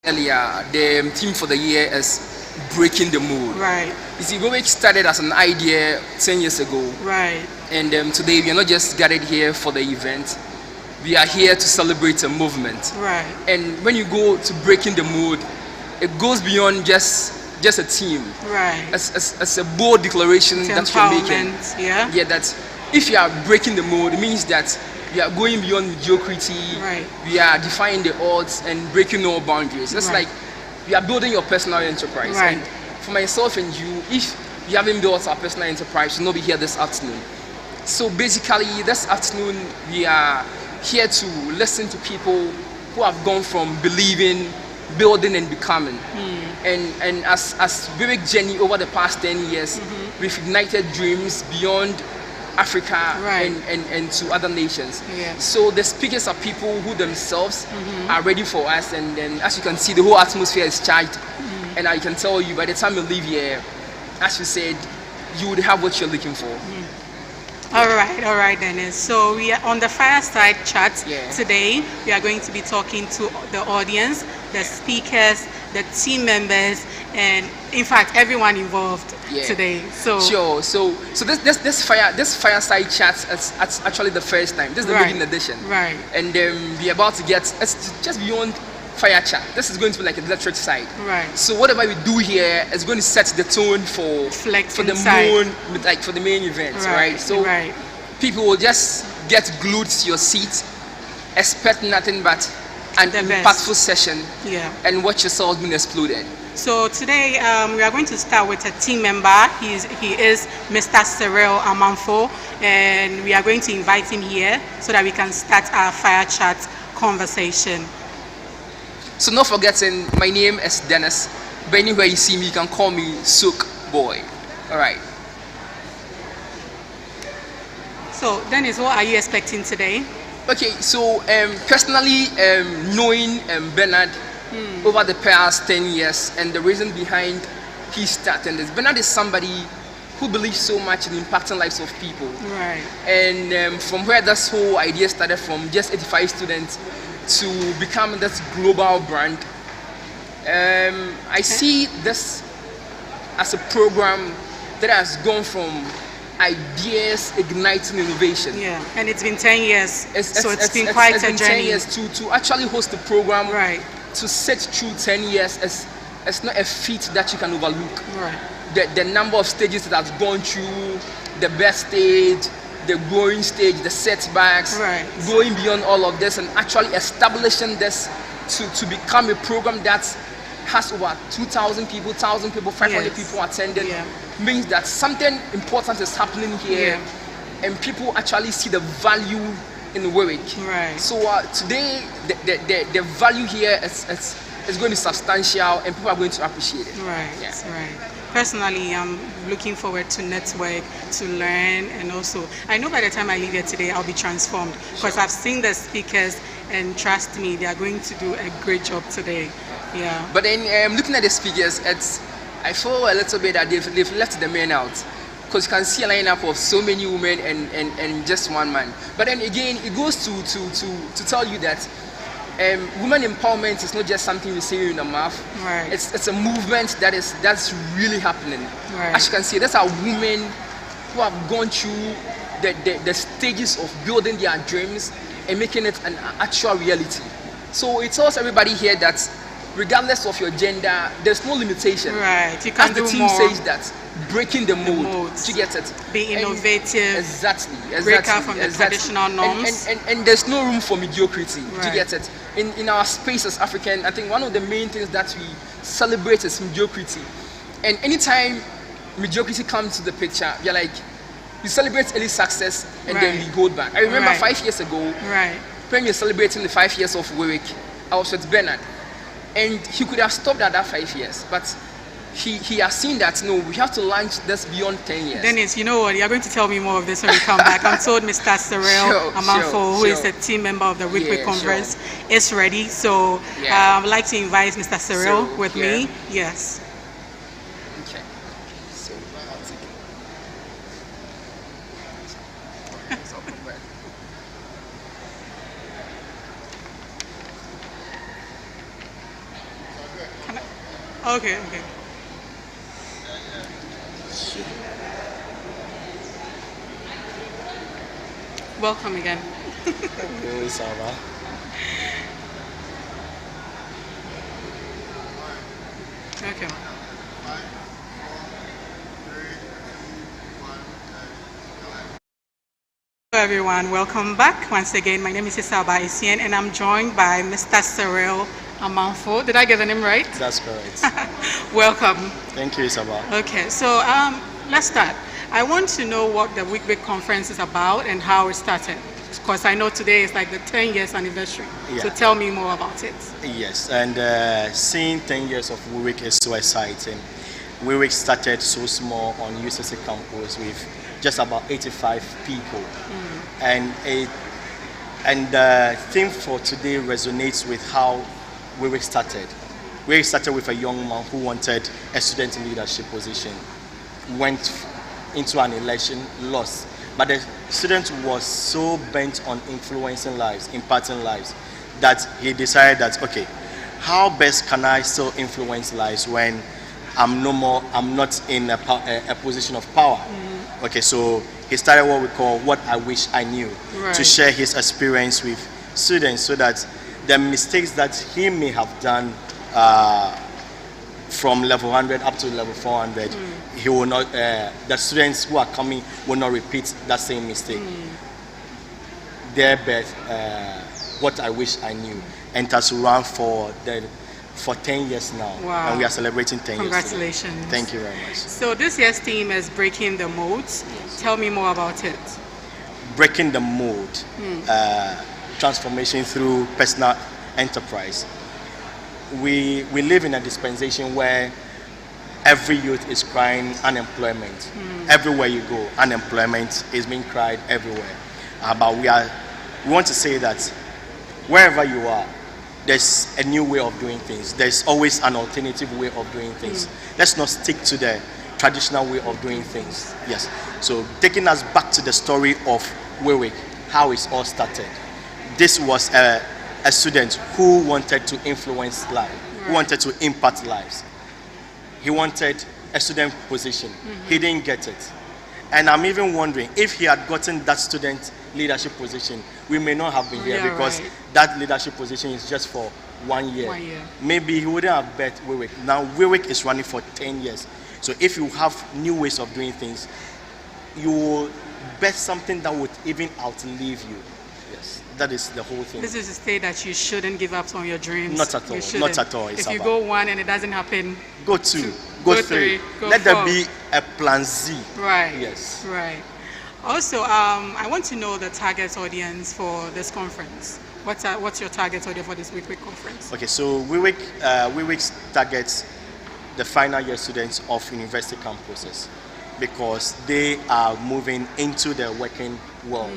earlier, the theme for the year is breaking the mold. Right. You see, WiWIK started as an idea 10 years ago. Right. And today we are not just gathered here for the event. We are here to celebrate a movement. Right. And when you go to breaking the mold, it goes beyond just a team. Right. It's a bold declaration that you're making. Yeah. Yeah, that if you are breaking the mold, it means that we are going beyond mediocrity. Right. We are defying the odds and breaking all boundaries. It's like we are building your personal enterprise. Right. And for myself and you, if you haven't built our personal enterprise, you'll not be here this afternoon. So basically, this afternoon, we are here to listen to people who have gone from believing, building, and becoming. And as WiWIK journey over the past 10 years, we've ignited dreams beyond Africa and to other nations. Yeah. So the speakers are people who themselves are ready for us, and then as you can see, the whole atmosphere is charged. And I can tell you, by the time you leave here, as you said, you would have what you're looking for. All right, Dennis. So we are on the Fireside chat today. We are going to be talking to the audience, the speakers, the team members, and in fact everyone involved today. So sure. So this Fireside chat is actually the first time. This is the maiden edition. Right. And we're about to get just beyond fire chat. This is going to be like a electric side. Right. So whatever we do here is going to set the tone for the main event. Right. So people will just get glued to your seat, expect nothing but an impactful session. Yeah. And watch yourselves being exploded. So today we are going to start with a team member. He is Mr. Cyril Amanfo, and we are going to invite him here so that we can start our fire chat conversation. So not forgetting, my name is Dennis, but anywhere you see me, you can call me Sook Boy. All right. So Dennis, what are you expecting today? Okay, so personally, knowing Bernard over the past 10 years, and the reason behind he started this, Bernard is somebody who believes so much in impacting lives of people. Right. And from where this whole idea started from, just 85 students to become this global brand, I see this as a program that has gone from ideas igniting innovation. Yeah, and it's been 10 years, so it's been quite a journey. 10 years to actually host the program, right? To sit through 10 years is not a feat that you can overlook. Right. The number of stages that has gone through, the best stage, the growing stage, the setbacks, going beyond all of this and actually establishing this to become a program that has over 2,000 people, 1,000 people, 500 people attending, means that something important is happening here, and people actually see the value in WiWIK. Right. So today, the value here is going to be substantial, and people are going to appreciate it. Right. Yeah. Right. Personally, I'm looking forward to network, to learn, and also I know by the time I leave here today, I'll be transformed because I've seen the speakers, and trust me, they are going to do a great job today. Yeah. But then looking at the speakers, I feel a little bit that they've left the men out, because you can see a lineup of so many women and just one man. But then again, it goes to tell you that women empowerment is not just something we say in the mouth. Right. It's a movement that's really happening. Right. As you can see, these are women who have gone through the stages of building their dreams and making it an actual reality. So it tells everybody here that regardless of your gender, there's no limitation. Right. You can do more. As the team says that, breaking the mold. You get it. Be innovative. Exactly. Break out from the traditional norms. And there's no room for mediocrity. Right. You get it. In our space as African, I think one of the main things that we celebrate is mediocrity. And anytime mediocrity comes to the picture, you're like, you celebrate early success and then we hold back. I remember 5 years ago, when we were celebrating the 5 years of WiWIK, I was with Bernard. And he could have stopped at that 5 years, but he has seen that, no, we have to launch this beyond 10 years. Dennis, you know what? You're going to tell me more of this when we come back. I'm told Mr. Cyril Amanfo, who is a team member of the WiWIK conference, is ready. So I would like to invite Mr. Cyril with me. Yes. Okay. So I'll take it. Okay. Welcome again. Hello, Saba. Okay. Hello everyone, welcome back once again. My name is Aisha Bedwi and I'm joined by Mr. Cyril Amanfo. Did I get the name right? That's correct. Welcome. Thank you, Saba. Okay, so let's start. I want to know what the WiWIK conference is about and how it started. Because I know today is like the 10 years anniversary. Yeah. So tell me more about it. Yes, and seeing 10 years of WiWIK is so exciting. WiWIK started so small on UCC campus with just about 85 people. And the theme for today resonates with how WiWIK started. WiWIK started with a young man who wanted a student leadership position, went into an election, lost. But the student was so bent on influencing lives, impacting lives, that he decided that, okay, how best can I still influence lives when I'm not in a position of power? Okay, so he started what we call What I Wish I Knew, to share his experience with students so that the mistakes that he may have done from level 100 up to level 400, he will not. The students who are coming will not repeat that same mistake. Their birth, What I Wish I Knew, and has run for 10 years now. Wow. And we are celebrating 10 years. Congratulations. Thank you very much. So this year's theme is Breaking the Modes. Tell me more about it. Breaking the mold, transformation through personal enterprise. We live in a dispensation where every youth is crying unemployment. Everywhere you go, unemployment is being cried everywhere. But we want to say that wherever you are, there's a new way of doing things. There's always an alternative way of doing things. Let's not stick to the traditional way of doing things. Yes. So taking us back to the story of WiWIK, how it all started. This was a student who wanted to influence life, who wanted to impact lives. He wanted a student position. He didn't get it. And I'm even wondering if he had gotten that student leadership position, we may not have been here because that leadership position is just for 1 year. 1 year. Maybe he wouldn't have bet WiWIK. Now WiWIK is running for 10 years. So if you have new ways of doing things, you will bet something that would even outlive you. Yes, that is the whole thing. This is to say that you shouldn't give up on your dreams. Not at all. Not at all. If you go one and it doesn't happen, go two, go three. Let there be a plan Z. Right. Yes. Right. Also, I want to know the target audience for this conference. What's your target audience for this WiWIK conference? Okay, so WiWIK targets the final year students of university campuses because they are moving into the working world.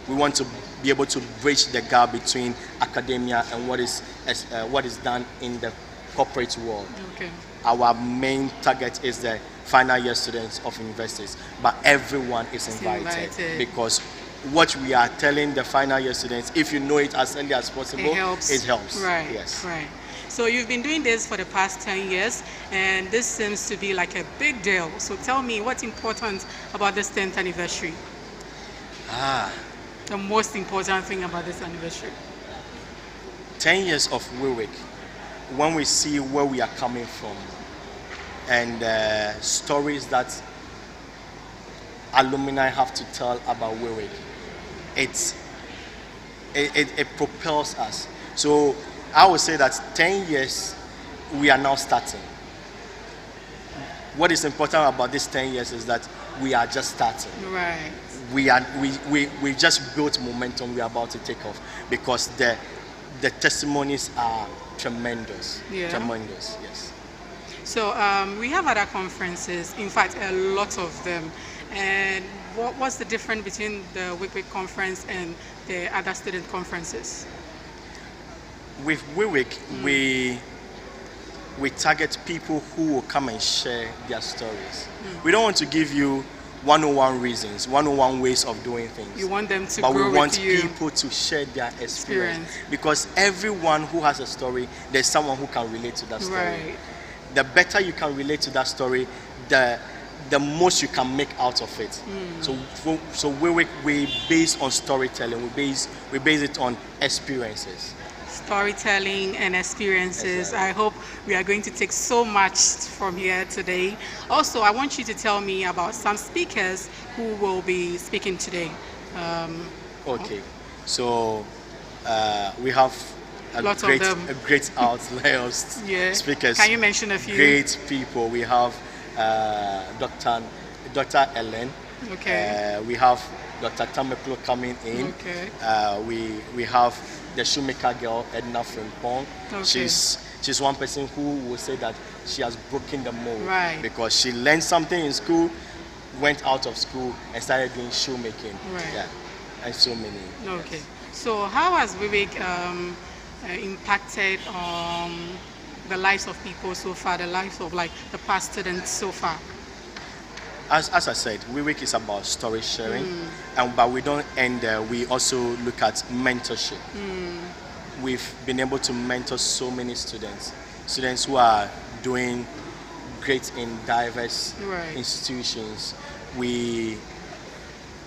We want to be able to bridge the gap between academia and what is done in the corporate world. Okay. Our main target is the final year students of universities, but everyone is invited because what we are telling the final year students, if you know it as early as possible, it helps. Right. Yes. Right. So you've been doing this for the past 10 years, and this seems to be like a big deal. So tell me, what's important about this 10th anniversary? The most important thing about this anniversary? 10 years of WiWIK, when we see where we are coming from, and stories that alumni have to tell about WiWIK, it propels us. So I would say that 10 years, we are now starting. What is important about this 10 years is that we are just starting. Right. We just built momentum. We are about to take off because the testimonies are tremendous. Yeah. Tremendous, yes. So we have other conferences, in fact, a lot of them. And what's the difference between the WiWIK conference and the other student conferences? With WiWIK, we target people who will come and share their stories. We don't want to give you 101 reasons, 101 ways of doing things. You want them to grow with you. But we want you. people to share their experience. Because everyone who has a story, there's someone who can relate to that story. Right. the better you can relate to that story, the most you can make out of it. So we base on storytelling. We base it on experiences. Storytelling and experiences. Exactly. I hope we are going to take so much from here today. Also, I want you to tell me about some speakers who will be speaking today. Okay, so we have a Lots great, of them. a great outlay of Yeah. speakers. Can you mention a few? Great people. We have Dr. Ellen. Okay. We have Dr. Tameklo coming in. Okay. We have the shoemaker girl Edna Frimpong. Okay. She's one person who will say that she has broken the mold, Right. because she learned something in school, went out of school and started doing shoemaking. Right. Yeah, and so many. Okay. So how has WiWIK impacted the lives of people so far, the lives of like the past students so far? As I said, WiWIK is about story sharing, but we don't end there. We also look at mentorship. We've been able to mentor so many students who are doing great in diverse Right. institutions.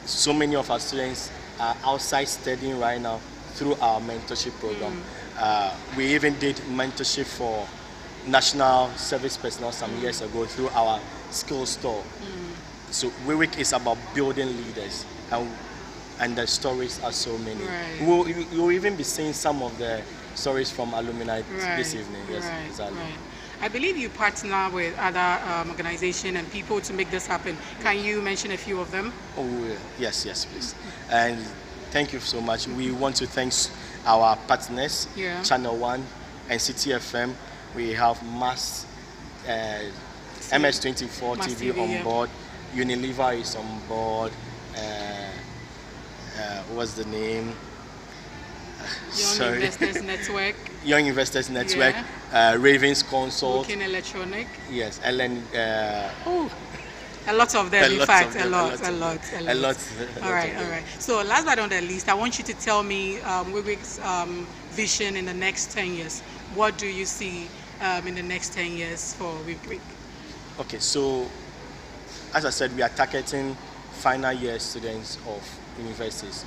So many of our students are outside studying right now through our mentorship program. We even did mentorship for national service personnel some years ago through our skill store. So WiWIK is about building leaders, and the stories are so many. Right. You'll even be seeing some of the stories from alumni Right. this evening. Yes, Right. exactly. Right. I believe you partner with other organizations and people to make this happen. Can you mention a few of them? Oh, yes, please. And thank you so much. We want to thank our partners, Yeah. Channel One and CTFM. We have MS24 Mass TV on yeah. board. Unilever is on board. What's the name? Young Investors Network, Young Investors Network, Ravens Consult. Booking Electronic. Yes, Ellen. Oh, a lot of them. A In lot fact, of a them, lot. a lot. All right. So last but not the least, I want you to tell me WiWIK's vision in the next 10 years. What do you see in the next 10 years for WiWIK? Okay, so as I said, we are targeting final year students of universities.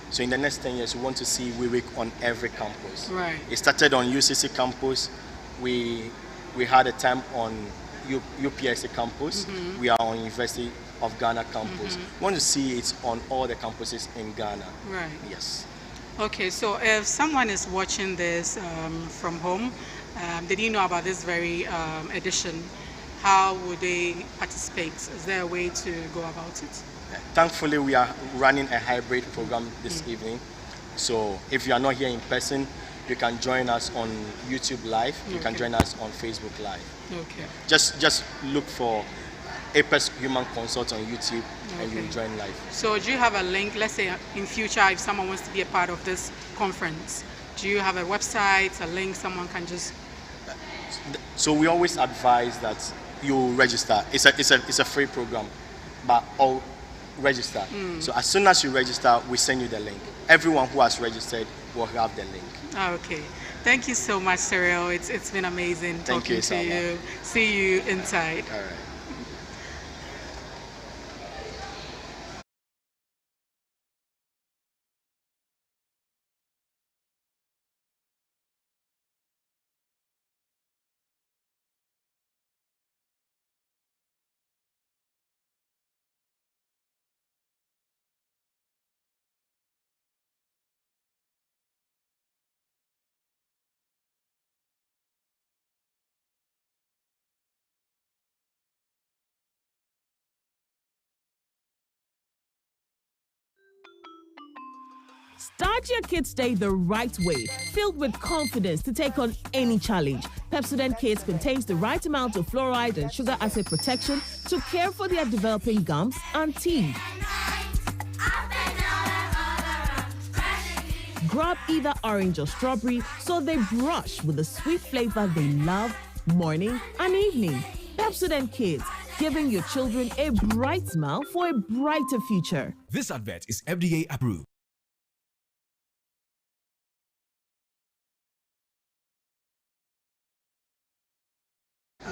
So in the next 10 years, we want to see WiWIK on every campus. Right. It started on UCC campus. We had a time on UPSC campus. We are on University of Ghana campus. We want to see it on all the campuses in Ghana. Right. Yes. Okay, so if someone is watching this from home, they didn't know about this very edition, how would they participate? Is there a way to go about it? Thankfully, we are running a hybrid program this evening. So if you are not here in person, you can join us on YouTube Live. You can join us on Facebook Live. Okay. Just look for Apex Human Consult on YouTube and you'll join live. So do you have a link? Let's say in future, if someone wants to be a part of this conference, do you have a website, a link someone can just... So we always advise that you register. It's a free program, but all register. So as soon as you register, we send you the link. Everyone who has registered will have the link. Okay. Thank you so much, Cyril. It's been amazing talking to you. See you inside. All right. Start your Kids' Day the right way, filled with confidence to take on any challenge. Pepsodent Kids contains the right amount of fluoride and sugar acid protection to care for their developing gums and teeth. Grab either orange or strawberry so they brush with the sweet flavor they love morning and evening. Pepsodent Kids, giving your children a bright smile for a brighter future. This advert is FDA approved.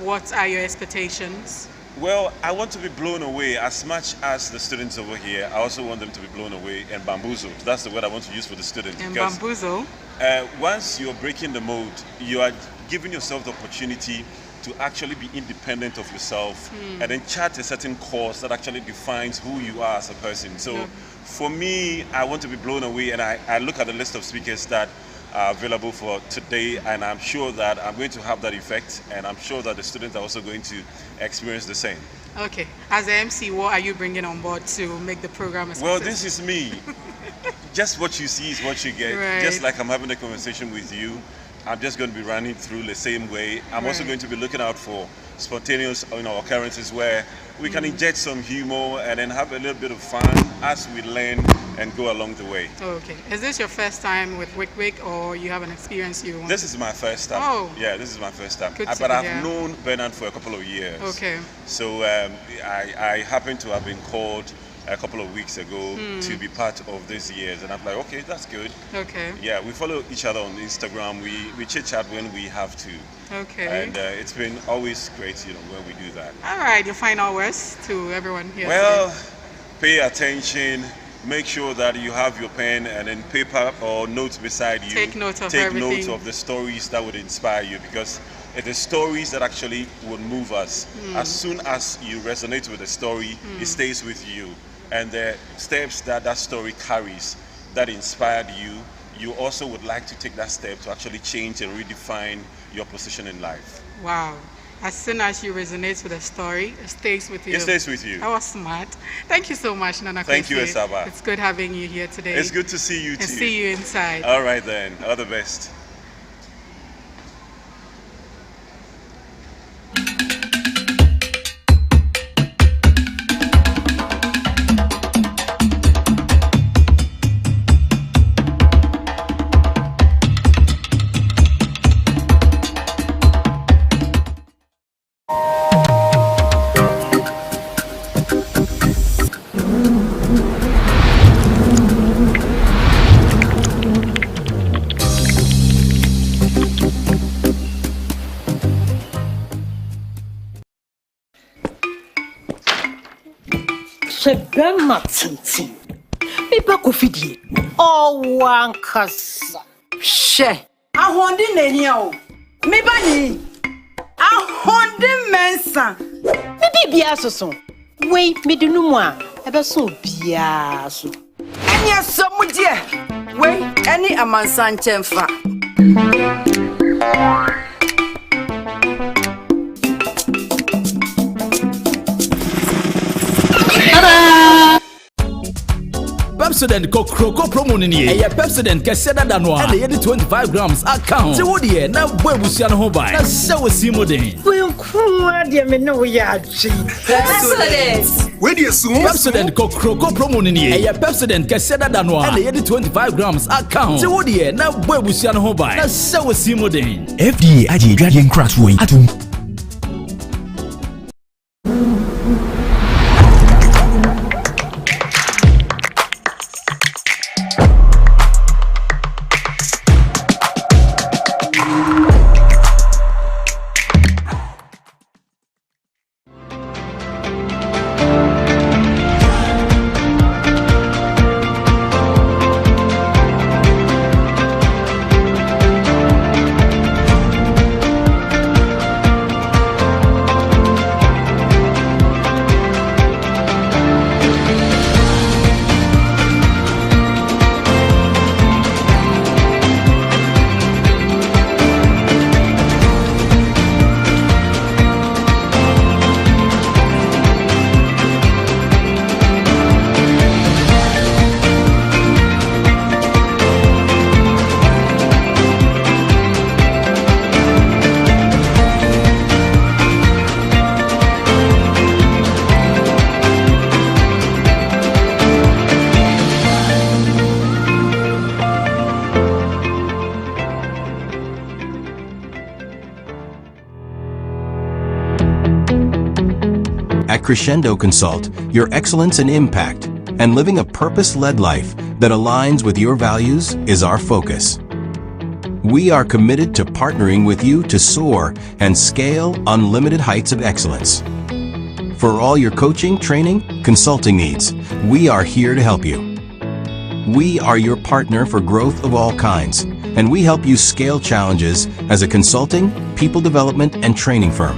What are your expectations? Well, I want to be blown away as much as the students over here. I also want them to be blown away and bamboozled. That's the word I want to use for the students. And bamboozle? Once you're breaking the mold, you are giving yourself the opportunity to actually be independent of yourself and then chart a certain course that actually defines who you are as a person. So for me, I want to be blown away, and I look at the list of speakers that are available for today, and I'm sure that I'm going to have that effect, and I'm sure that the students are also going to experience the same. Okay. As the MC, what are you bringing on board to make the program a success? Well, this is me. Just what you see is what you get. Right. Just like I'm having a conversation with you, I'm just going to be running through the same way. I'm also going to be looking out for spontaneous occurrences where we can inject some humor and then have a little bit of fun as we learn and go along the way. Okay. Is this your first time with WiWIK, or you have an experience you want? This is my first time. Oh. Yeah, this is my first time. Good to But I've hear. known Bernard for a couple of years. Okay. So I happen to have been called a couple of weeks ago to be part of this year's, and I'm like, okay, that's good. Okay. Yeah, we follow each other on Instagram. We chit-chat when we have to. Okay. And it's been always great, when we do that. All right. Your final words to everyone here. Well, pay attention. Make sure that you have your pen and then paper or notes beside you. Take note of Take everything. note of the stories that would inspire you, because it is stories that actually will move us. As soon as you resonate with the story, it stays with you. And the steps that story carries that inspired you, you also would like to take that step to actually change and redefine your position in life. Wow. As soon as you resonate with the story, it stays with you. It stays with you. That was smart. Thank you so much, Nana. Thank you, Kwesi. Esaba. It's good having you here today. It's good to see you too. And see you inside. All right then. All the best. Bema tintin. Pipa kofidie. Wankasa. She. Ahondi nenia o. Me bani. Ahondi mensa. Bibi bia soso. Wei medunu mu a ebeso bia so. Enya somu die. Wei eni amansa nchemfa. Pepsodent Kokroko promo ni e ye Pepsodent Crescendo Consult and the 25 grams account. Se wo de na boabusia no ho bai. Na se wo si modern. We nkuwa de me no ya achi. Pepsodent. We de so Pepsodent Kokroko promo ni e ye Pepsodent Crescendo Consult and the 25 grams account. Se wo de na boabusia no ho bai. Na se wo si modern. FDA aji gradient cracks wo atum. At Crescendo Consult, your excellence and impact, and living a purpose-led life that aligns with your values is our focus. We are committed to partnering with you to soar and scale unlimited heights of excellence. For all your coaching, training, consulting needs, we are here to help you. We are your partner for growth of all kinds, and we help you scale challenges as a consulting, people development, and training firm.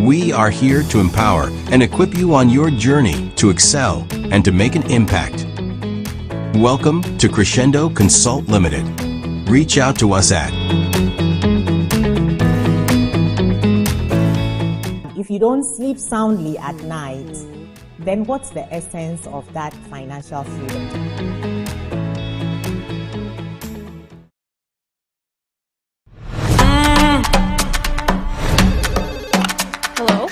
We are here to empower and equip you on your journey to excel and to make an impact. Welcome to Crescendo Consult Limited. Reach out to us at... If you don't sleep soundly at night, then what's the essence of that financial freedom? Hello?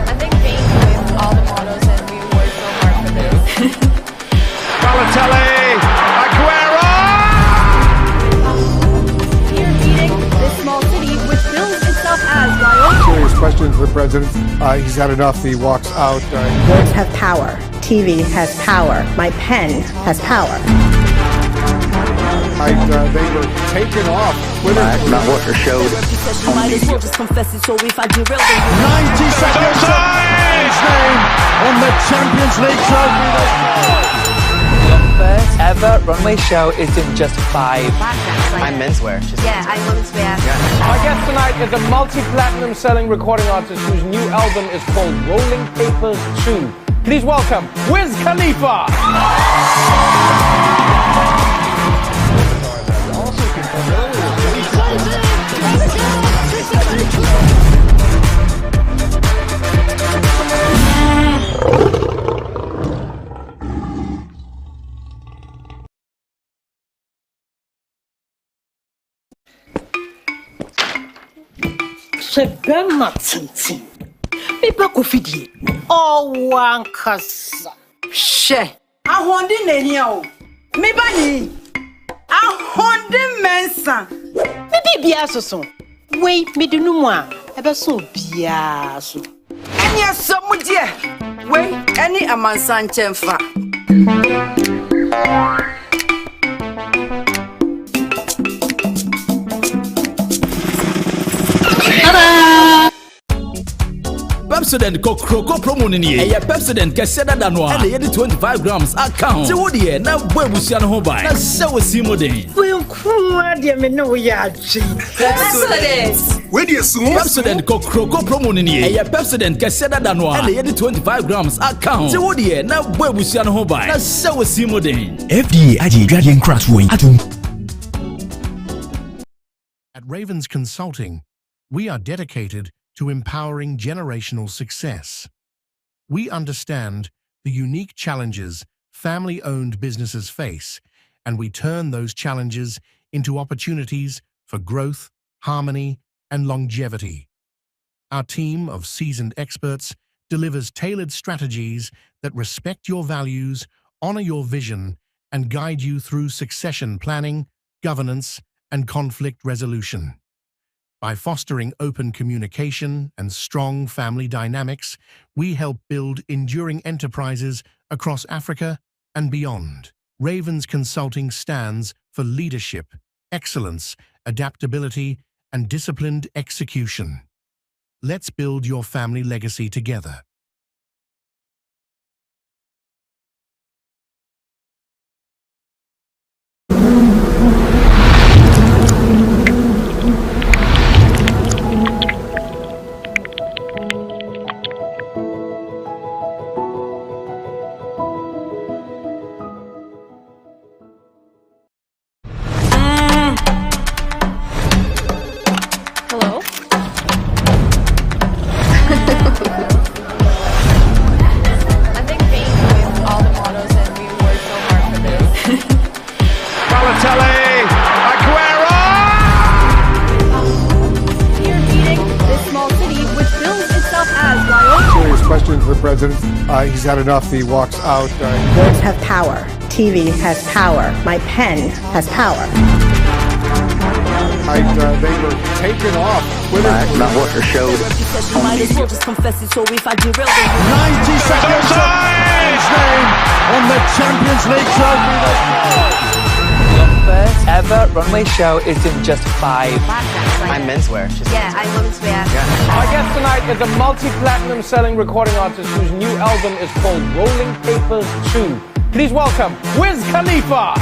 I think being with all the models and we worked so hard for this. Balotelli! Aguero! Here beating this small city, which bills itself as Wyoming. Serious questions to the president. He's had enough. He walks out. Words have power. TV has power. My pen has power. They were taken off. Not what they're showed. Might as well just confess it. So if I derail 90 seconds his name on the Champions League trophy. Your first ever runway show is in just 5. I'm menswear. Yeah, I'm menswear. My guest tonight is a multi-platinum selling recording artist whose new album is called Rolling Papers 2. Please welcome Wiz Khalifa. Sebema tsintin. Biba kofidi. Oh wankasa. She. Ahondi nenia o. Me ba ni. Ahondi mensa. Me bibia soso. Wei me dunu mu a ebe so bia so. Enya somu die. Wei eni amansa nchemfa. Pepsodent Kokroko promo ni e ya Pepsodent Crescendo Consult and the 25 grams account. Se wo de na boabusia no ho bai. Na se wo si modern. We nkuwa de me no ya chi. Pepsodent. We de so Pepsodent Kokroko promo ni e ya Pepsodent Crescendo Consult and the 25 grams account. Se wo de na boabusia no ho bai. Na se wo si modern. FDA aji radiant crash way atum. At Ravens Consulting, we are dedicated to empowering generational success. We understand the unique challenges family-owned businesses face, and we turn those challenges into opportunities for growth, harmony, and longevity. Our team of seasoned experts delivers tailored strategies that respect your values, honor your vision, and guide you through succession planning, governance, and conflict resolution. By fostering open communication and strong family dynamics, we help build enduring enterprises across Africa and beyond. Ravens Consulting stands for leadership, excellence, adaptability, and disciplined execution. Let's build your family legacy together. Hello? I think being with all the models and we worked so hard for this. Balotelli! Aguero! Here beating this small city, which bills itself as Wyoming. Serious questions to the president. He's had enough. He walks out. Words have power. TV has power. My pen has power. They were taken off. Not what they're showed. Might as well just confess it. So if I derail 90 seconds his name on the Champions League trophy. Your first ever runway show is in just 5. I'm menswear. Yeah, I love to wear. My guest tonight is a multi-platinum selling recording artist whose new album is called Rolling Papers 2. Please welcome Wiz Khalifa.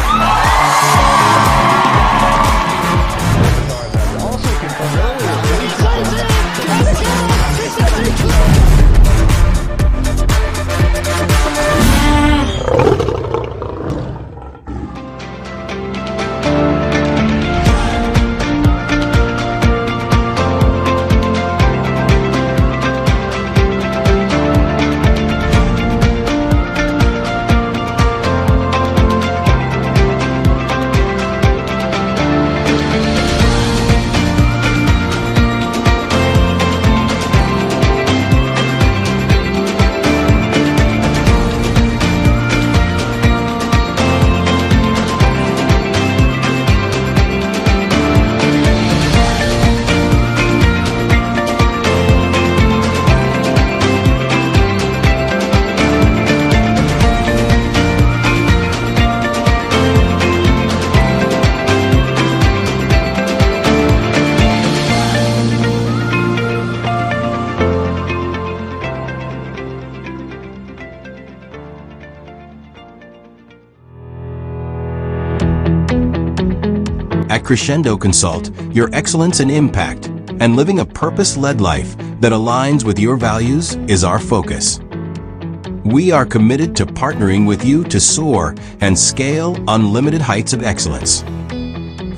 At Crescendo Consult, your excellence and impact and living a purpose-led life that aligns with your values is our focus. We are committed to partnering with you to soar and scale unlimited heights of excellence.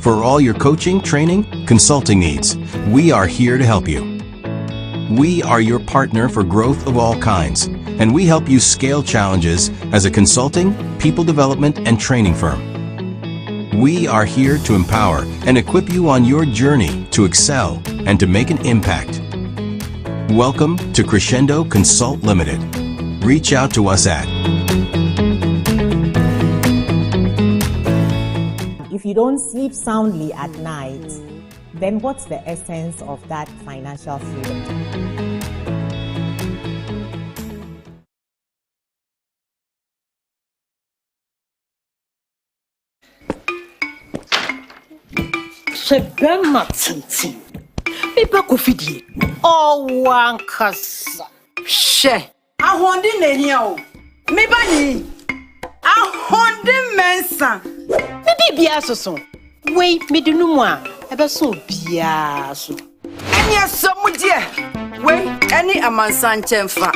For all your coaching, training, consulting needs, we are here to help you. We are your partner for growth of all kinds, and we help you scale challenges as a consulting, people development, and training firm. We are here to empower and equip you on your journey to excel and to make an impact. Welcome to Crescendo Consult Limited. Reach out to us at... If you don't sleep soundly at night, then what's the essence of that financial freedom? Sebema tintin. Biba kofidie. Wankasa. She. Ahondi nehia o. Me bani. Ahondi mensa. Me bibia soso. Wei me dunu a ebeso bia so. Eni asomu die. Wei eni amansa nchemfa.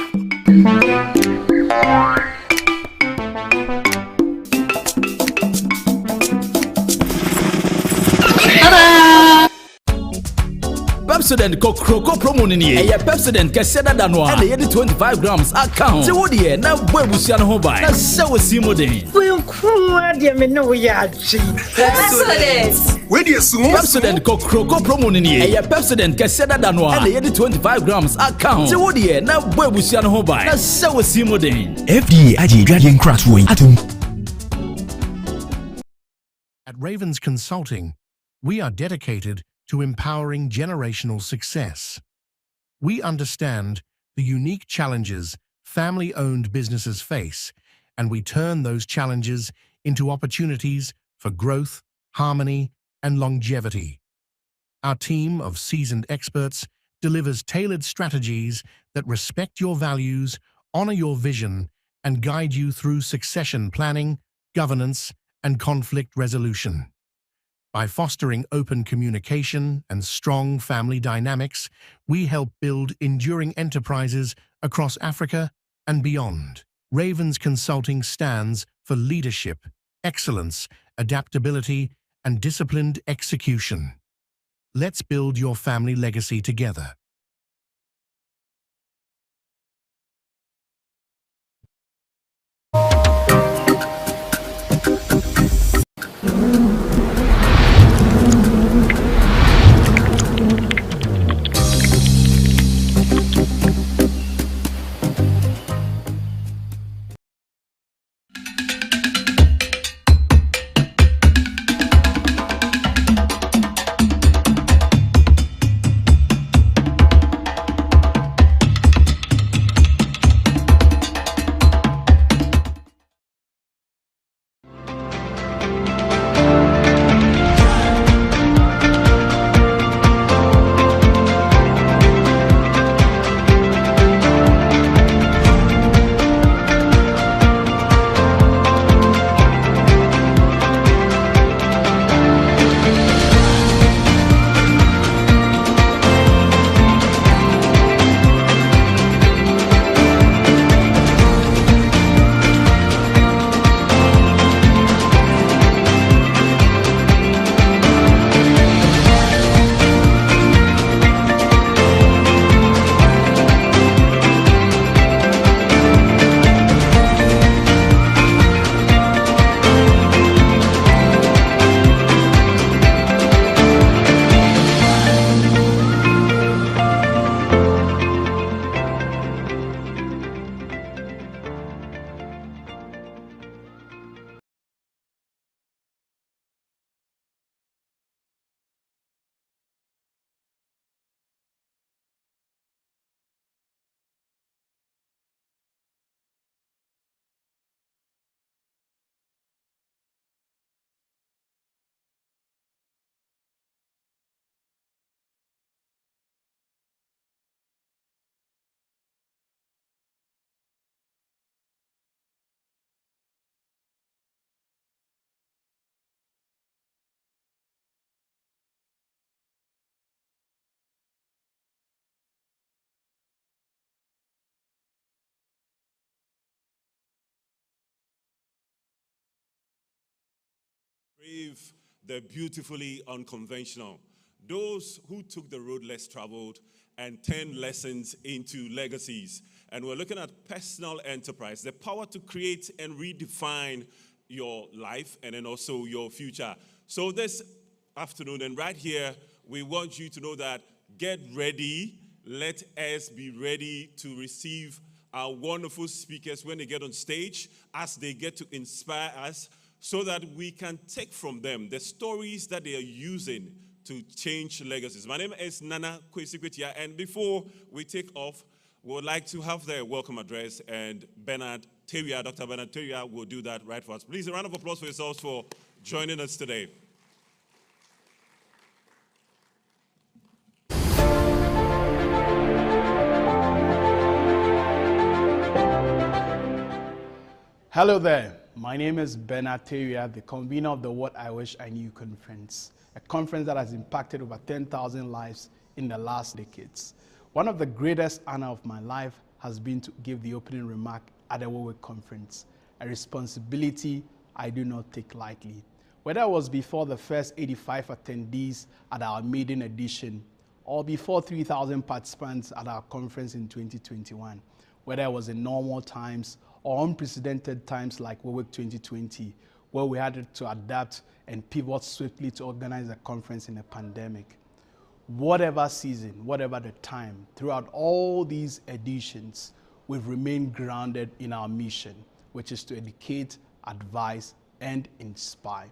Pepsodent Coco promo ni e ye Pepsodent Crescendo Consult and ye 25 grams account. Se wo de na boabusia no ho bai. Na se wo si modern. We nkuwa de me no ya chi. Pepsodent. We de so Pepsodent Coco promo ni e ye Pepsodent Crescendo Consult and ye 25 grams account. Se wo de na boabusia no ho bai. Na se wo si modern. FDA aji dwadien crash wo atum. At Ravens Consulting, we are dedicated to empowering generational success. We understand the unique challenges family-owned businesses face, and we turn those challenges into opportunities for growth, harmony, and longevity. Our team of seasoned experts delivers tailored strategies that respect your values, honor your vision, and guide you through succession planning, governance, and conflict resolution. By fostering open communication and strong family dynamics, we help build enduring enterprises across Africa and beyond. Ravens Consulting stands for leadership, excellence, adaptability, and disciplined execution. Let's build your family legacy together. Brave, the beautifully unconventional. Those who took the road less traveled and turned lessons into legacies. And we're looking at personal enterprise, the power to create and redefine your life and then also your future. So this afternoon and right here, we want you to know that get ready. Let us be ready to receive our wonderful speakers when they get on stage, as they get to inspire us, so that we can take from them the stories that they are using to change legacies. My name is Nana Kwesi-Kwetia, and before we take off, we would like to have the welcome address, and Bernard Teria, Dr. Bernard Teria, will do that right for us. Please, a round of applause for yourselves for joining us today. Hello there, my name is Bernard Teria, the convener of the What I Wish I Knew conference, a conference that has impacted over 10,000 lives in the last decades. One of the greatest honors of my life has been to give the opening remark at the WiWIK conference, a responsibility I do not take lightly. Whether it was before the first 85 attendees at our maiden edition, or before 3,000 participants at our conference in 2021, whether it was in normal times or unprecedented times like WiWIK 2020, where we had to adapt and pivot swiftly to organize a conference in a pandemic. Whatever season, whatever the time, throughout all these editions, we've remained grounded in our mission, which is to educate, advise, and inspire.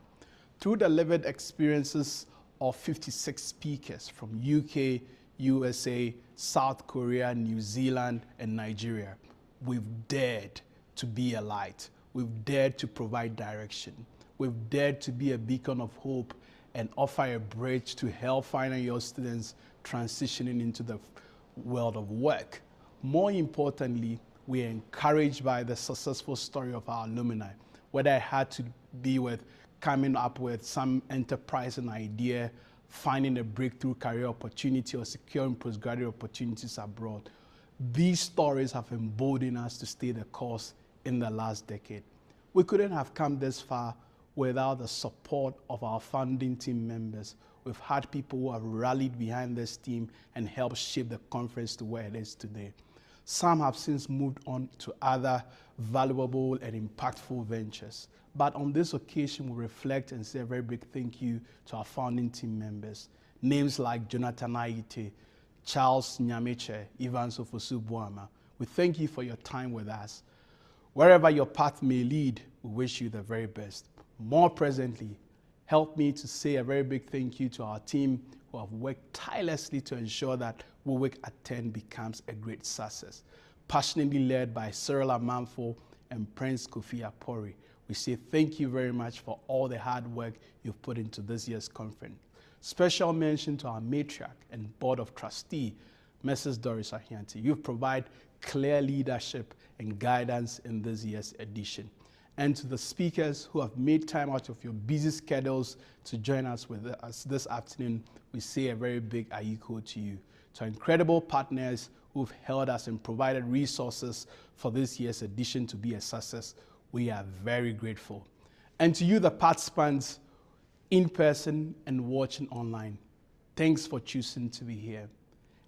Through the lived experiences of 56 speakers from UK, USA, South Korea, New Zealand, and Nigeria, we've dared to be a light. We've dared to provide direction. We've dared to be a beacon of hope and offer a bridge to help final year students transitioning into the world of work. More importantly, we are encouraged by the successful story of our alumni, whether it had to be with coming up with some enterprising idea, finding a breakthrough career opportunity, or securing postgraduate opportunities abroad. These stories have emboldened us to stay the course in the last decade. We couldn't have come this far without the support of our founding team members. We've had people who have rallied behind this team and helped shape the conference to where it is today. Some have since moved on to other valuable and impactful ventures. But on this occasion, we reflect and say a very big thank you to our founding team members. Names like Jonathan Aite, Charles Nyameche, Ivan Sofosu-Boama. We thank you for your time with us. Wherever your path may lead, we wish you the very best. More presently, help me to say a very big thank you to our team who have worked tirelessly to ensure that WiWIK at 10 becomes a great success. Passionately led by Cyril Amanfo and Prince Kofi Apori, we say thank you very much for all the hard work you've put into this year's conference. Special mention to our matriarch and board of trustee, Mrs. Doris Ahianti. You've provided clear leadership and guidance in this year's edition. And to the speakers who have made time out of your busy schedules to join us with us this afternoon, we say a very big ayiko to you. To our incredible partners who've held us and provided resources for this year's edition to be a success, we are very grateful. And to you, the participants, in person and watching online, thanks for choosing to be here,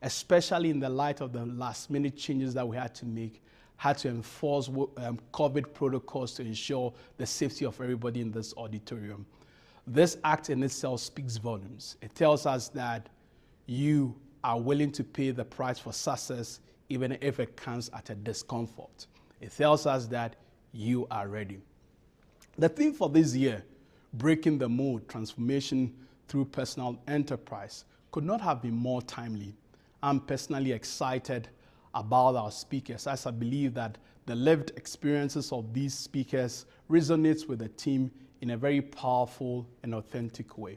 especially in the light of the last-minute changes that we had to make, had to enforce COVID protocols to ensure the safety of everybody in this auditorium. This act in itself speaks volumes. It tells us that you are willing to pay the price for success, even if it comes at a discomfort. It tells us that you are ready. The theme for this year, Breaking the Mold, Transformation Through Personal Enterprise, could not have been more timely. I'm personally excited about our speakers, as I believe that the lived experiences of these speakers resonates with the team in a very powerful and authentic way.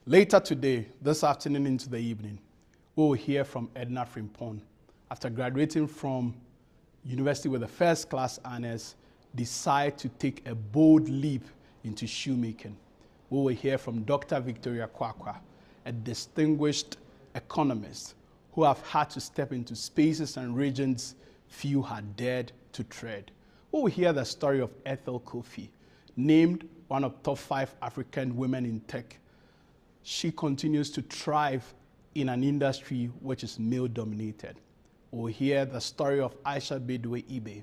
Later today, this afternoon into the evening, we will hear from Edna Frimpong. After graduating from university with a first-class honors, decide to take a bold leap into shoemaking. We will hear from Dr. Victoria Kwakwa, a distinguished economist who have had to step into spaces and regions few had dared to tread. We will hear the story of Ethel Kofi, named one of top 5 African women in tech. She continues to thrive in an industry which is male-dominated. We'll hear the story of Aisha Bedwi,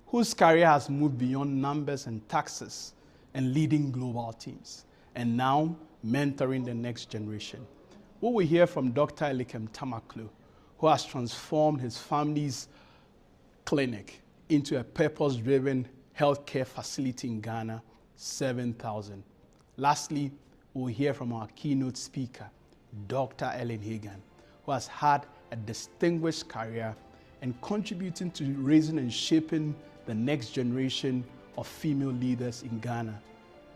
whose career has moved beyond numbers and taxes and leading global teams, and now mentoring the next generation. We will hear from Dr. Elikem Tamaklu, who has transformed his family's clinic into a purpose-driven healthcare facility in Ghana, 7,000. Lastly, we'll hear from our keynote speaker, Dr. Ellen Hagan, who has had a distinguished career and contributing to raising and shaping the next generation of female leaders in Ghana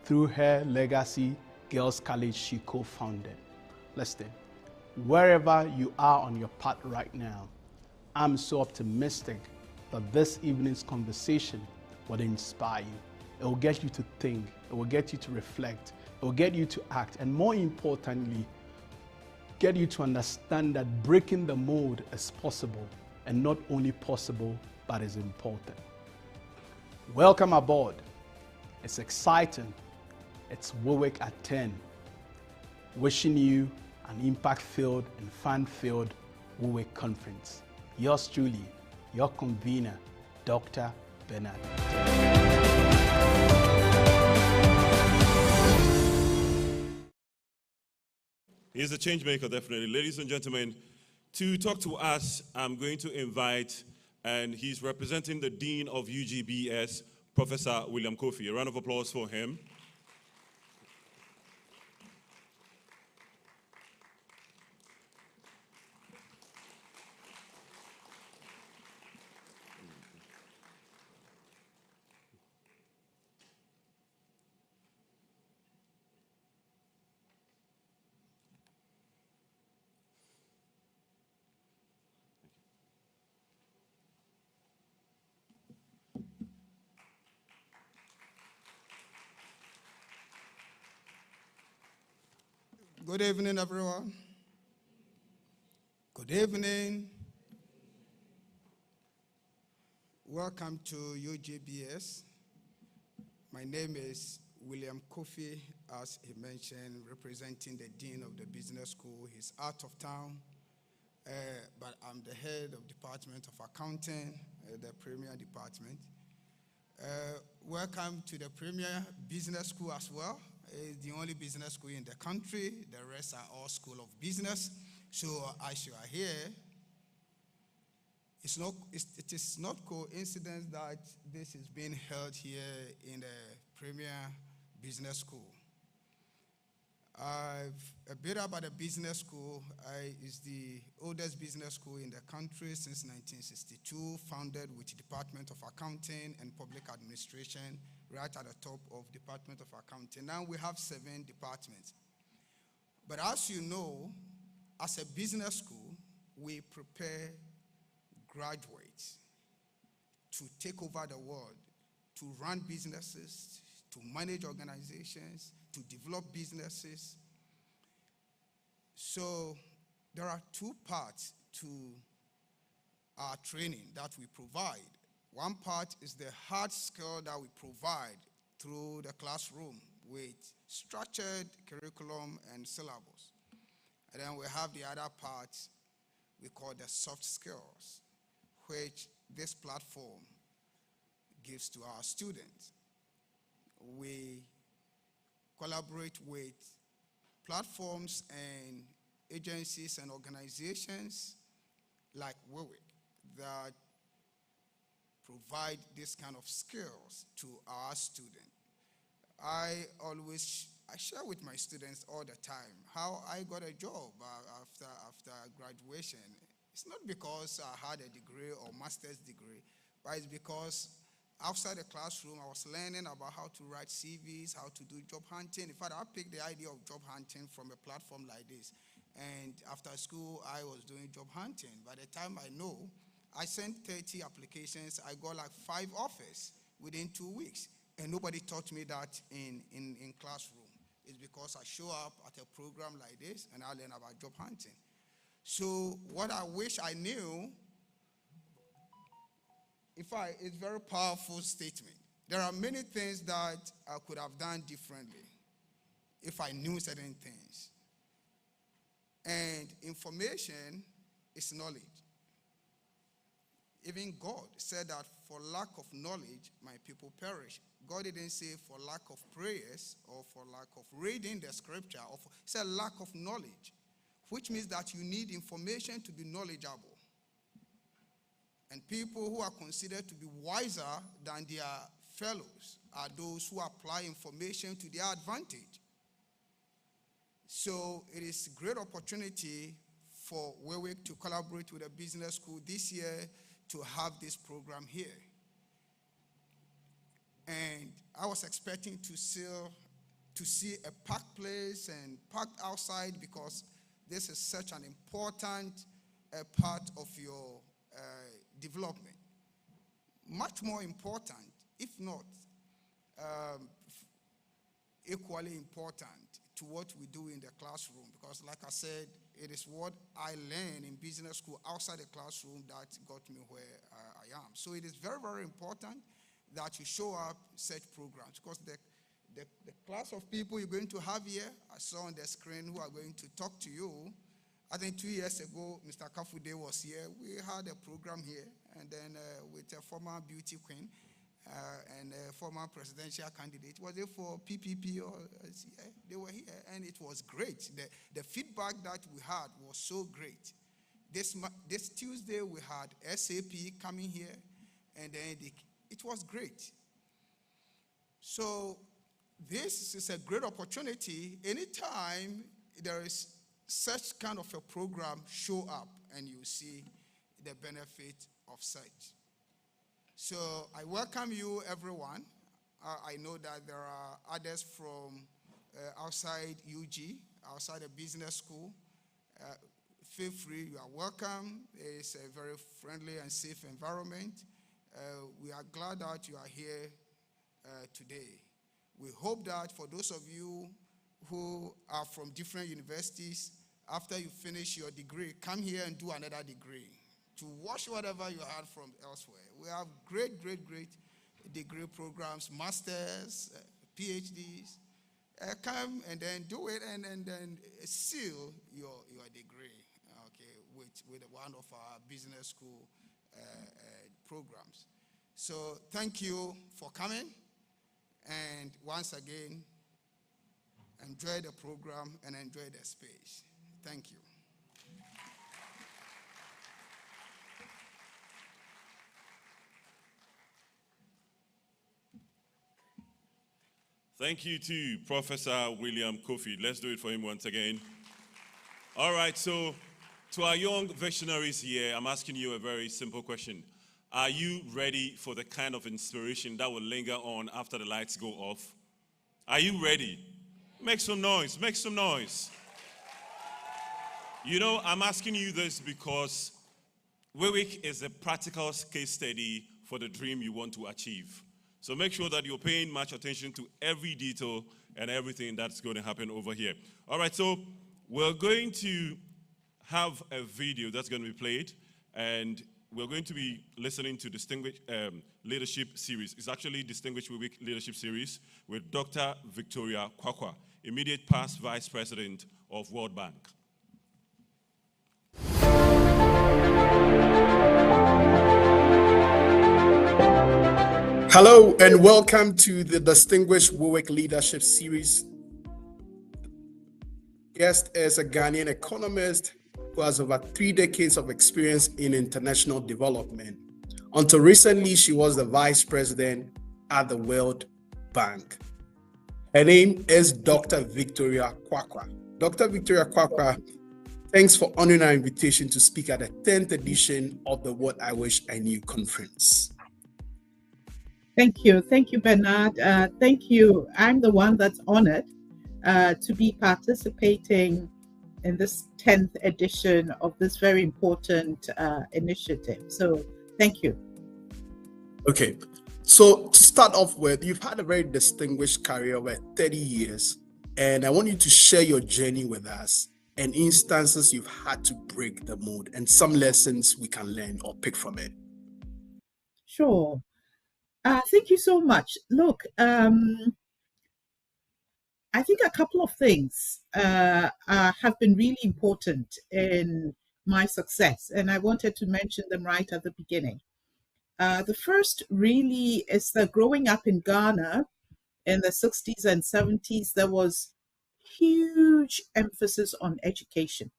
through her legacy Girls College she co-founded. Listen, wherever you are on your path right now, I'm so optimistic that this evening's conversation will inspire you. It will get you to think, it will get you to reflect, it will get you to act, and more importantly, get you to understand that breaking the mold is possible, and not only possible, but is important. Welcome aboard. It's exciting. It's WiWIK at 10. Wishing you an impact-filled and fun-filled WiWIK conference. Yours truly, your convener, Dr. Bernard. He's a change maker, definitely. Ladies and gentlemen, to talk to us, I'm going to invite, and he's representing the Dean of UGBS, Professor William Kofi. A round of applause for him. Good evening, everyone. Good evening. Welcome to UGBS. My name is William Kofi, as he mentioned, representing the Dean of the Business School. He's out of town, but I'm the head of Department of Accounting, the Premier Department. Welcome to the Premier Business School as well. It's the only business school in the country. The rest are all school of business. So as you are here, it is not coincidence that this is being held here in the Premier Business School. A bit about the business school. It's the oldest business school in the country since 1962, founded with the Department of Accounting and Public Administration, right at the top of Department of Accounting. Now we have 7 departments. But as you know, as a business school, we prepare graduates to take over the world, to run businesses, to manage organizations, to develop businesses. So there are 2 parts to our training that we provide. One part is the hard skill that we provide through the classroom with structured curriculum and syllabus. And then we have the other part we call the soft skills, which this platform gives to our students. We collaborate with platforms and agencies and organizations like WiWIK that provide this kind of skills to our students. I share with my students all the time how I got a job after graduation. It's not because I had a degree or master's degree, but it's because outside the classroom, I was learning about how to write CVs, how to do job hunting. In fact, I picked the idea of job hunting from a platform like this. And after school, I was doing job hunting. By the time I know, I sent 30 applications. I got like 5 offers within 2 weeks. And nobody taught me that in classroom. It's because I show up at a program like this and I learn about job hunting. So what I wish I knew, in fact, it's a very powerful statement. There are many things that I could have done differently if I knew certain things. And information is knowledge. Even God said that for lack of knowledge, my people perish. God didn't say for lack of prayers or for lack of reading the scripture. He said lack of knowledge, which means that you need information to be knowledgeable. And people who are considered to be wiser than their fellows are those who apply information to their advantage. So it is a great opportunity for WiWIK to collaborate with a business school this year to have this program here. And I was expecting to see a packed place and packed outside, because this is such an important part of your development. Much more important, if not equally important, to what we do in the classroom, because like I said, it is what I learned in business school outside the classroom that got me where I am. So it is very, very important that you show up such programs, because the class of people you're going to have here, I saw on the screen, who are going to talk to you. I think 2 years ago, Mr. Kafude was here. We had a program here, and then with a former beauty queen and a former presidential candidate. Was it for PPP or they were here, and it was great. The feedback that we had was so great. This Tuesday we had SAP coming here, and then it was great. So this is a great opportunity. Anytime there is such kind of a program, show up and you see the benefit of such. So I welcome you, everyone. I know that there are others from outside UG, outside the business school. Feel free, you are welcome. It's a very friendly and safe environment. We are glad that you are here today. We hope that for those of you who are from different universities, after you finish your degree, come here and do another degree to wash whatever you had from elsewhere. We have great, great, great degree programs, masters, PhDs. Come and then do it and then seal your degree, okay, with one of our business school programs. So thank you for coming, and once again, enjoy the program and enjoy the space. Thank you. Thank you to Professor William Kofi. Let's do it for him once again. All right, so to our young visionaries here, I'm asking you a very simple question. Are you ready for the kind of inspiration that will linger on after the lights go off? Are you ready? Make some noise, make some noise. You know, I'm asking you this because WiWIK is a practical case study for the dream you want to achieve. So make sure that you're paying much attention to every detail and everything that's going to happen over here. All right, so we're going to have a video that's going to be played, and we're going to be listening to Distinguished Leadership Series. It's actually Distinguished WiWIK Leadership Series with Dr. Victoria Kwakwa, immediate past Vice President of World Bank. Hello and welcome to the Distinguished WiWIK Leadership Series. Guest is a Ghanaian economist who has over 3 decades of experience in international development. Until recently, she was the Vice President at the World Bank. Her name is Dr. Victoria Kwakwa. Dr. Victoria Kwakwa, thanks for honoring our invitation to speak at the 10th edition of the What I Wish I Knew conference. Thank you, Bernard. Thank you. I'm the one that's honored to be participating in this 10th edition of this very important initiative. So thank you. Okay, so to start off with, you've had a very distinguished career over 30 years, and I want you to share your journey with us and instances you've had to break the mold and some lessons we can learn or pick from it. Sure. Thank you so much. Look, I think a couple of things have been really important in my success, and I wanted to mention them right at the beginning. The first really is that growing up in Ghana in the 60s and 70s, there was huge emphasis on education.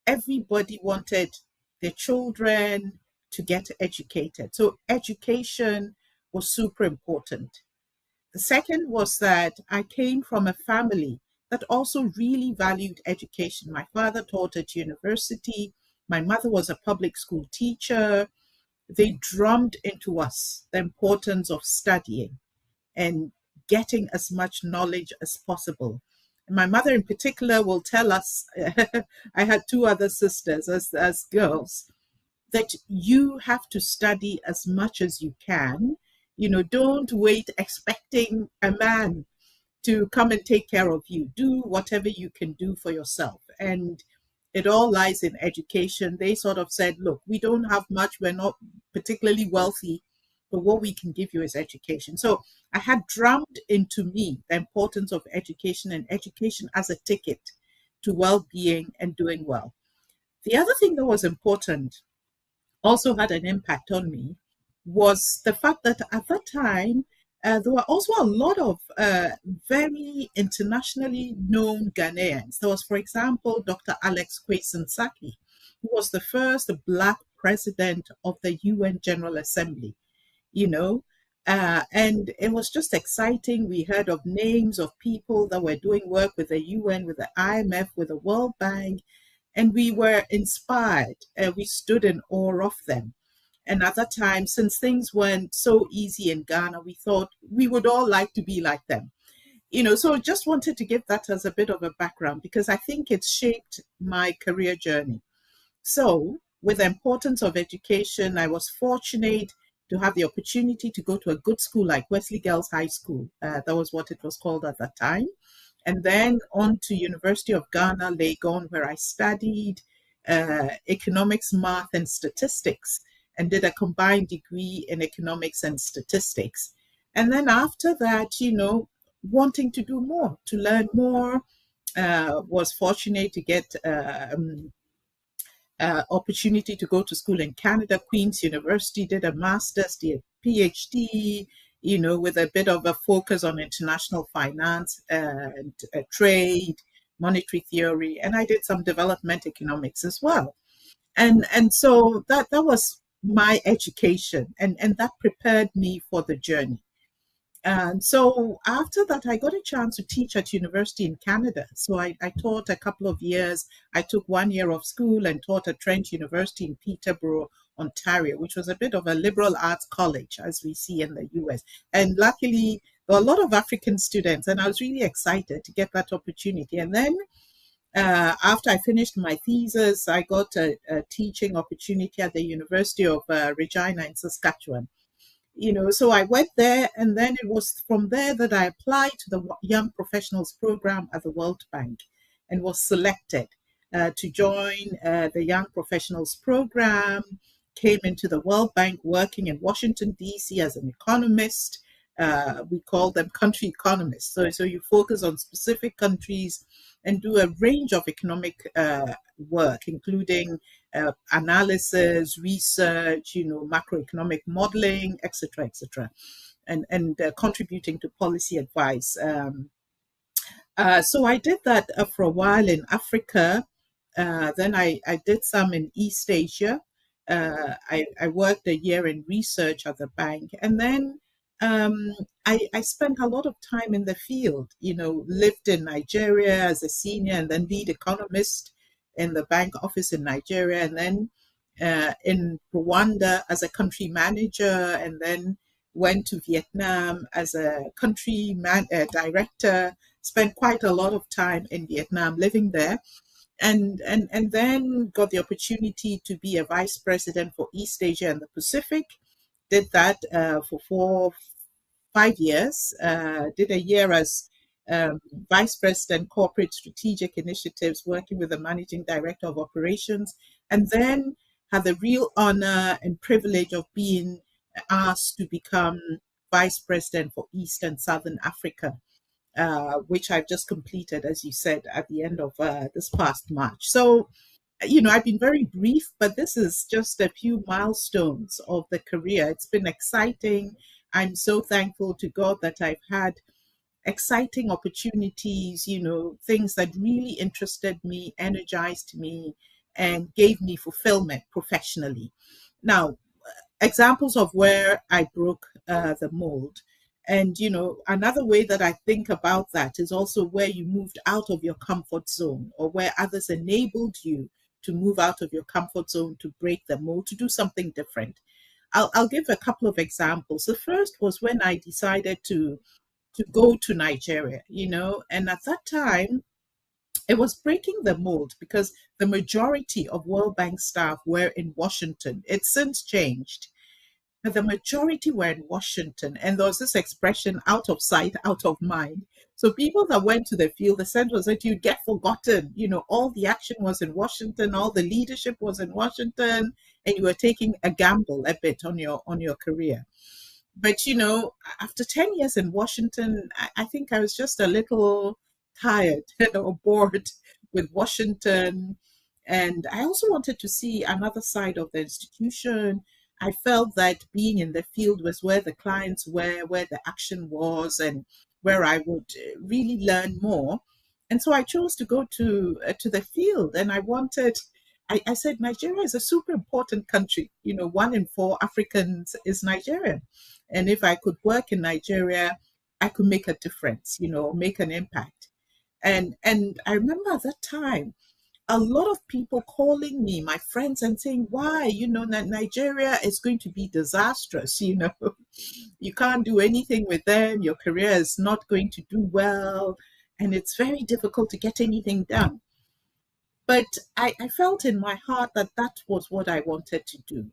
Everybody wanted their children to get educated. So education was super important. The second was that I came from a family that also really valued education. My father taught at university. My mother was a public school teacher. They drummed into us the importance of studying and getting as much knowledge as possible. And my mother in particular will tell us, I had two other sisters as girls, that you have to study as much as you can. You know, don't wait expecting a man to come and take care of you. Do whatever you can do for yourself. And it all lies in education. They sort of said, look, we don't have much, we're not particularly wealthy, but what we can give you is education. So I had drummed into me the importance of education and education as a ticket to well-being and doing well. The other thing that was important, also had an impact on me, was the fact that at that time, there were also a lot of very internationally known Ghanaians. There was, for example, Dr. Alex Kwesi-Ntsaki, who was the first Black president of the UN General Assembly, you know, and it was just exciting. We heard of names of people that were doing work with the UN, with the IMF, with the World Bank, and we were inspired. We stood in awe of them. And at that time, since things weren't so easy in Ghana, we thought we would all like to be like them. You know, so just wanted to give that as a bit of a background because I think it's shaped my career journey. So with the importance of education, I was fortunate to have the opportunity to go to a good school like Wesley Girls High School. That was what it was called at that time. And then on to University of Ghana, Legon, where I studied economics, math, and statistics, and did a combined degree in economics and statistics. And then after that, you know, wanting to do more, to learn more, was fortunate to get opportunity to go to school in Canada, Queen's University, did a master's, did a PhD, you know, with a bit of a focus on international finance and trade, monetary theory, and I did some development economics as well. And so that was my education, and that prepared me for the journey. And so after that, I got a chance to teach at university in Canada. So I taught a couple of years. I took 1 year of school and taught at Trent University in Peterborough, Ontario, which was a bit of a liberal arts college, as we see in the US. And luckily, there were a lot of African students, and I was really excited to get that opportunity. And then after I finished my thesis, I got a teaching opportunity at the University of Regina in Saskatchewan. You know, so I went there, and then it was from there that I applied to the Young Professionals Program at the World Bank and was selected to join the Young Professionals Program, came into the World Bank working in Washington, D.C. as an economist. We call them country economists. So you focus on specific countries and do a range of economic work, including analysis, research, you know, macroeconomic modeling, etc., and contributing to policy advice. So I did that for a while in Africa. Then I did some in East Asia. I worked a year in research at the bank, and then I spent a lot of time in the field, you know, lived in Nigeria as a senior and then lead economist in the bank office in Nigeria, and then in Rwanda as a country manager, and then went to Vietnam as a country director, spent quite a lot of time in Vietnam living there. And then got the opportunity to be a vice president for East Asia and the Pacific. Did that for 5 years. Did a year as vice president, corporate strategic initiatives, working with the managing director of operations, and then had the real honor and privilege of being asked to become Vice President for East and Southern Africa, which I've just completed, as you said, at the end of this past March. So, I've been very brief, but this is just a few milestones of the career. It's been exciting. I'm so thankful to God that I've had exciting opportunities, things that really interested me, energized me, and gave me fulfillment professionally. Now, examples of where I broke the mold. And, another way that I think about that is also where you moved out of your comfort zone, or where others enabled you to move out of your comfort zone, to break the mold, to do something different. I'll give a couple of examples. The first was when I decided to go to Nigeria, and at that time, it was breaking the mold because the majority of World Bank staff were in Washington. It's since changed. But the majority were in Washington, and there was this expression, out of sight, out of mind. So people that went to the field, the sense was that you'd get forgotten. All the action was in Washington, all the leadership was in Washington, and you were taking a gamble a bit on your career. But, after 10 years in Washington, I think I was just a little tired, bored with Washington. And I also wanted to see another side of the institution. I felt that being in the field was where the clients were, where the action was, and where I would really learn more. And so I chose to go to the field, and I said, Nigeria is a super important country. 1 in 4 Africans is Nigerian. And if I could work in Nigeria, I could make a difference, make an impact. And I remember at that time, a lot of people calling me, my friends, and saying, why, Nigeria is going to be disastrous, you can't do anything with them, your career is not going to do well, and it's very difficult to get anything done. But I felt in my heart that that was what I wanted to do.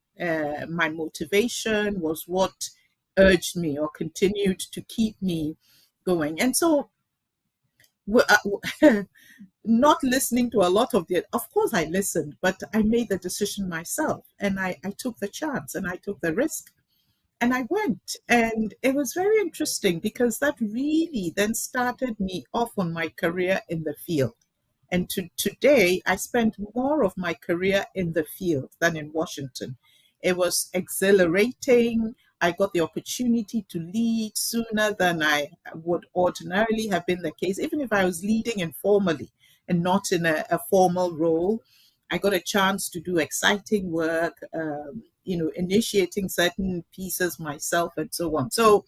My motivation was what urged me or continued to keep me going. And so, not listening to a lot of course I listened, but I made the decision myself, and I took the chance and I took the risk, and I went. And it was very interesting because that really then started me off on my career in the field. And today, I spent more of my career in the field than in Washington. It was exhilarating. I got the opportunity to lead sooner than I would ordinarily have been the case. Even if I was leading informally and not in a formal role, I got a chance to do exciting work, initiating certain pieces myself and so on. So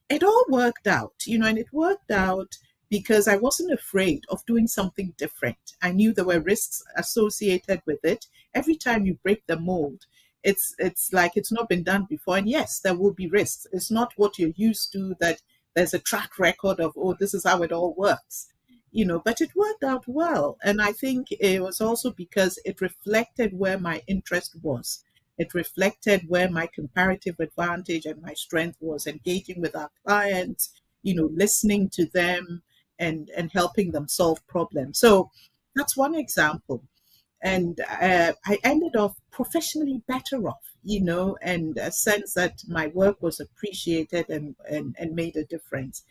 it all worked out, and it worked out because I wasn't afraid of doing something different. I knew there were risks associated with it. Every time you break the mold, it's like it's not been done before. And yes, there will be risks. It's not what you're used to, that there's a track record of, this is how it all works. But it worked out well. And I think it was also because it reflected where my interest was. It reflected where my comparative advantage and my strength was, engaging with our clients, listening to them, and helping them solve problems. So that's one example. And I ended up professionally better off, and a sense that my work was appreciated and made a difference.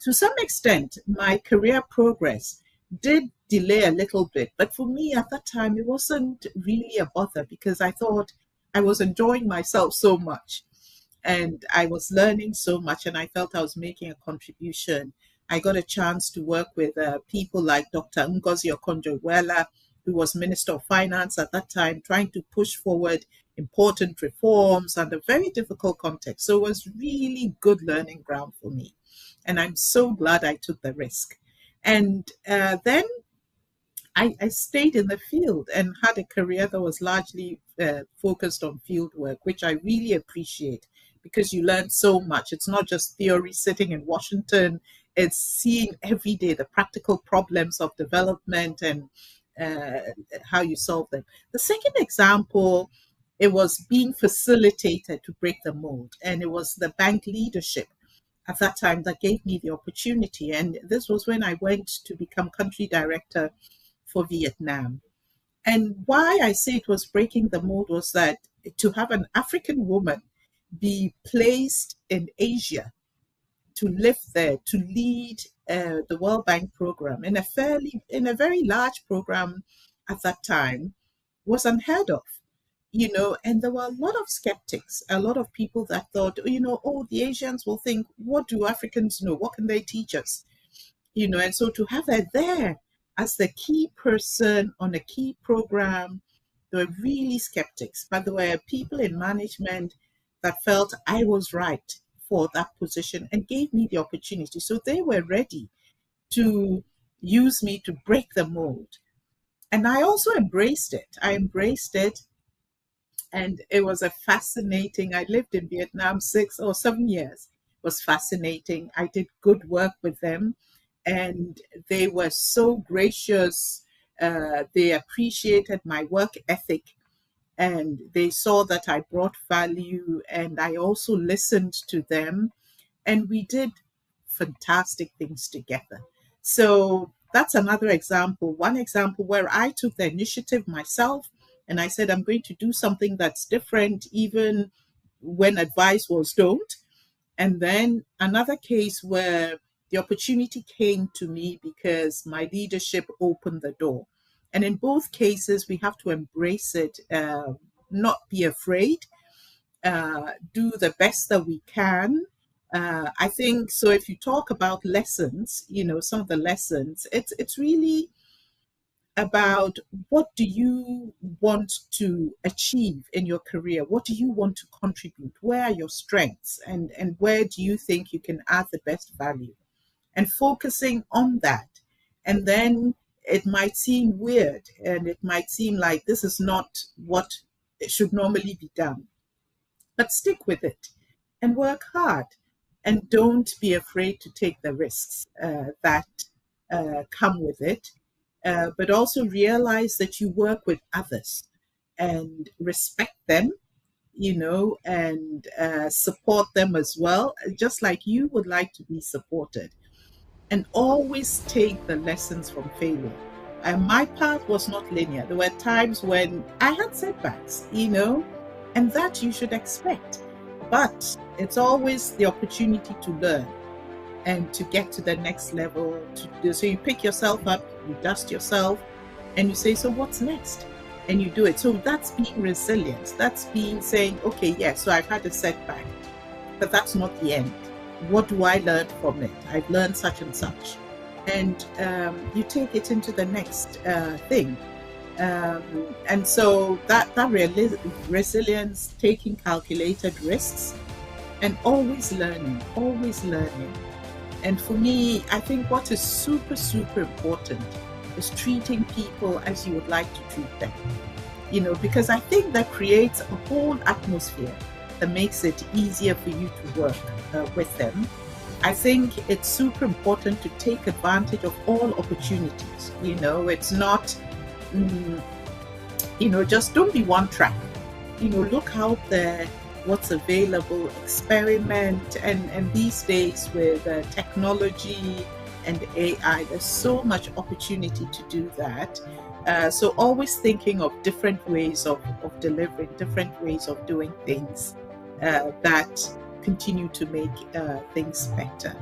To some extent, my career progress did delay a little bit, but for me at that time, it wasn't really a bother because I thought I was enjoying myself so much and I was learning so much, and I felt I was making a contribution. I got a chance to work with people like Dr. Ngozi Okonjo-Iweala, who was Minister of Finance at that time, trying to push forward important reforms under very difficult context. So it was really good learning ground for me. And I'm so glad I took the risk. And then I stayed in the field and had a career that was largely focused on field work, which I really appreciate because you learn so much. It's not just theory sitting in Washington. It's seeing every day the practical problems of development and how you solve them. The second example, it was being facilitated to break the mold. And it was the bank leadership at that time that gave me the opportunity. And this was when I went to become country director for Vietnam. And why I say it was breaking the mold was that to have an African woman be placed in Asia, to live there, to lead the World Bank program in a very large program at that time was unheard of. And there were a lot of skeptics, a lot of people that thought, the Asians will think, what do Africans know? What can they teach us? And so to have her there as the key person on a key program, there were really skeptics, but there were people in management that felt I was right for that position and gave me the opportunity. So they were ready to use me to break the mold. And I also embraced it. And it was I lived in Vietnam 6 or 7 years. It was fascinating. I did good work with them, and they were so gracious. They appreciated my work ethic, and they saw that I brought value, and I also listened to them, and we did fantastic things together. So that's another example, one example where I took the initiative myself, and I said, I'm going to do something that's different, even when advice was don't. And then another case where the opportunity came to me because my leadership opened the door. And in both cases, we have to embrace it, not be afraid, do the best that we can. I think so. If you talk about lessons, some of the lessons, it's really about what do you want to achieve in your career? What do you want to contribute? Where are your strengths? And where do you think you can add the best value? And focusing on that. And then it might seem weird, and it might seem like this is not what should normally be done. But stick with it and work hard, and don't be afraid to take the risks that come with it. But also realize that you work with others and respect them, and support them as well, just like you would like to be supported. And always take the lessons from failure. My path was not linear. There were times when I had setbacks, and that you should expect. But it's always the opportunity to learn and to get to the next level. So you pick yourself up, you dust yourself, and you say, so what's next? And you do it. So that's being resilient. That's being saying, okay, yes, so I've had a setback, but that's not the end. What do I learn from it? I've learned such and such. And you take it into the next thing. And so that resilience, taking calculated risks, and always learning. And for me, I think what is super, super important is treating people as you would like to treat them. Because I think that creates a whole atmosphere that makes it easier for you to work with them. I think it's super important to take advantage of all opportunities. It's not, just don't be one track. Look out there, what's available, experiment. And these days with technology and AI, there's so much opportunity to do that. So always thinking of different ways of delivering, different ways of doing things that continue to make things better.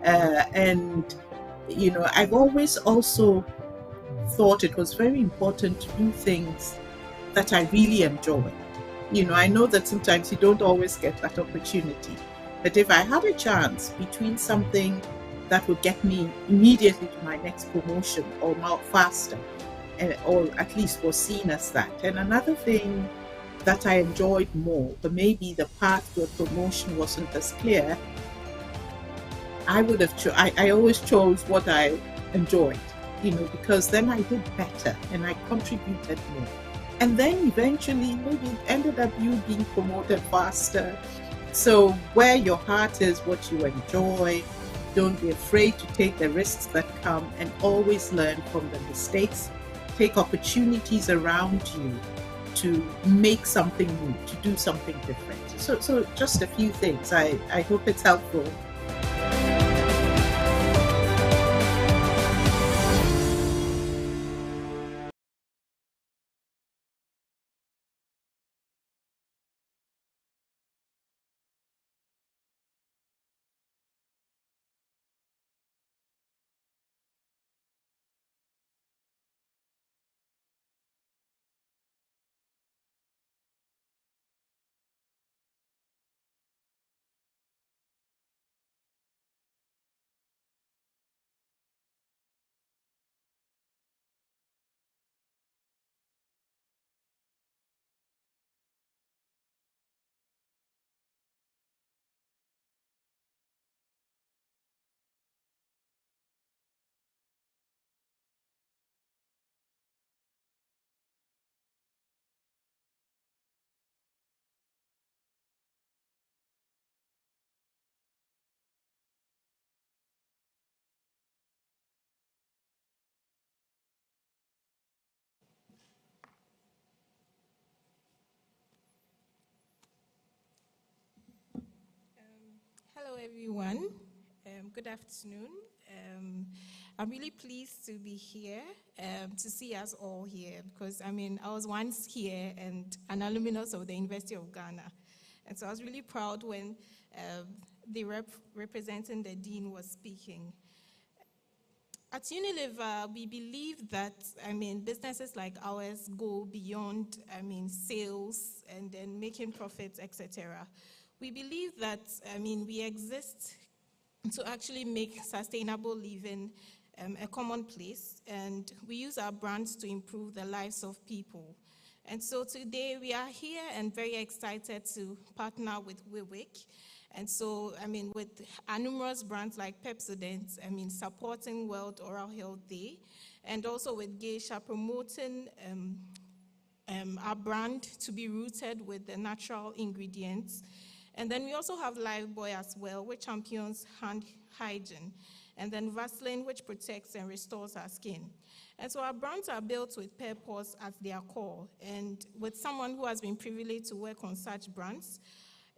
And I've always also thought it was very important to do things that I really enjoy. I know that sometimes you don't always get that opportunity, but if I had a chance between something that would get me immediately to my next promotion or more faster, or at least was seen as that, and another thing that I enjoyed more, but maybe the path to a promotion wasn't as clear, I would have I always chose what I enjoyed, because then I did better and I contributed more. And then eventually maybe it ended up you being promoted faster. So where your heart is, what you enjoy, don't be afraid to take the risks that come, and always learn from the mistakes. Take opportunities around you to make something new, to do something different. So just a few things. I hope it's helpful. everyone. Good afternoon. I'm really pleased to be here, to see us all here, because I was once here and an alumnus of the University of Ghana. And so I was really proud when the representing the dean was speaking. At Unilever, we believe that, businesses like ours go beyond, sales and then making profits, etc. We believe that, we exist to actually make sustainable living a commonplace, and we use our brands to improve the lives of people. And so today we are here and very excited to partner with WiWIK. And so, with our numerous brands like Pepsodent, supporting World Oral Health Day, and also with Geisha promoting our brand to be rooted with the natural ingredients. And then we also have Lifebuoy as well, which champions hand hygiene. And then Vaseline, which protects and restores our skin. And so our brands are built with purpose at their core. And with someone who has been privileged to work on such brands,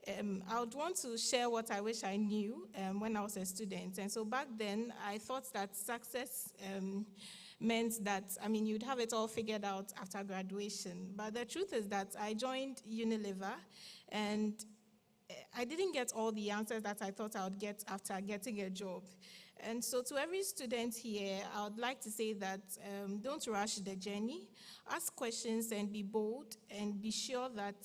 I would want to share what I wish I knew when I was a student. And so back then, I thought that success meant that, you'd have it all figured out after graduation. But the truth is that I joined Unilever, and I didn't get all the answers that I thought I would get after getting a job. And so to every student here, I would like to say that don't rush the journey. Ask questions and be bold, and be sure that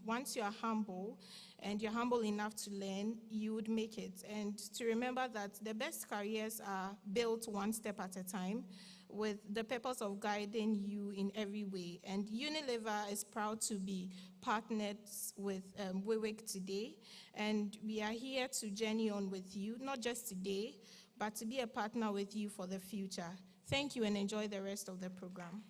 once you are humble and you're humble enough to learn, you would make it. And to remember that the best careers are built one step at a time, with the purpose of guiding you in every way. And Unilever is proud to be partnered with WiWIK today, and we are here to journey on with you, not just today, but to be a partner with you for the future. Thank you, and enjoy the rest of the program.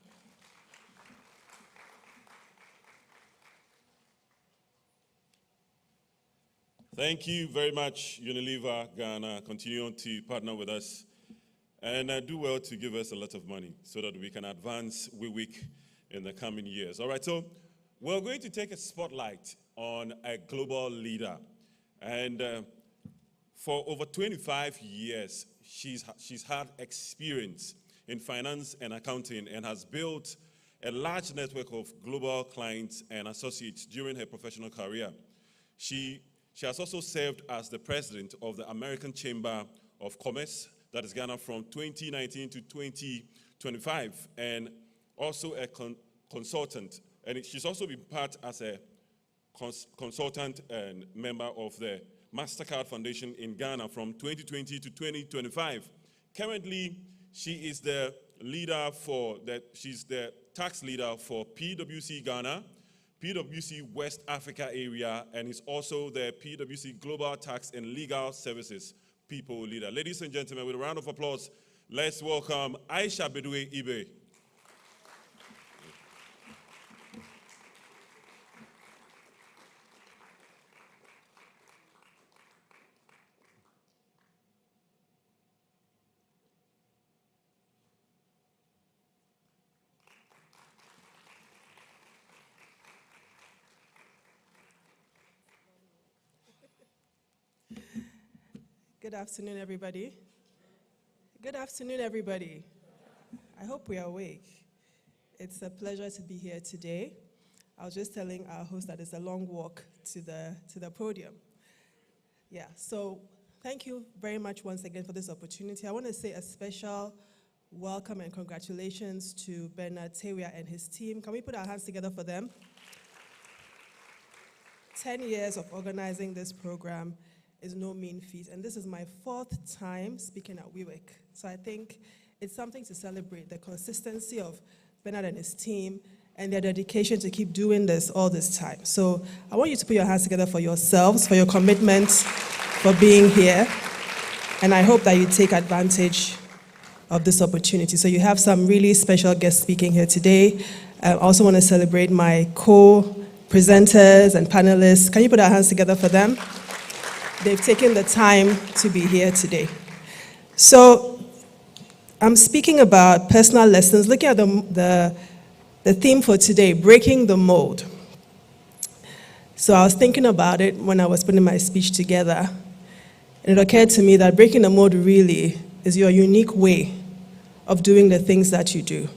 Thank you very much, Unilever Ghana. Continue on to partner with us. And do well to give us a lot of money so that we can advance WiWIK in the coming years. All right, so we're going to take a spotlight on a global leader. And for over 25 years, she's had experience in finance and accounting, and has built a large network of global clients and associates during her professional career. She has also served as the president of the American Chamber of Commerce, that is Ghana, from 2019 to 2025, and also a consultant. And she's also been part as a consultant and member of the MasterCard Foundation in Ghana from 2020 to 2025. Currently, she is the leader she's the tax leader for PwC Ghana, PwC West Africa area, and is also the PwC Global Tax and Legal Services People leader. Ladies and gentlemen, with a round of applause, let's welcome Aisha Bedwi Ibe. Good afternoon, everybody. Good afternoon, everybody. I hope we are awake. It's a pleasure to be here today. I was just telling our host that it's a long walk to the podium. Yeah, so thank you very much once again for this opportunity. I want to say a special welcome and congratulations to Bernard Tewia and his team. Can we put our hands together for them? 10 years of organizing this program is no mean feat, and this is my 4th time speaking at WiWIK. So I think it's something to celebrate, the consistency of Bernard and his team and their dedication to keep doing this all this time. So I want you to put your hands together for yourselves, for your commitment, for being here, and I hope that you take advantage of this opportunity. So you have some really special guests speaking here today. I also want to celebrate my co-presenters and panelists. Can you put our hands together for them? They've taken the time to be here today. So I'm speaking about personal lessons, looking at the theme for today, breaking the mold. So I was thinking about it when I was putting my speech together. And it occurred to me that breaking the mold really is your unique way of doing the things that you do.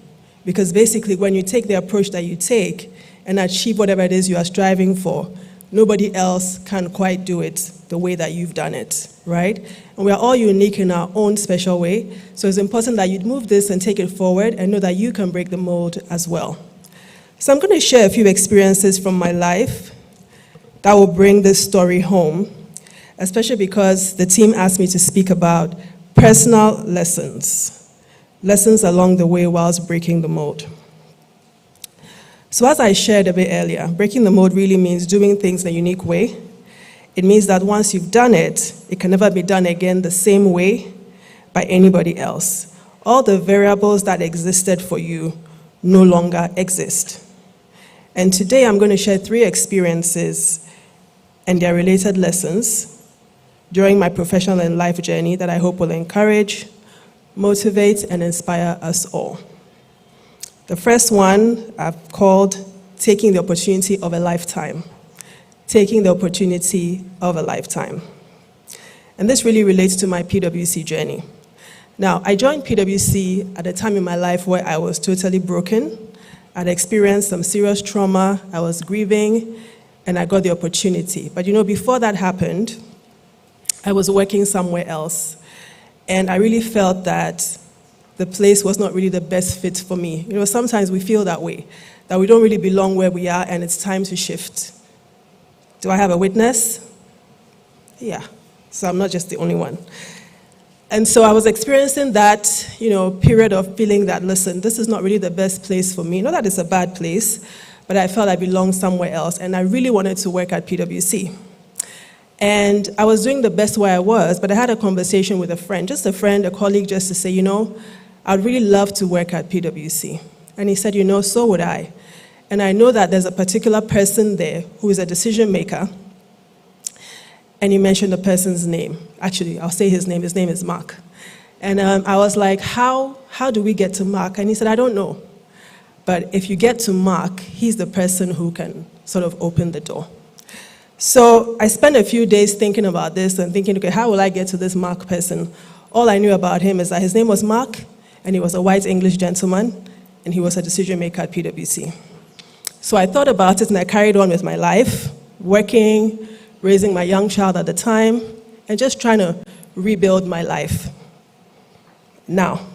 Because basically, when you take the approach that you take and achieve whatever it is you are striving for, nobody else can quite do it the way that you've done it, right? And we are all unique in our own special way. So it's important that you move this and take it forward and know that you can break the mold as well. So I'm going to share a few experiences from my life that will bring this story home, especially because the team asked me to speak about personal lessons along the way whilst breaking the mold. So as I shared a bit earlier, breaking the mold really means doing things in a unique way. It means that once you've done it, it can never be done again the same way by anybody else. All the variables that existed for you no longer exist. And today I'm going to share 3 experiences and their related lessons during my professional and life journey that I hope will encourage, motivate, and inspire us all. The first one I've called taking the opportunity of a lifetime. Taking the opportunity of a lifetime. And this really relates to my PwC journey. Now, I joined PwC at a time in my life where I was totally broken. I'd experienced some serious trauma, I was grieving, and I got the opportunity. But before that happened, I was working somewhere else, and I really felt that the place was not really the best fit for me. Sometimes we feel that way, that we don't really belong where we are, and it's time to shift. Do I have a witness? Yeah, so I'm not just the only one. And so I was experiencing that, period of feeling that, listen, this is not really the best place for me. Not that it's a bad place, but I felt I belonged somewhere else, and I really wanted to work at PwC. And I was doing the best way I was, but I had a conversation with a friend, a colleague, just to say, I'd really love to work at PwC. And he said, so would I. And I know that there's a particular person there who is a decision maker. And he mentioned the person's name. Actually, I'll say his name. His name is Mark. And I was like, how do we get to Mark? And he said, I don't know. But if you get to Mark, he's the person who can sort of open the door. So I spent a few days thinking about this and thinking, okay, how will I get to this Mark person? All I knew about him is that his name was Mark, and he was a white English gentleman, and he was a decision maker at PwC. So I thought about it, and I carried on with my life, working, raising my young child at the time, and just trying to rebuild my life. Now,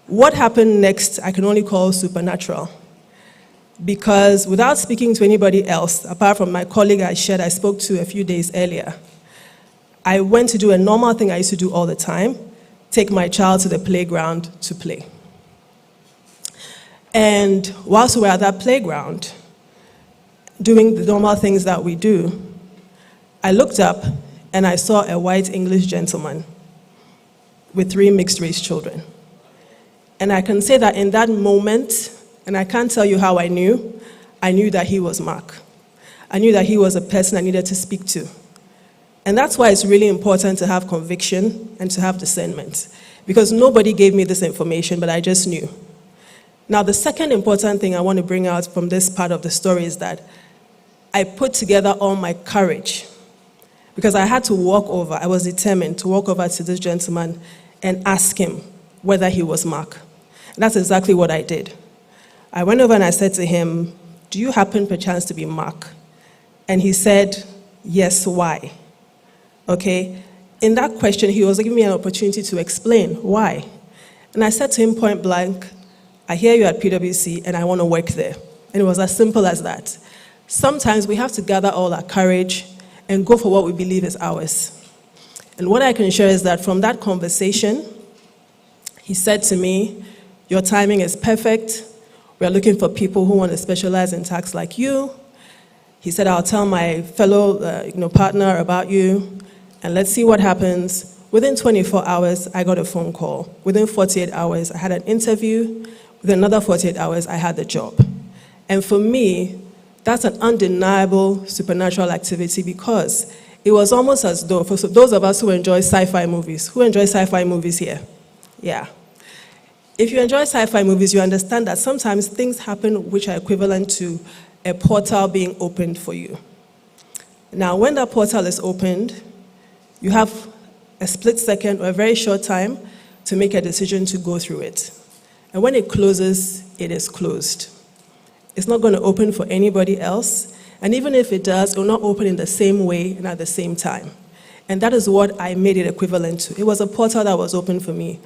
what happened next I can only call supernatural. Because without speaking to anybody else, apart from my colleague I spoke to a few days earlier, I went to do a normal thing I used to do all the time, take my child to the playground to play. And whilst we were at that playground, doing the normal things that we do, I looked up and I saw a white English gentleman with 3 mixed-race children. And I can say that in that moment, and I can't tell you how I knew that he was Mark. I knew that he was a person I needed to speak to. And that's why it's really important to have conviction and to have discernment. Because nobody gave me this information, but I just knew. Now, the second important thing I want to bring out from this part of the story is that I put together all my courage. Because I had to walk over, I was determined to walk over to this gentleman and ask him whether he was Mark. And that's exactly what I did. I went over and I said to him, do you happen perchance to be Mark? And he said, yes, why? Okay, in that question, he was giving me an opportunity to explain why. And I said to him point blank, I hear you at PwC and I want to work there. And it was as simple as that. Sometimes we have to gather all our courage and go for what we believe is ours. And what I can share is that from that conversation, he said to me, your timing is perfect. We are looking for people who want to specialize in tax like you. He said, I'll tell my fellow partner about you, and let's see what happens. Within 24 hours, I got a phone call. Within 48 hours, I had an interview. Within another 48 hours, I had the job. And for me, that's an undeniable supernatural activity because it was almost as though, for those of us who enjoy sci-fi movies, who enjoy sci-fi movies here? Yeah. If you enjoy sci-fi movies, you understand that sometimes things happen which are equivalent to a portal being opened for you. Now, when that portal is opened, You have a split second or a very short time to make a decision to go through it. And when it closes, it is closed. It's not going to open for anybody else. And even if it does, it will not open in the same way and at the same time. And that is what I made it equivalent to. It was a portal that was open for me.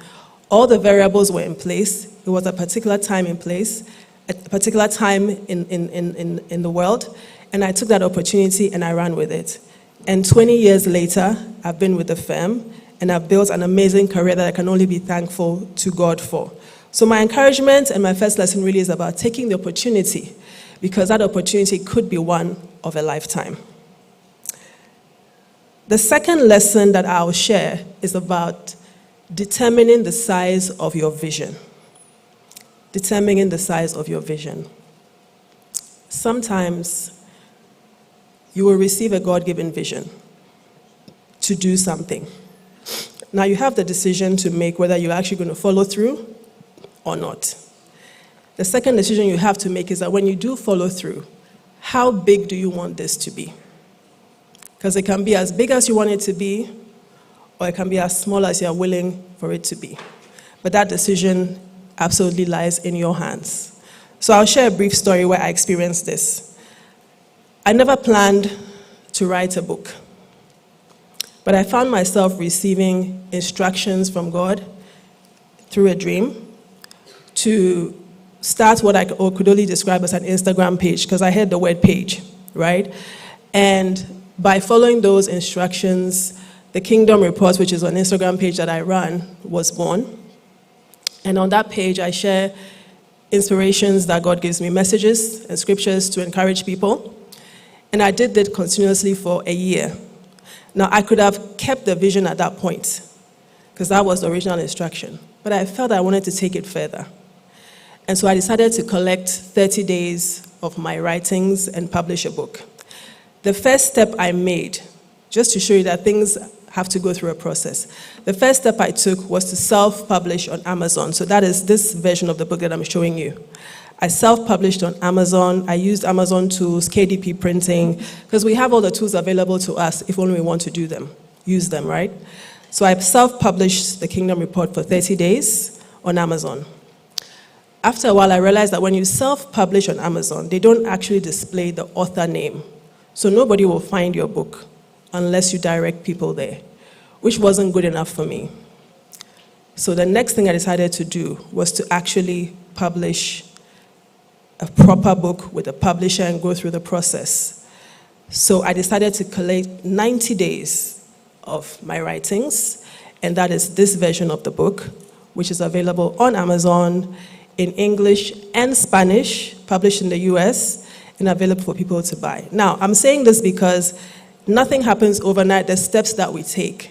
All the variables were in place. It was a particular time in place, a particular time in the world. And I took that opportunity and I ran with it. And 20 years later, I've been with the firm and I've built an amazing career that I can only be thankful to God for. So my encouragement and my first lesson really is about taking the opportunity, because that opportunity could be one of a lifetime. The second lesson that I'll share is about determining the size of your vision. Determining the size of your vision. Sometimes you will receive a God-given vision to do something. Now you have the decision to make whether you're actually going to follow through or not. The second decision you have to make is that when you do follow through, how big do you want this to be? Because it can be as big as you want it to be, or it can be as small as you're willing for it to be. But that decision absolutely lies in your hands. So I'll share a brief story where I experienced this. I never planned to write a book, but I found myself receiving instructions from God through a dream to start what I could only describe as an Instagram page, because I heard the word page, right? And by following those instructions, the Kingdom Report, which is an Instagram page that I run, was born. And on that page, I share inspirations that God gives me, messages and scriptures to encourage people. And I did that continuously for a year. Now, I could have kept the vision at that point, because that was the original instruction. But I felt I wanted to take it further. And so I decided to collect 30 days of my writings and publish a book. The first step I made, just to show you that things have to go through a process, the first step I took was to self-publish on Amazon. So that is this version of the book that I'm showing you. I self-published on Amazon. I used Amazon tools, KDP printing, because we have all the tools available to us if only we want to do them, use them, right? So I self-published the Kingdom Report for 30 days on Amazon. After a while, I realized that when you self-publish on Amazon, they don't actually display the author name. So nobody will find your book unless you direct people there, which wasn't good enough for me. So the next thing I decided to do was to actually publish a proper book with a publisher and go through the process. So I decided to collect 90 days of my writings, and that is this version of the book, which is available on Amazon in English and Spanish, published in the US, and available for people to buy. Now, I'm saying this because nothing happens overnight. There's steps that we take.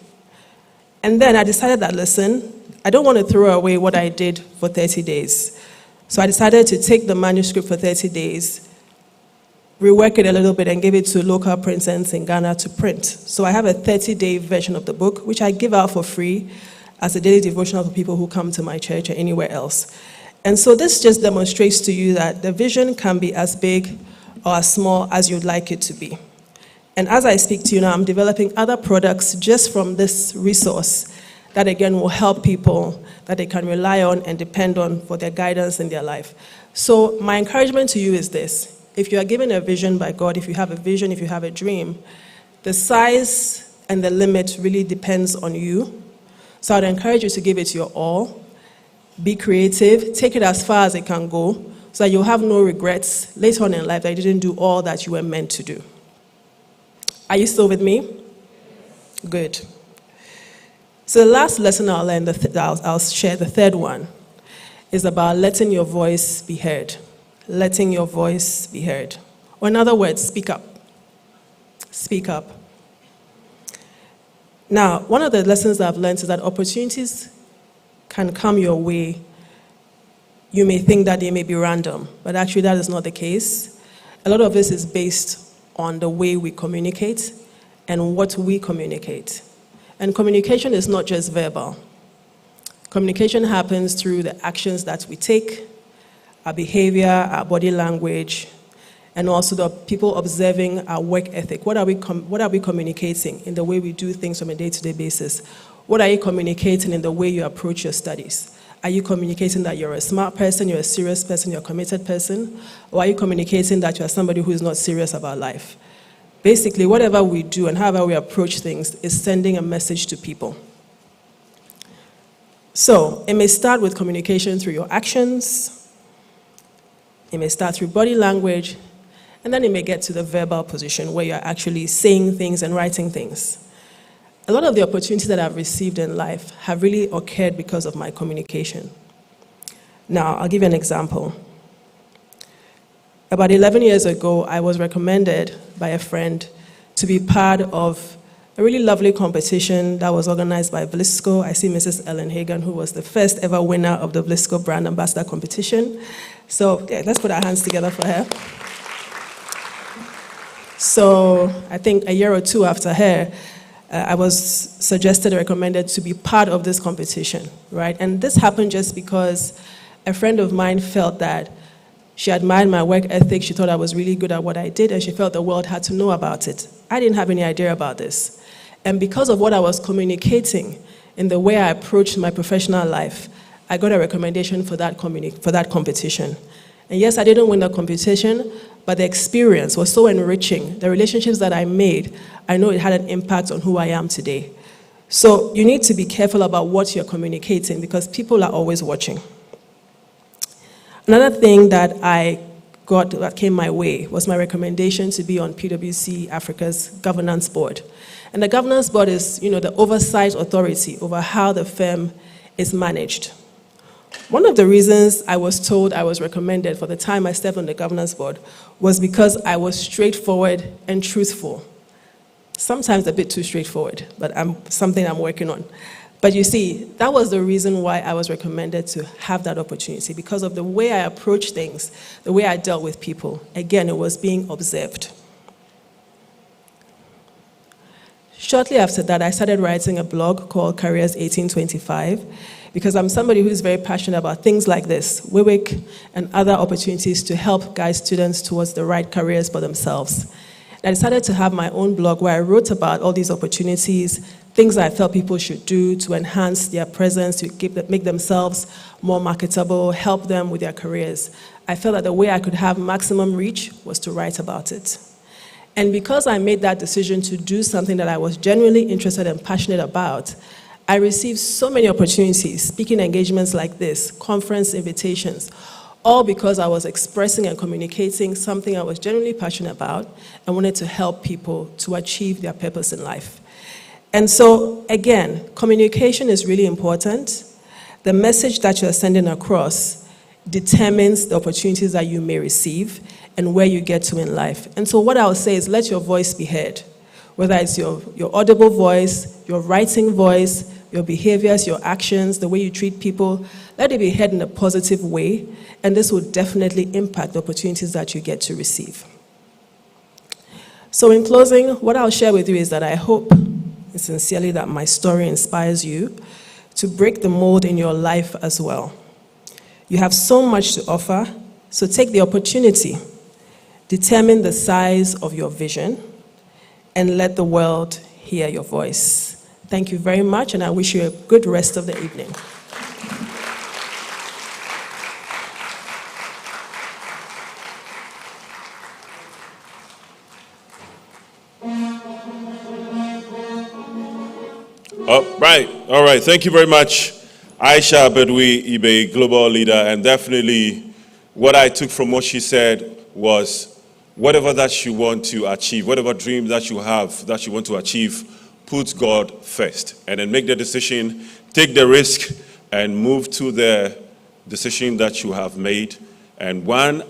And then I decided that, listen, I don't want to throw away what I did for 30 days. So I decided to take the manuscript for 30 days, rework it a little bit, and give it to local printers in Ghana to print. So I have a 30-day version of the book, which I give out for free as a daily devotional for people who come to my church or anywhere else. And so this just demonstrates to you that the vision can be as big or as small as you'd like it to be. And as I speak to you now, I'm developing other products just from this resource that, again, will help people that they can rely on and depend on for their guidance in their life. So my encouragement to you is this. If you are given a vision by God, if you have a vision, if you have a dream, the size and the limit really depends on you. So I'd encourage you to give it your all. Be creative, take it as far as it can go, so that you'll have no regrets later on in life that you didn't do all that you were meant to do. Are you still with me? Good. So the last lesson I'll learn, I'll share, the third one, is about letting your voice be heard. Letting your voice be heard. Or in other words, speak up. Speak up. Now, one of the lessons that I've learned is that opportunities can come your way. You may think that they may be random, but actually that is not the case. A lot of this is based on the way we communicate and what we communicate. And communication is not just verbal. Communication happens through the actions that we take, our behavior, our body language. and also the people observing our work ethic. What are we communicating in the way we do things on a day-to-day basis? What are you communicating in the way you approach your studies? Are you communicating that you're a smart person, you're a serious person, you're a committed person? Or are you communicating that you're somebody who is not serious about life? Basically, whatever we do and however we approach things is sending a message to people. So, it may start with communication through your actions, it may start through body language, and then it may get to the verbal position where you're actually saying things and writing things. A lot of the opportunities that I've received in life have really occurred because of my communication. Now, I'll give you an example. About 11 years ago, I was recommended by a friend to be part of a really lovely competition that was organized by Vlisco. I see Mrs. Ellen Hagan, who was the first ever winner of the Vlisco Brand Ambassador competition. So yeah, let's put our hands together for her. So I think a year or two after her, I was suggested or recommended to be part of this competition, right? And this happened just because a friend of mine felt that she admired my work ethic, she thought I was really good at what I did, and she felt the world had to know about it. I didn't have any idea about this. And because of what I was communicating in the way I approached my professional life, I got a recommendation for that competition. And yes, I didn't win the competition, but the experience was so enriching. The relationships that I made, I know it had an impact on who I am today. So you need to be careful about what you're communicating because people are always watching. Another thing that I got that came my way was my recommendation to be on PwC Africa's governance board. And the governance board is, the oversight authority over how the firm is managed. One of the reasons I was told I was recommended for the time I stepped on the governance board was because I was straightforward and truthful. Sometimes a bit too straightforward, but something I'm working on. But you see, that was the reason why I was recommended to have that opportunity, because of the way I approached things, the way I dealt with people. Again, it was being observed. Shortly after that, I started writing a blog called Careers 1825, because I'm somebody who's very passionate about things like this, WiWIK and other opportunities to help guide students towards the right careers for themselves. I decided to have my own blog where I wrote about all these opportunities, things that I felt people should do to enhance their presence, to make themselves more marketable, help them with their careers. I felt that the way I could have maximum reach was to write about it. And because I made that decision to do something that I was genuinely interested and passionate about, I received so many opportunities, speaking engagements like this, conference invitations, all because I was expressing and communicating something I was genuinely passionate about and wanted to help people to achieve their purpose in life. And so, again, communication is really important. The message that you're sending across determines the opportunities that you may receive and where you get to in life. And so what I'll say is let your voice be heard, whether it's your audible voice, your writing voice, your behaviors, your actions, the way you treat people, let it be heard in a positive way, and this will definitely impact the opportunities that you get to receive. So in closing, what I'll share with you is that I hope sincerely that my story inspires you to break the mold in your life as well. You have so much to offer, so take the opportunity, determine the size of your vision, and let the world hear your voice. Thank you very much, and I wish you a good rest of the evening. All right. Thank you very much, Aisha Bedwi, eBay global leader, and definitely what I took from what she said was whatever that you want to achieve, whatever dream that you have that you want to achieve, put God first, and then make the decision, take the risk, and move to the decision that you have made, and one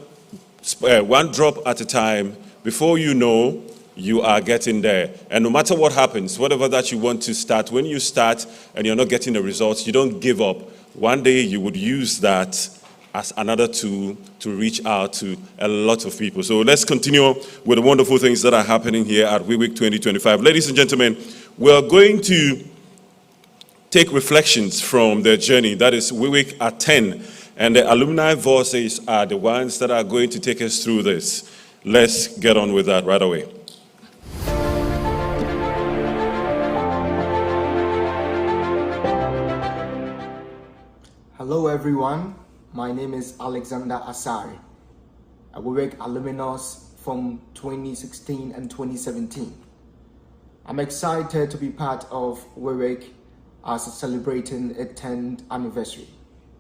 drop at a time. Before you know, you are getting there. And no matter what happens, whatever that you want to start, when you start and you're not getting the results, you don't give up. One day you would use that as another tool to reach out to a lot of people. So let's continue with the wonderful things that are happening here at WiWIK 2025. Ladies and gentlemen, we're going to take reflections from the journey. That is WiWIK at 10. And the alumni voices are the ones that are going to take us through this. Let's get on with that right away. Hello everyone, my name is Alexander Asari, a WiWIK alumnus from 2016 and 2017. I'm excited to be part of WiWIK as it's celebrating its 10th anniversary.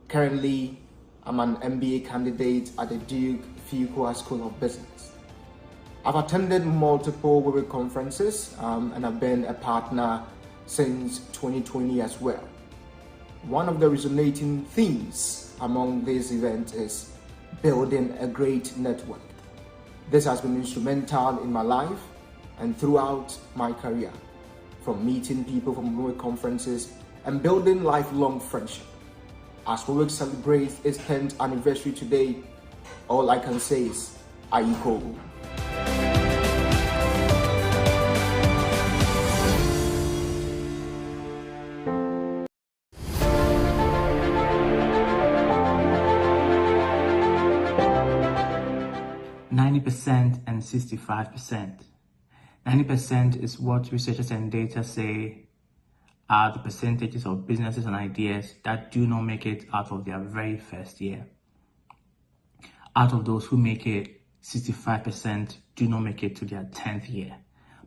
Currently, I'm an MBA candidate at the Duke Fuqua School of Business. I've attended multiple WiWIK conferences and I've been a partner since 2020 as well. One of the resonating themes among these events is building a great network. This has been instrumental in my life and throughout my career, from meeting people from WiWIK conferences and building lifelong friendship. As WiWIK celebrates its 10th anniversary today, all I can say is, Aiko. 90% and 65%. 90% is what researchers and data say are the percentages of businesses and ideas that do not make it out of their very first year. Out of those who make it, 65% do not make it to their 10th year.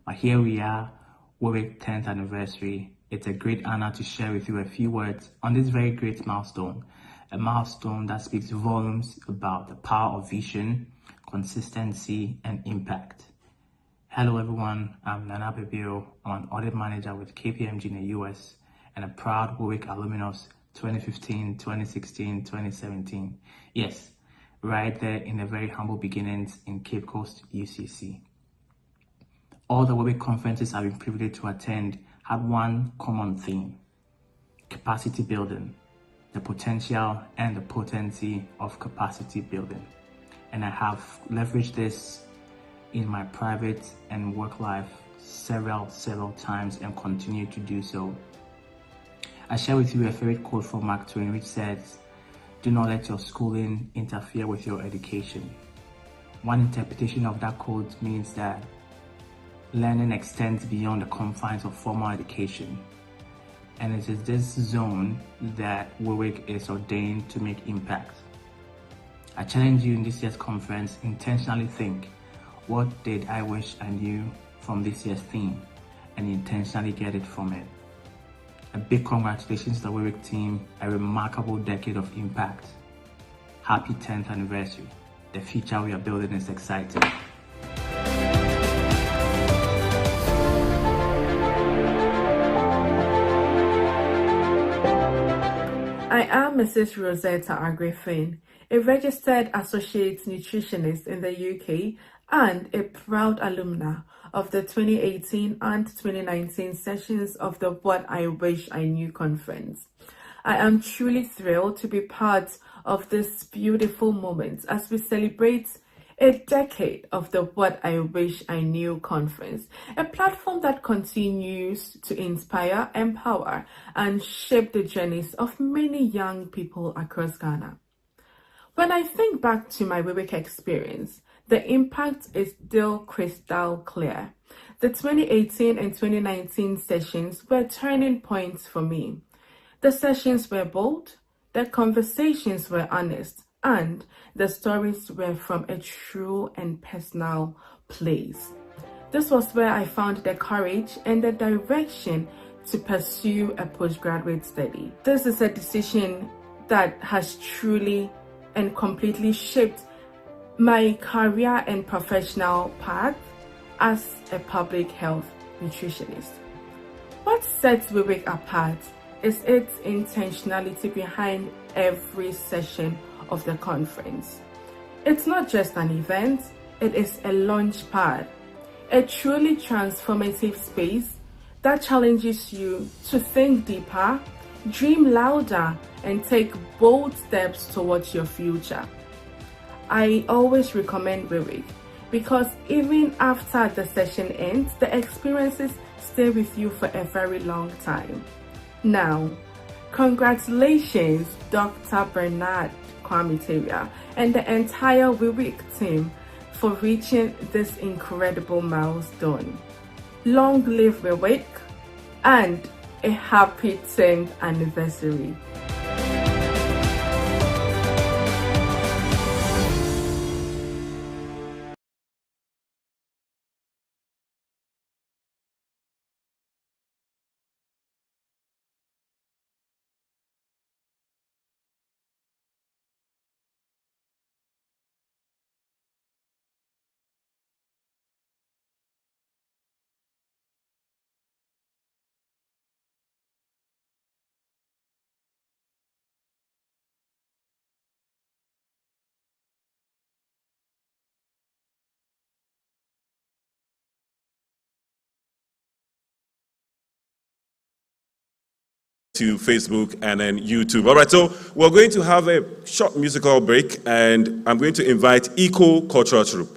But here we are, WiWIK 10th anniversary. It's a great honor to share with you a few words on this very great milestone, a milestone that speaks volumes about the power of vision, consistency, and impact. Hello everyone, I'm Nana Bebio. I'm an audit manager with KPMG in the US and a proud WiWIK alumnus 2015, 2016, 2017. Yes, right there in the very humble beginnings in Cape Coast, UCC. All the WiWIK conferences I've been privileged to attend had one common theme: capacity building, the potential and the potency of capacity building. And I have leveraged this in my private and work life several times and continue to do so. I share with you a favorite quote from Mark Twain, which says, "Do not let your schooling interfere with your education." One interpretation of that quote means that learning extends beyond the confines of formal education. And it is this zone that WiWIK is ordained to make impact. I challenge you in this year's conference, intentionally think, what did I wish I knew from this year's theme, and intentionally get it from it. A big congratulations to the WiWIK team, a remarkable decade of impact. Happy 10th anniversary. The future we are building is exciting. I am Mrs. Rosetta Agriffin, a registered associate nutritionist in the UK and a proud alumna of the 2018 and 2019 sessions of the What I Wish I Knew conference. I am truly thrilled to be part of this beautiful moment as we celebrate a decade of the What I Wish I Knew conference, a platform that continues to inspire, empower, and shape the journeys of many young people across Ghana. When I think back to my WiWIK experience, the impact is still crystal clear. The 2018 and 2019 sessions were turning points for me. The sessions were bold, the conversations were honest, and the stories were from a true and personal place. This was where I found the courage and the direction to pursue a postgraduate study. This is a decision that has truly and completely shaped my career and professional path as a public health nutritionist. What sets WiWIK apart is its intentionality behind every session of the conference. It's not just an event, it is a launch pad, a truly transformative space that challenges you to think deeper, dream louder, and take bold steps towards your future. I always recommend WiWIK because even after the session ends, the experiences stay with you for a very long time. Now, congratulations, Dr. Bernard Kwame Teria and the entire WiWIK team for reaching this incredible milestone. Long live WiWIK and a happy 10th anniversary. To Facebook and then YouTube. All right, so we're going to have a short musical break, and I'm going to invite Eco Cultural Troupe.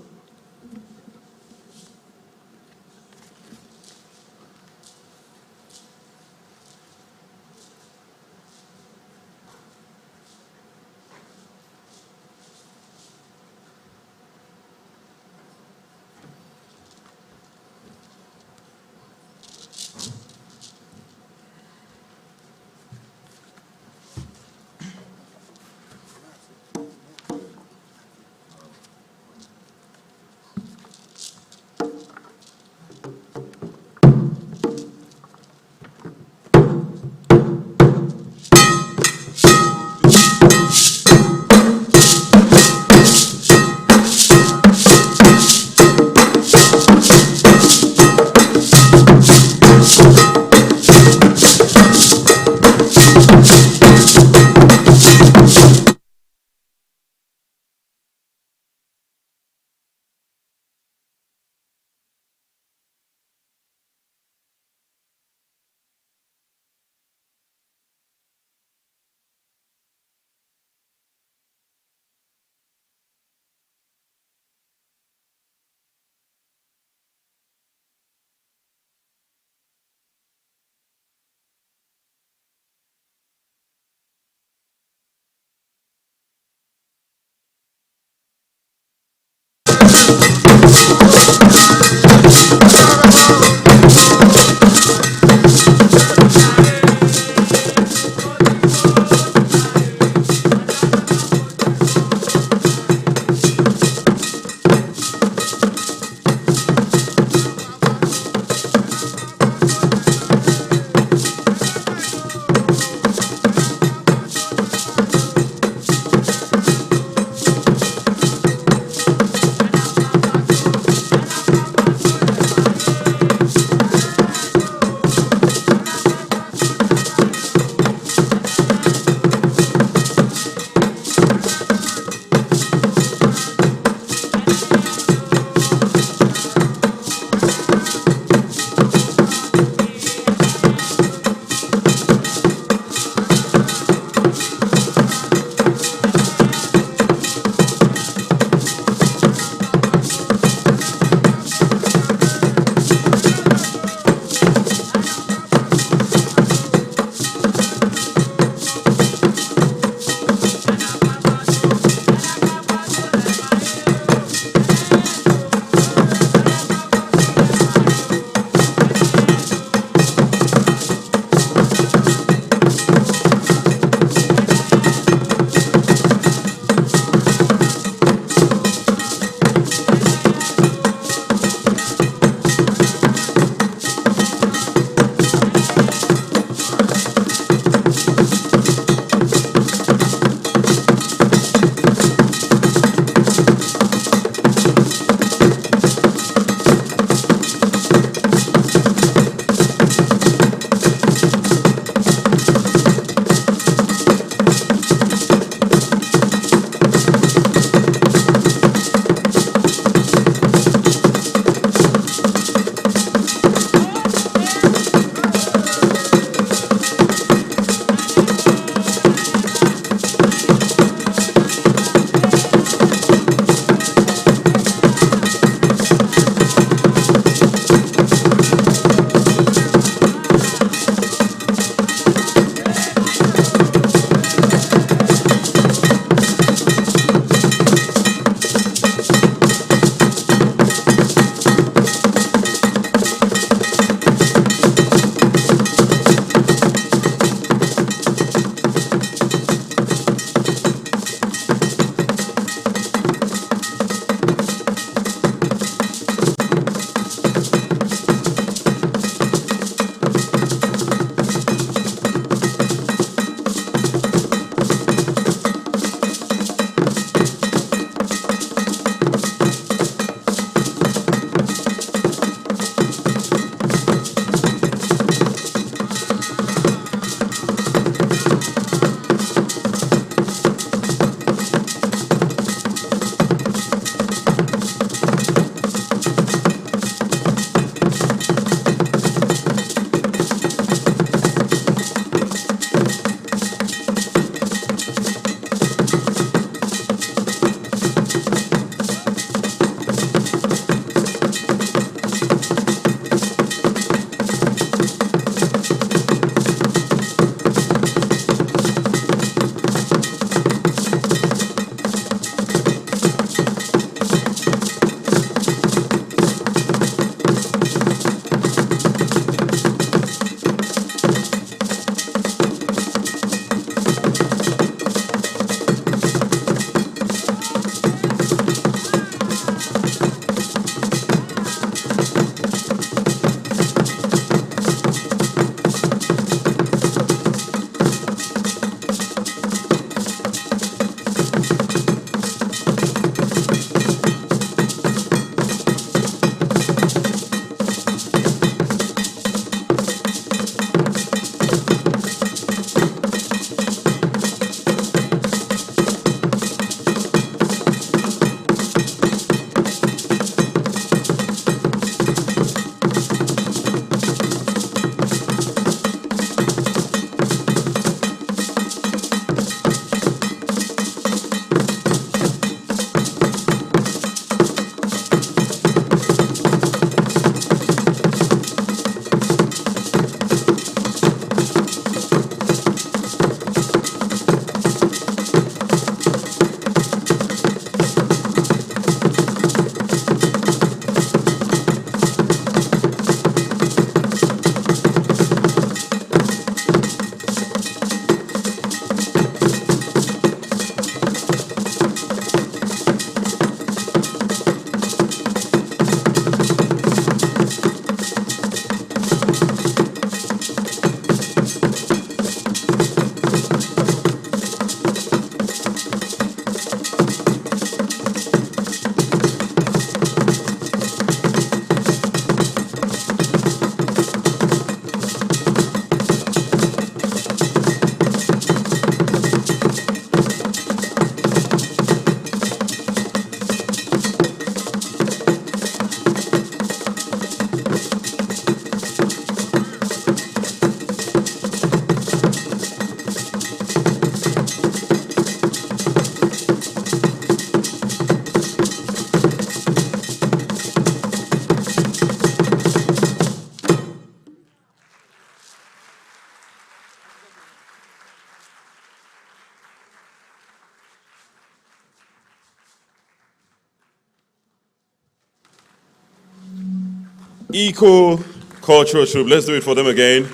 Eco-cultural troop. Let's do it for them again.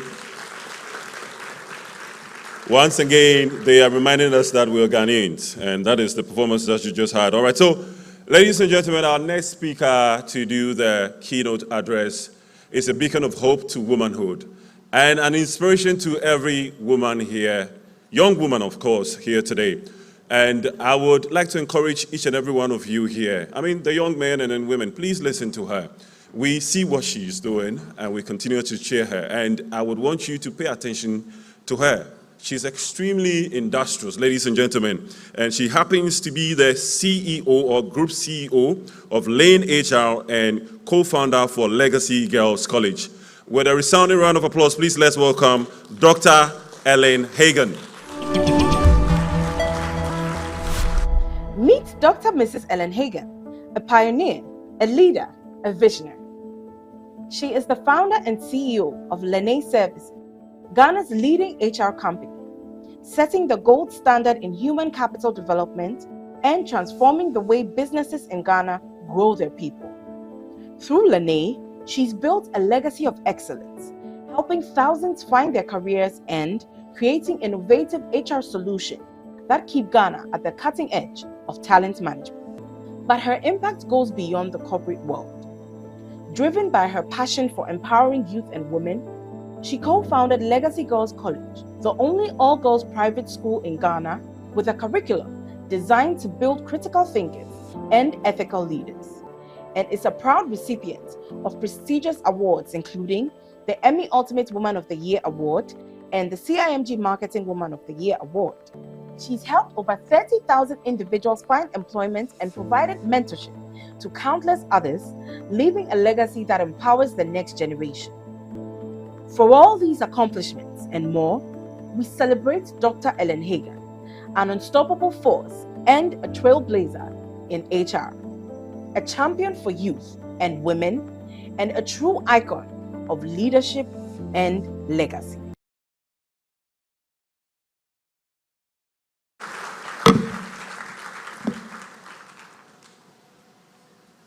Once again, they are reminding us that we are Ghanaians, and that is the performance that you just had. All right, so ladies and gentlemen, our next speaker to do the keynote address is a beacon of hope to womanhood and an inspiration to every woman here, young woman, of course, here today. And I would like to encourage each and every one of you here, I mean, the young men and then women, please listen to her. We see what she's doing, and we continue to cheer her. And I would want you to pay attention to her. She's extremely industrious, ladies and gentlemen, and she happens to be the CEO or Group CEO of Lane HR and co-founder for Legacy Girls College. With a resounding round of applause, please let's welcome Dr. Ellen Hagan. Meet Dr. Mrs. Ellen Hagan, a pioneer, a leader, a visionary. She is the founder and CEO of Lane Services, Ghana's leading HR company, setting the gold standard in human capital development and transforming the way businesses in Ghana grow their people. Through Lane, she's built a legacy of excellence, helping thousands find their careers and creating innovative HR solutions that keep Ghana at the cutting edge of talent management. But her impact goes beyond the corporate world. Driven by her passion for empowering youth and women, she co-founded Legacy Girls College, the only all-girls private school in Ghana with a curriculum designed to build critical thinkers and ethical leaders, and is a proud recipient of prestigious awards including the Emmy Ultimate Woman of the Year Award and the CIMG Marketing Woman of the Year Award. She's helped over 30,000 individuals find employment and provided mentorship to countless others, leaving a legacy that empowers the next generation. For all these accomplishments and more, we celebrate Dr. Ellen Hagan, an unstoppable force and a trailblazer in HR, a champion for youth and women, and a true icon of leadership and legacy.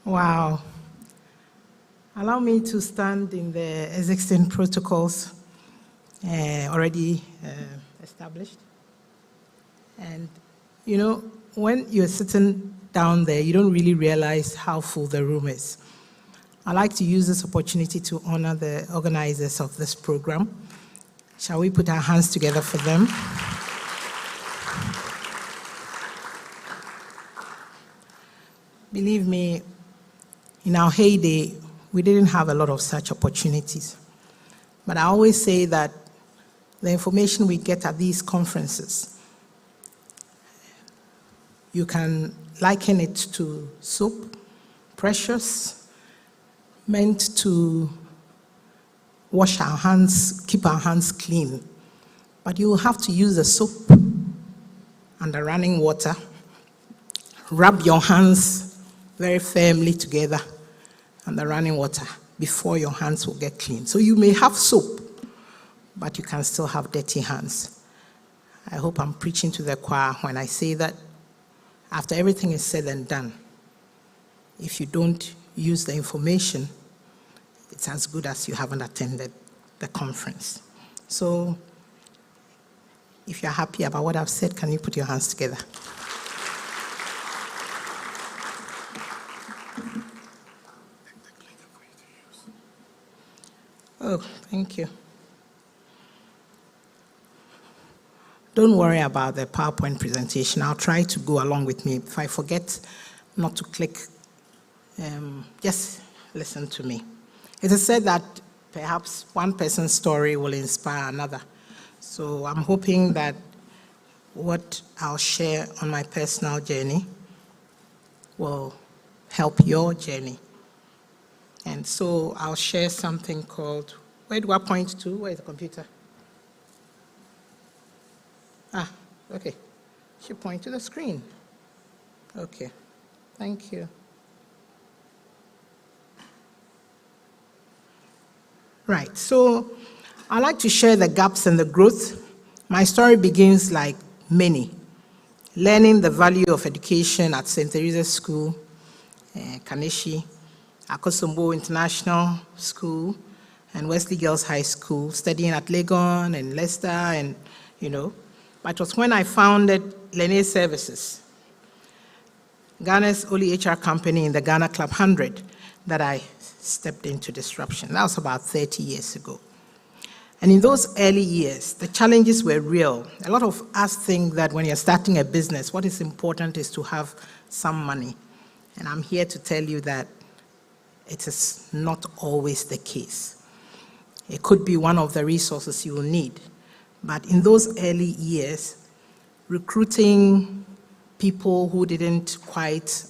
Wow. Allow me to stand in the existing protocols already established. And, you know, when you're sitting down there, you don't really realize how full the room is. I'd like to use this opportunity to honor the organizers of this program. Shall we put our hands together for them? Believe me, in our heyday, we didn't have a lot of such opportunities. But I always say that the information we get at these conferences, you can liken it to soap, precious, meant to wash our hands, keep our hands clean. But you will have to use the soap under running water, rub your hands very firmly together under running water before your hands will get clean. So you may have soap, but you can still have dirty hands. I hope I'm preaching to the choir when I say that after everything is said and done, if you don't use the information, it's as good as you haven't attended the conference. So if you're happy about what I've said, can you put your hands together? Oh, thank you. Don't worry about the PowerPoint presentation. I'll try to go along with me. If I forget not to click, just listen to me. It is said that perhaps one person's story will inspire another. So I'm hoping that what I'll share on my personal journey will help your journey. And so I'll share something called, where do I point to? Where is the computer? Ah, okay. Should point to the screen. Okay, thank you. Right, so I like to share the gaps and the growth. My story begins like many, learning the value of education at St. Teresa's School, Kaneshi, Akosombo International School and Wesley Girls High School, studying at Legon and Leicester, and But it was when I founded Lene Services, Ghana's only HR company in the Ghana Club 100, that I stepped into disruption. That was about 30 years ago. And in those early years, the challenges were real. A lot of us think that when you're starting a business, what is important is to have some money. And I'm here to tell you that it is not always the case. It could be one of the resources you will need. But in those early years, recruiting people who didn't quite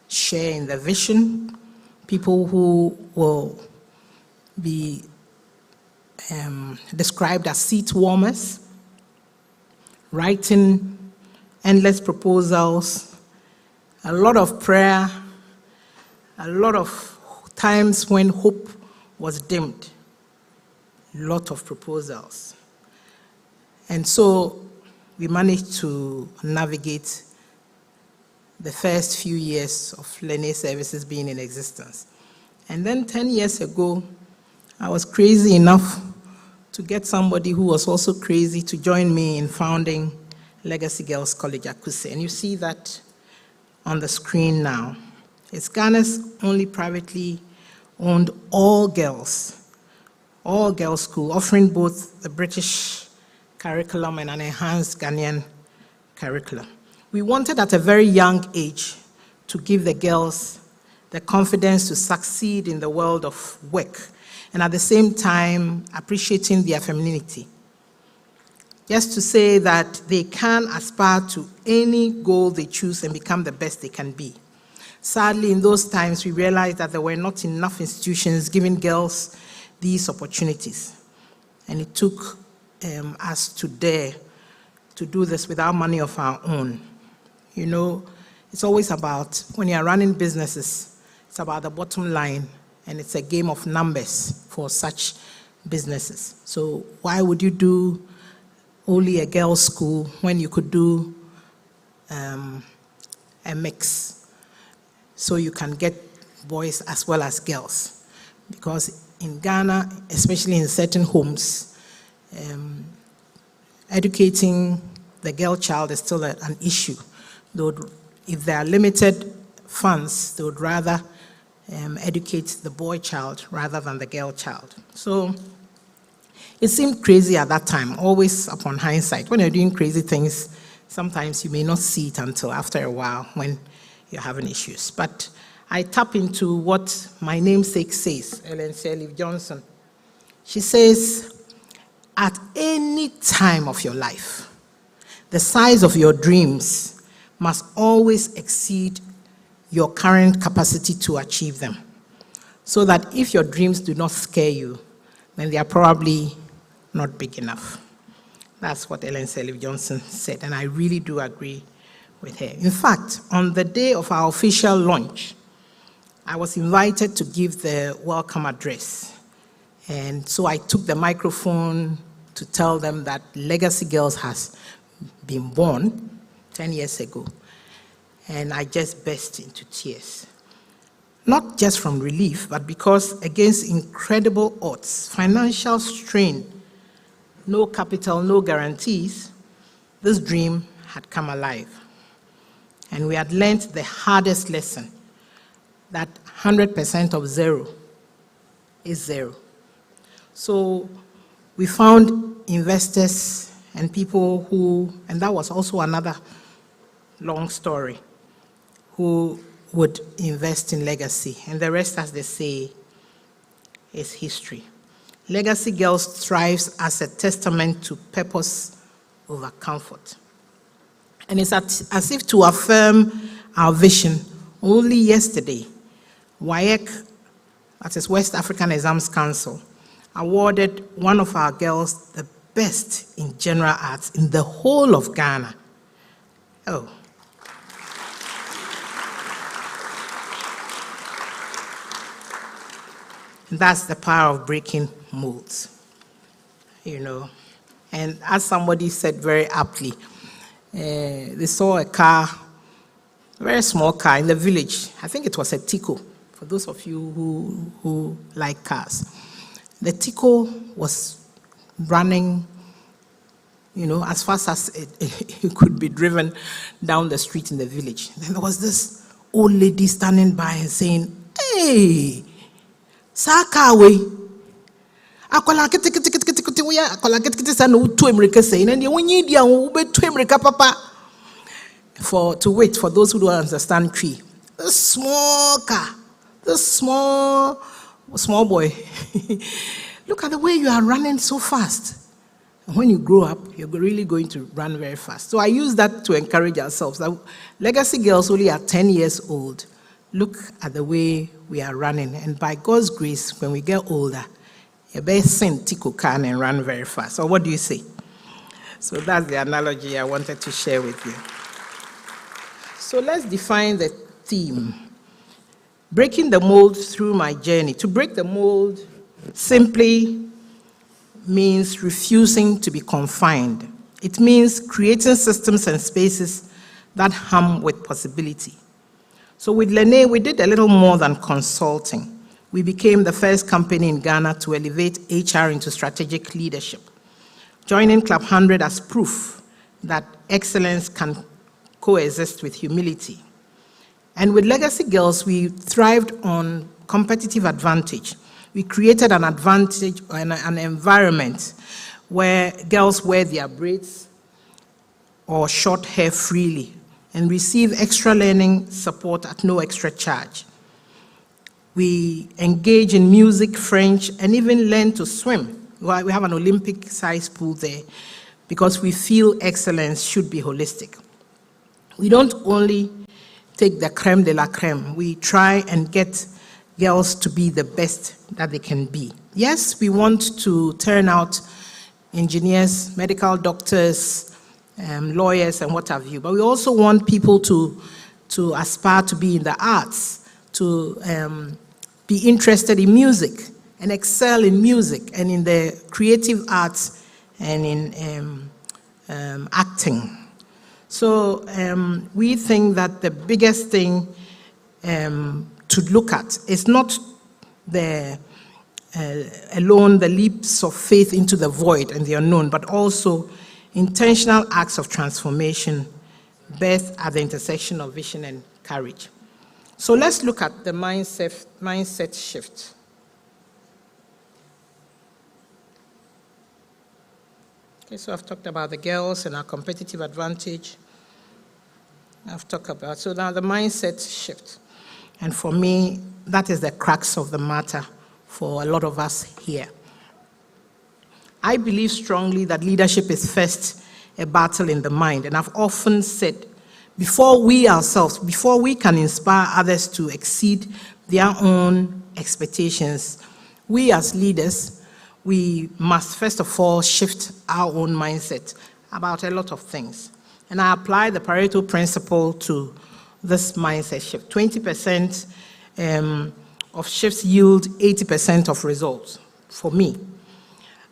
share in the vision, people who will be described as seat warmers, writing endless proposals, a lot of prayer, a lot of times when hope was dimmed, a lot of proposals. And so we managed to navigate the first few years of Lene Services being in existence. And then 10 years ago, I was crazy enough to get somebody who was also crazy to join me in founding Legacy Girls College Akuse. And you see that on the screen now. It's Ghana's only privately owned all-girls school, offering both the British curriculum and an enhanced Ghanaian curriculum. We wanted at a very young age to give the girls the confidence to succeed in the world of work, and at the same time appreciating their femininity. Just to say that they can aspire to any goal they choose and become the best they can be. Sadly, in those times, we realized that there were not enough institutions giving girls these opportunities. And it took us to dare to do this with our money of our own. It's always about, when you're running businesses, it's about the bottom line, and it's a game of numbers for such businesses. So why would you do only a girls' school when you could do a mix, so you can get boys as well as girls? Because in Ghana, especially in certain homes, educating the girl child is still an issue. Though if there are limited funds, they would rather educate the boy child rather than the girl child. So it seemed crazy at that time, always upon hindsight. When you're doing crazy things, sometimes you may not see it until after a while when you're having issues. But I tap into what my namesake says, Ellen Sirleaf Johnson. She says, at any time of your life, the size of your dreams must always exceed your current capacity to achieve them. So that if your dreams do not scare you, then they are probably not big enough. That's what Ellen Sirleaf Johnson said, and I really do agree with her. In fact, on the day of our official launch, I was invited to give the welcome address. And so I took the microphone to tell them that Legacy Girls has been born 10 years ago. And I just burst into tears. Not just from relief, but because against incredible odds, financial strain, no capital, no guarantees, this dream had come alive. And we had learned the hardest lesson, that 100% of zero is zero. So we found investors and people who, and that was also another long story, who would invest in Legacy. And the rest, as they say, is history. Legacy Girls thrives as a testament to purpose over comfort. And it's as if to affirm our vision. Only yesterday, WiWIK, that is West African Exams Council, awarded one of our girls the best in general arts in the whole of Ghana. Oh. That's the power of breaking molds, And as somebody said very aptly, they saw a car, a very small car in the village. I think it was a Tico, for those of you who like cars. The Tico was running, as fast as it could be driven down the street in the village. Then there was this old lady standing by and saying, "Hey, Sakawe, akola kiti we akola kiti sa no tu America saying, and when you dia ube tu America papa." To wait for those who don't understand tree. This small car, this small boy. Look at the way you are running so fast. And when you grow up, you're really going to run very fast. So I use that to encourage ourselves. Legacy girls only are 10 years old. Look at the way we are running. And by God's grace, when we get older, you better send Tico can and run very fast. So what do you say? So that's the analogy I wanted to share with you. So let's define the theme. Breaking the mold through my journey. To break the mold simply means refusing to be confined. It means creating systems and spaces that hum with possibility. So with Lene, we did a little more than consulting. We became the first company in Ghana to elevate HR into strategic leadership, joining Club 100 as proof that excellence can coexist with humility. And with Legacy Girls, we thrived on competitive advantage. We created an advantage, an environment where girls wear their braids or short hair freely and receive extra learning support at no extra charge. We engage in music, French, and even learn to swim. We have an Olympic-sized pool there because we feel excellence should be holistic. We don't only take the creme de la creme. We try and get girls to be the best that they can be. Yes, we want to turn out engineers, medical doctors, lawyers, and what have you, but we also want people to aspire to be in the arts, to be interested in music and excel in music and in the creative arts and in acting. So we think that the biggest thing to look at is not alone the leaps of faith into the void and the unknown, but also intentional acts of transformation, birthed at the intersection of vision and courage. So let's look at the mindset shift. Okay, so I've talked about the girls and our competitive advantage. So now the mindset shift. And for me, that is the crux of the matter for a lot of us here. I believe strongly that leadership is first a battle in the mind. And I've often said, before we can inspire others to exceed their own expectations, we as leaders, we must first of all shift our own mindset about a lot of things. And I apply the Pareto principle to this mindset shift. 20% of shifts yield 80% of results for me.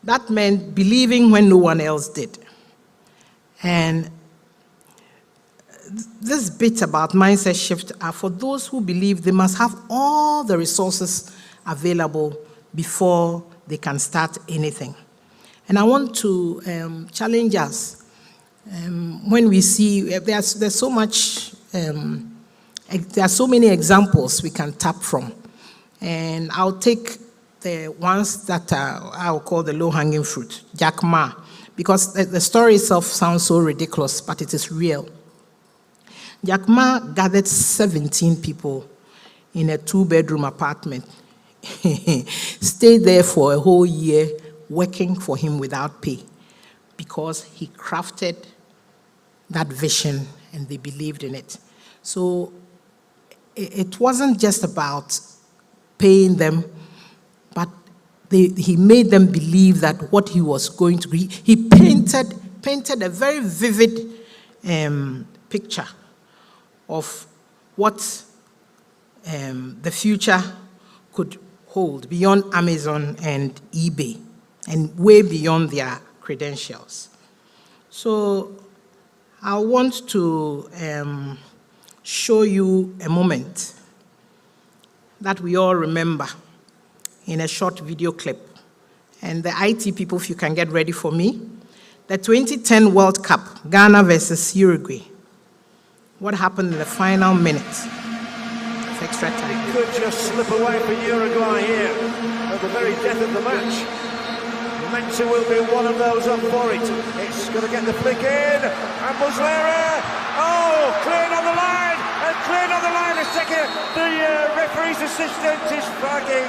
That meant believing when no one else did. And this bit about mindset shift are for those who believe they must have all the resources available before they can start anything. And I want to challenge us when we see there's so much, there are so many examples we can tap from. And I'll take the ones that I'll call the low-hanging fruit, Jack Ma, because the story itself sounds so ridiculous, but it is real. Jack Ma gathered 17 people in a 2-bedroom apartment, stayed there for a whole year working for him without pay because he crafted that vision and they believed in it. So it wasn't just about paying them, but he made them believe that what he was going to be. He painted a very vivid picture of what the future could hold beyond Amazon and eBay and way beyond their credentials. So I want to show you a moment that we all remember in a short video clip. And the IT people, if you can get ready for me. The 2010 World Cup, Ghana versus Uruguay. What happened in the final minute of extra time? It could just slip away for Uruguay here at the very death of the match. Mensah will be one of those up for it. It's going to get the flick in, and Muslera, cleared on the line, and cleared on the line. The referee's assistant is flagging.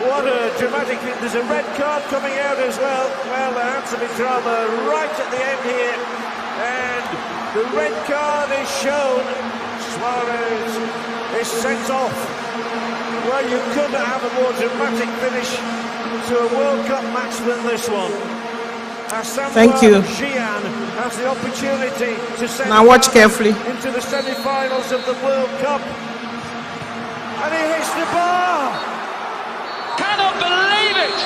What a dramatic thing. There's a red card coming out as well. Well, there had to be drama right at the end here, and the red card is shown. Suarez is sent off. Well, you couldn't have a more dramatic finish to a World Cup match than this one. Thank you. Xian has the opportunity to send now watch carefully into the semi-finals of the World Cup, and he hits the bar. Cannot believe it,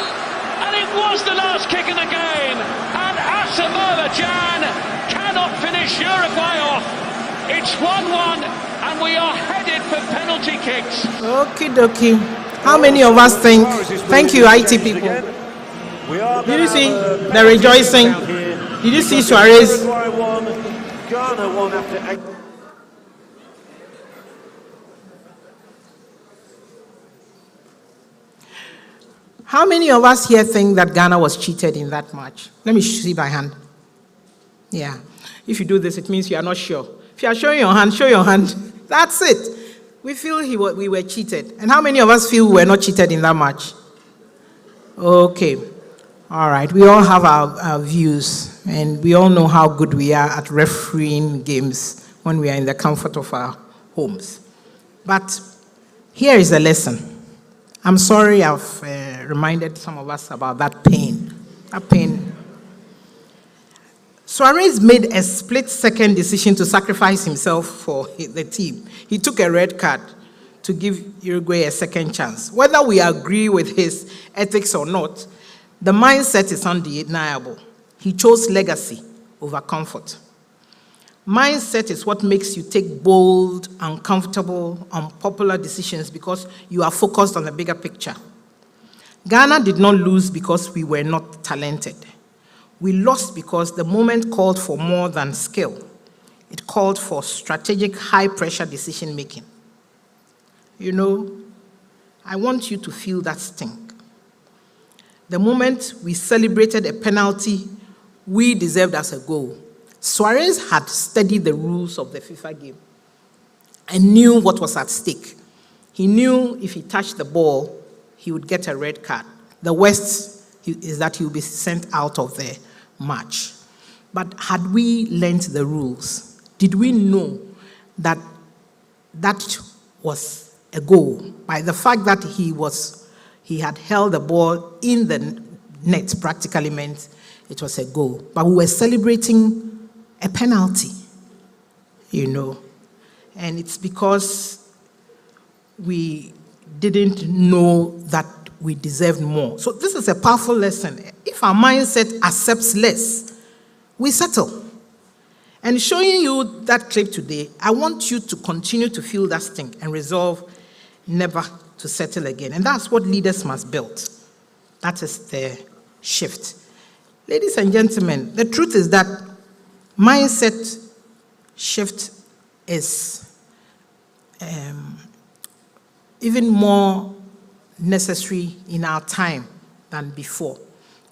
and it was the last kick of the game, and Aisha cannot finish Uruguay off. It's 1-1, and we are headed for penalty kicks. Okie dokie. How many of us think? Thank you, IT people. Did you see the rejoicing? Did you see Suarez? Ghana won after. How many of us here think that Ghana was cheated in that match? Let me see by hand. Yeah. If you do this, it means you are not sure. If you are showing your hand, show your hand. That's it. We feel we were cheated. And how many of us feel we were not cheated in that match? Okay. All right. We all have our views, and we all know how good we are at refereeing games when we are in the comfort of our homes. But here is the lesson. I'm sorry I've reminded some of us about that pain. That pain. Suarez made a split-second decision to sacrifice himself for the team. He took a red card to give Uruguay a second chance. Whether we agree with his ethics or not, the mindset is undeniable. He chose legacy over comfort. Mindset is what makes you take bold, uncomfortable, unpopular decisions because you are focused on the bigger picture. Ghana did not lose because we were not talented. We lost because the moment called for more than skill. It called for strategic, high-pressure decision-making. You know, I want you to feel that sting. The moment we celebrated a penalty we deserved as a goal, Suarez had studied the rules of the FIFA game and knew what was at stake. He knew if he touched the ball, he would get a red card. The worst is that he would be sent out of the match. But had we learnt the rules, did we know that that was a goal? By the fact that he had held the ball in the net practically meant it was a goal. But we were celebrating a penalty, you know. And it's because we didn't know that we deserved more. So this is a powerful lesson. If our mindset accepts less, we settle. And showing you that clip today, I want you to continue to feel that sting and resolve never to settle again. And that's what leaders must build. That is the shift. Ladies and gentlemen, the truth is that mindset shift is even more necessary in our time than before.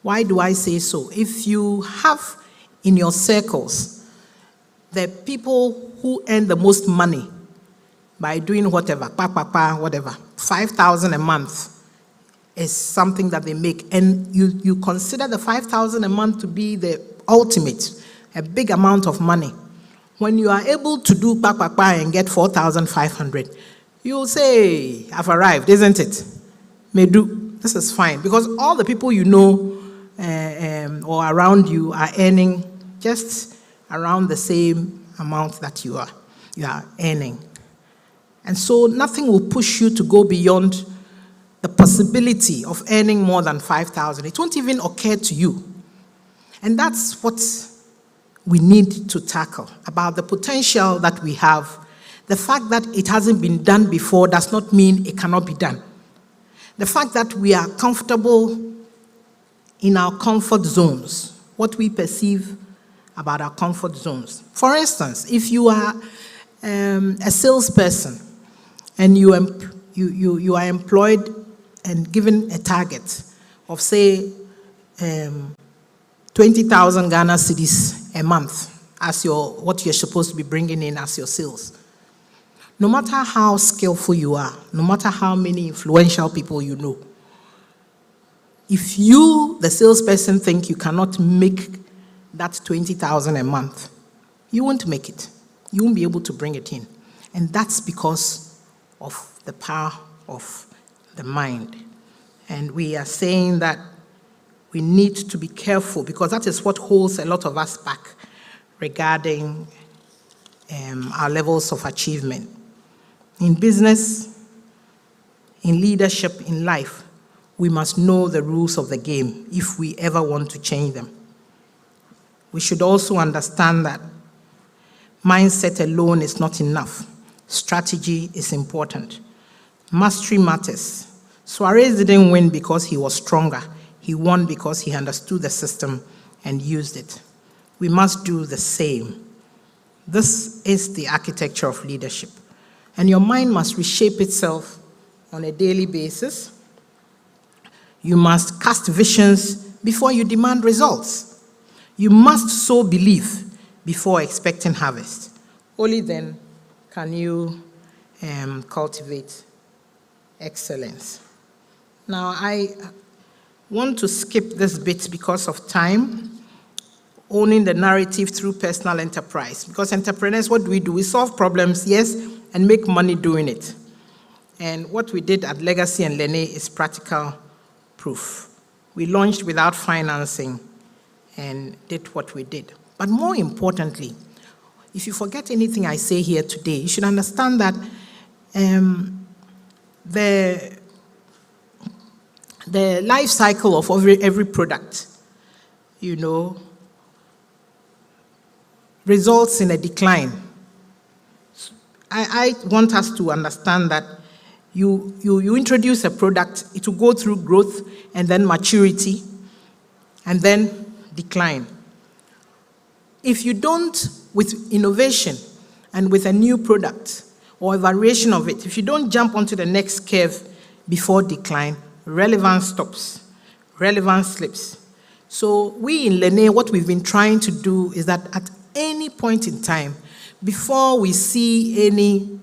Why do I say so? If you have in your circles the people who earn the most money by doing whatever, whatever, 5,000 a month is something that they make, and you consider the 5,000 a month to be the ultimate, a big amount of money. When you are able to do and get 4,500, you'll say, I've arrived, isn't it? Medu, this is fine, because all the people you know or around you are earning just around the same amount that you are earning. And so nothing will push you to go beyond the possibility of earning more than 5,000. It won't even occur to you. And that's what we need to tackle, about the potential that we have, The fact that it hasn't been done before does not mean it cannot be done. The fact that we are comfortable in our comfort zones, what we perceive about our comfort zones. For instance, if you are a salesperson and you are employed and given a target of, say, 20,000 Ghana cedis a month as what you're supposed to be bringing in as your sales. No matter how skillful you are, no matter how many influential people you know, if you, the salesperson, think you cannot make that 20,000 a month, you won't make it. You won't be able to bring it in. And that's because of the power of the mind. And we are saying that we need to be careful because that is what holds a lot of us back regarding our levels of achievement. In business, in leadership, in life, we must know the rules of the game if we ever want to change them. We should also understand that mindset alone is not enough. Strategy is important. Mastery matters. Suarez didn't win because he was stronger. He won because he understood the system and used it. We must do the same. This is the architecture of leadership. And your mind must reshape itself on a daily basis. You must cast visions before you demand results. You must sow belief before expecting harvest. Only then can you cultivate excellence. Now, I want to skip this bit because of time. Owning the narrative through personal enterprise. Because entrepreneurs, what do? We solve problems, yes, and make money doing it. And what we did at Legacy and Lene is practical proof. We launched without financing and did what we did. But more importantly, if you forget anything I say here today, you should understand that the life cycle of every product, results in a decline. I want us to understand that you introduce a product, it will go through growth and then maturity and then decline. If you don't, with innovation and with a new product or a variation of it, if you don't jump onto the next curve before decline, relevance stops, relevance slips. So we in Lene, what we've been trying to do is that at any point in time, before we see any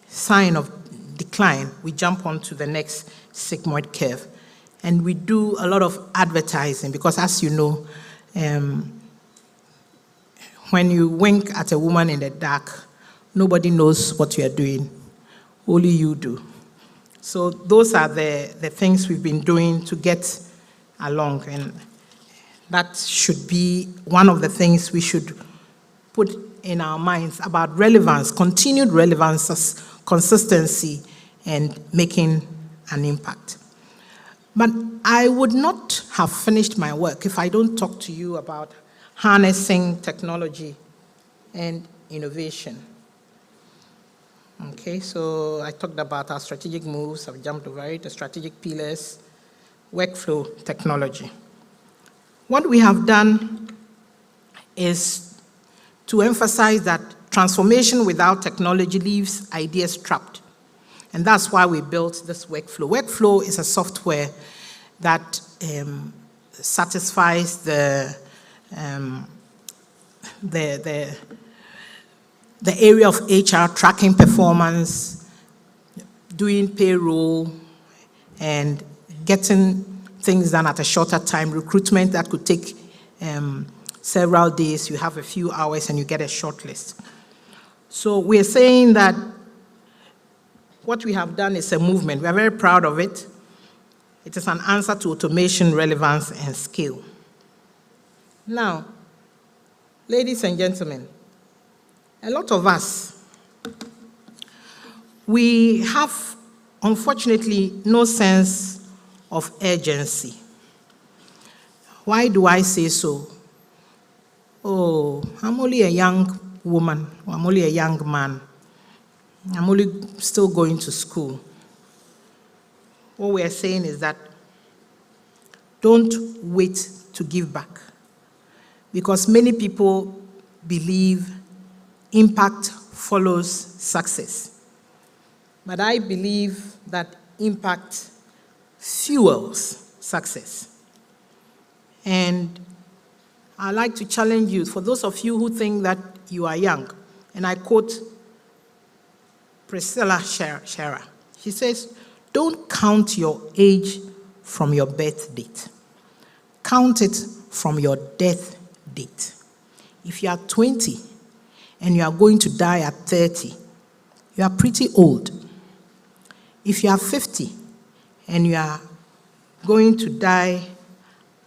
sign of decline, we jump onto the next sigmoid curve. And we do a lot of advertising because, as you know, when you wink at a woman in the dark, nobody knows what you are doing. Only you do. So those are the things we've been doing to get along. And that should be one of the things we should put in our minds about relevance, continued relevance, consistency, and making an impact. But I would not have finished my work if I don't talk to you about harnessing technology and innovation. Okay, so I talked about our strategic moves. I've jumped over it, the strategic pillars, workflow technology. What we have done is to emphasize that transformation without technology leaves ideas trapped. And that's why we built this workflow. Workflow is a software that satisfies the area of HR tracking performance, doing payroll, and getting things done at a shorter time. Recruitment that could take several days, you have a few hours and you get a short list. So we're saying that what we have done is a movement. We are very proud of it. It is an answer to automation, relevance, and scale. Now, ladies and gentlemen, a lot of us, we have, unfortunately, no sense of urgency. Why do I say so? Oh, I'm only a young woman, or I'm only a young man. I'm only still going to school. What we are saying is that don't wait to give back, because many people believe impact follows success. But I believe that impact fuels success. And I'd like to challenge you, for those of you who think that you are young, and I quote Priscilla Scherer. She says, don't count your age from your birth date. Count it from your death date. If you are 20 and you are going to die at 30, you are pretty old. If you are 50 and you are going to die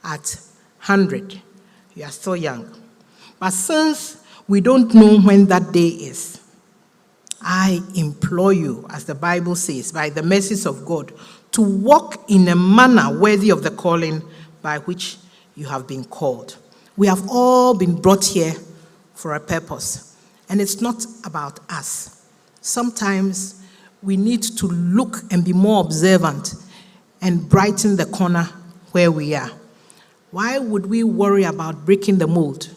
at 100, you are still young. But since we don't know when that day is, I implore you, as the Bible says, by the mercies of God, to walk in a manner worthy of the calling by which you have been called. We have all been brought here for a purpose, and it's not about us. Sometimes we need to look and be more observant and brighten the corner where we are. Why would we worry about breaking the mold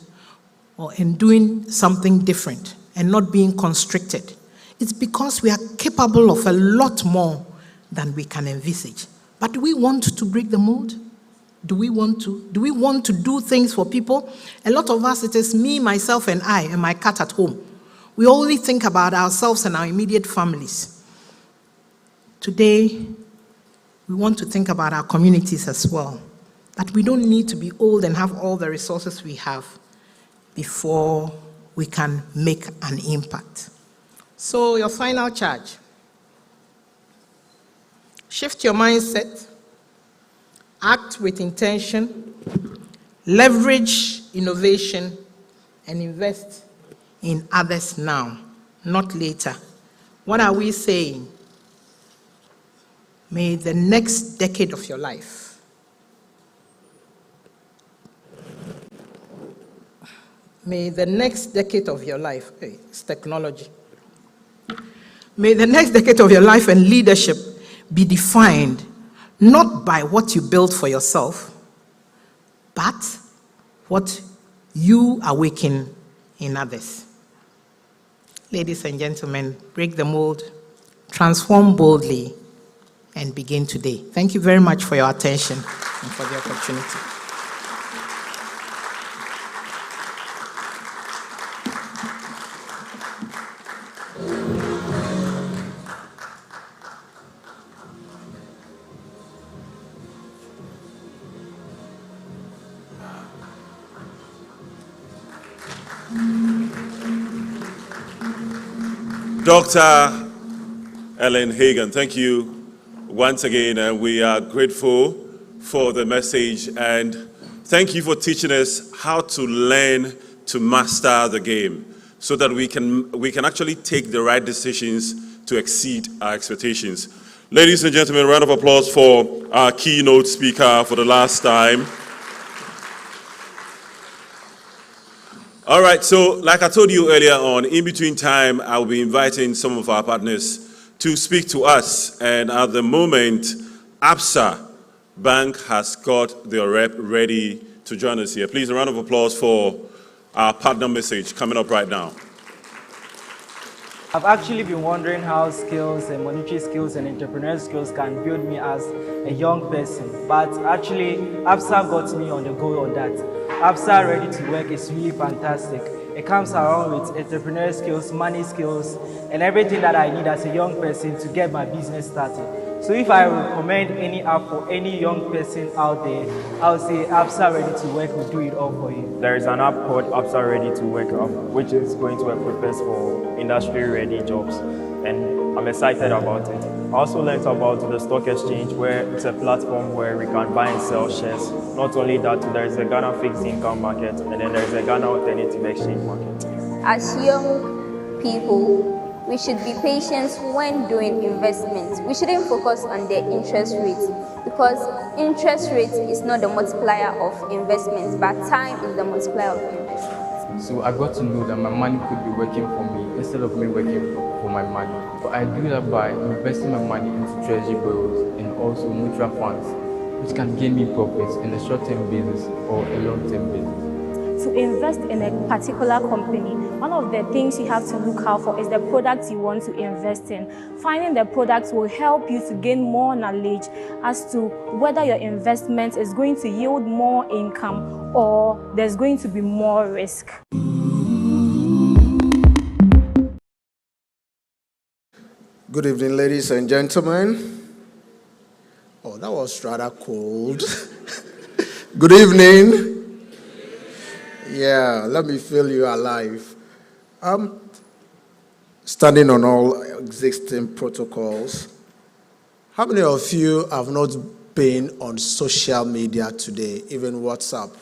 or in doing something different and not being constricted? It's because we are capable of a lot more than we can envisage. But do we want to break the mold? Do we want to? Do we want to do things for people? A lot of us, it is me, myself, and I, and my cat at home. We only think about ourselves and our immediate families. Today, we want to think about our communities as well. That we don't need to be old and have all the resources we have before we can make an impact. So your final charge: shift your mindset, act with intention, leverage innovation, and invest in others now, not later. What are we saying? May the next decade of your life hey, it's technology. May the next decade of your life and leadership be defined not by what you build for yourself, but what you awaken in others. Ladies and gentlemen, break the mold, transform boldly, and begin today. Thank you very much for your attention and for the opportunity. Dr. Ellen Hagan, thank you once again, and we are grateful for the message, and thank you for teaching us how to learn to master the game so that we can actually take the right decisions to exceed our expectations. Ladies and gentlemen, a round of applause for our keynote speaker for the last time. All right, so like I told you earlier on, in between time, I'll be inviting some of our partners to speak to us. And at the moment, Absa Bank has got their rep ready to join us here. Please, a round of applause for our partner message coming up right now. I've actually been wondering how skills and monetary skills and entrepreneurial skills can build me as a young person. But actually, Absa got me on the go on that. Absa Ready to Work is really fantastic. It comes around with entrepreneurial skills, money skills, and everything that I need as a young person to get my business started. So if I recommend any app for any young person out there, I would say Absa Ready to Work will do it all for you. There is an app called Absa Ready to Work, which is going to equip us for industry-ready jobs, and I'm excited about it. I also learned about the stock exchange, where it's a platform where we can buy and sell shares. Not only that, there is a Ghana fixed income market, and then there is a Ghana alternative exchange market. As young people, we should be patient when doing investments. We shouldn't focus on the interest rate, because interest rate is not the multiplier of investments, but time is the multiplier of investments. So I got to know that my money could be working for me instead of me working for my money. But I do that by investing my money into treasury bills and also mutual funds, which can gain me profits in a short-term basis or a long-term basis. To invest in a particular company, one of the things you have to look out for is the products you want to invest in. Finding the products will help you to gain more knowledge as to whether your investment is going to yield more income or there's going to be more risk. Good evening, ladies and gentlemen. Oh, that was rather cold. Good evening. Yeah, let me feel you alive. Standing on all existing protocols, how many of you have not been on social media today, even WhatsApp?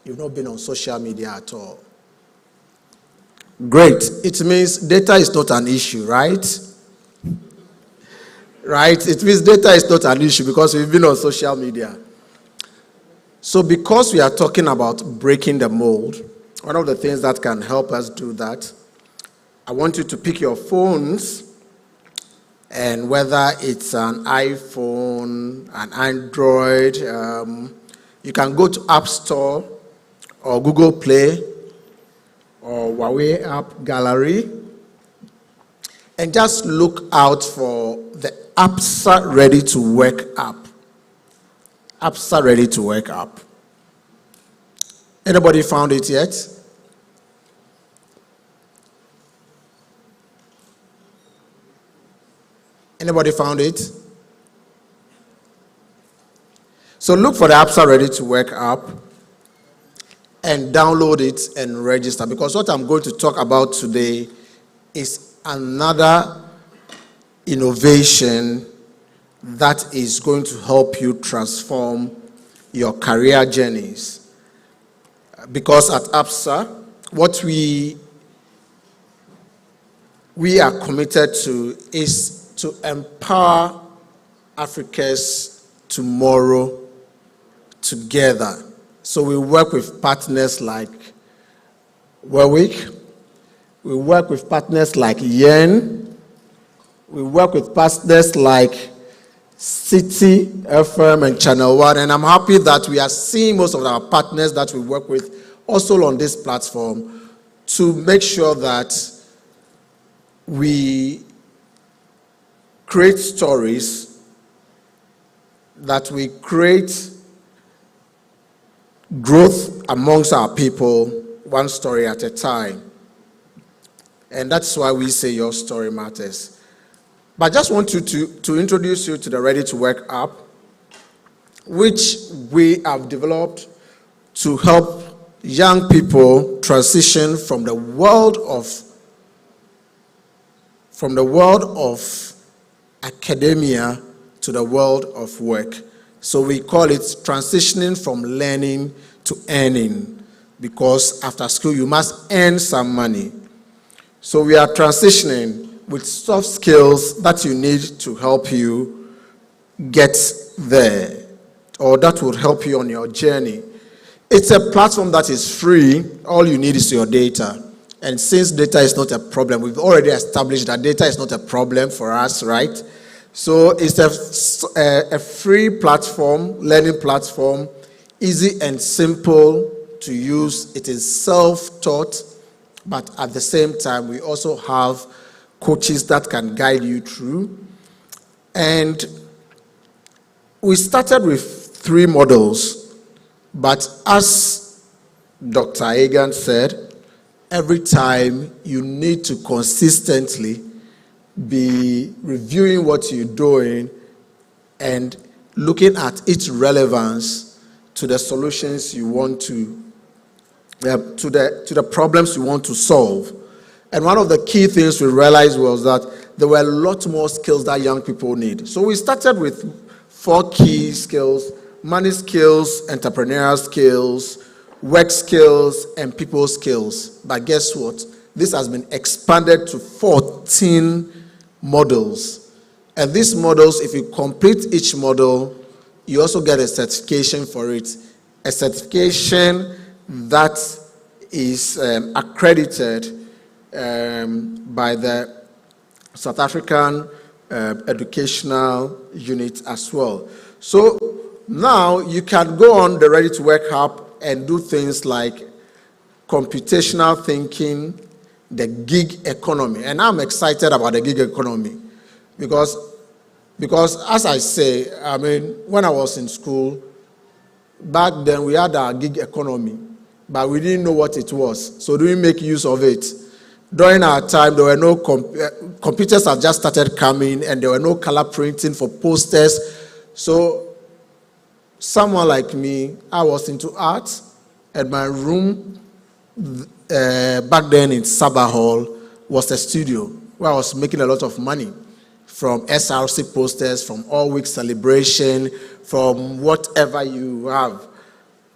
You've not been on social media at all. Great. It means data is not an issue, right? Right? It means data is not an issue because we've been on social media. So because we are talking about breaking the mold, one of the things that can help us do that, I want you to pick your phones, and whether it's an iPhone, an Android, you can go to App Store or Google Play or WiWIK App Gallery and just look out for the Absa Ready to Work app. Absa Ready to Work app. Anybody found it yet? Anybody found it? So look for the Absa Ready to Work app and download it and register, because what I'm going to talk about today is another innovation that is going to help you transform your career journeys. Because at Absa, what we are committed to is to empower Africa's tomorrow together. So we work with partners like WiWIK, we work with partners like Yen, we work with partners like City FM and Channel One, and I'm happy that we are seeing most of our partners that we work with also on this platform to make sure that we create stories, that we create growth amongst our people, one story at a time. And that's why we say your story matters. But I just want to introduce you to the Ready to Work app, which we have developed to help young people transition from the world of academia to the world of work. So we call it transitioning from learning to earning, because after school you must earn some money. So we are transitioning with soft skills that you need to help you get there, or that will help you on your journey. It's a platform that is free. All you need is your data. And since data is not a problem, we've already established that data is not a problem for us, right? So it's a free platform, learning platform, easy and simple to use. It is self-taught, but at the same time, we also have coaches that can guide you through. And we started with 3 models, but as Dr. Egan said, every time you need to consistently be reviewing what you're doing and looking at its relevance to the solutions you want to the problems you want to solve. And one of the key things we realized was that there were a lot more skills that young people need. So we started with 4 key skills: money skills, entrepreneurial skills, work skills, and people skills. But guess what? This has been expanded to 14 models. And these models, if you complete each model, you also get a certification for it. A certification that is accredited by the South African Educational Unit as well. So now you can go on the Ready to Work Hub and do things like computational thinking, the gig economy. And I'm excited about the gig economy because as I say, I mean, when I was in school, back then we had our gig economy, but we didn't know what it was. So do we make use of it? During our time, there were no computers had just started coming, and there were no color printing for posters. So someone like me, I was into art, and my room back then in Sabah Hall was a studio where I was making a lot of money from SRC posters, from All Week celebration, from whatever you have.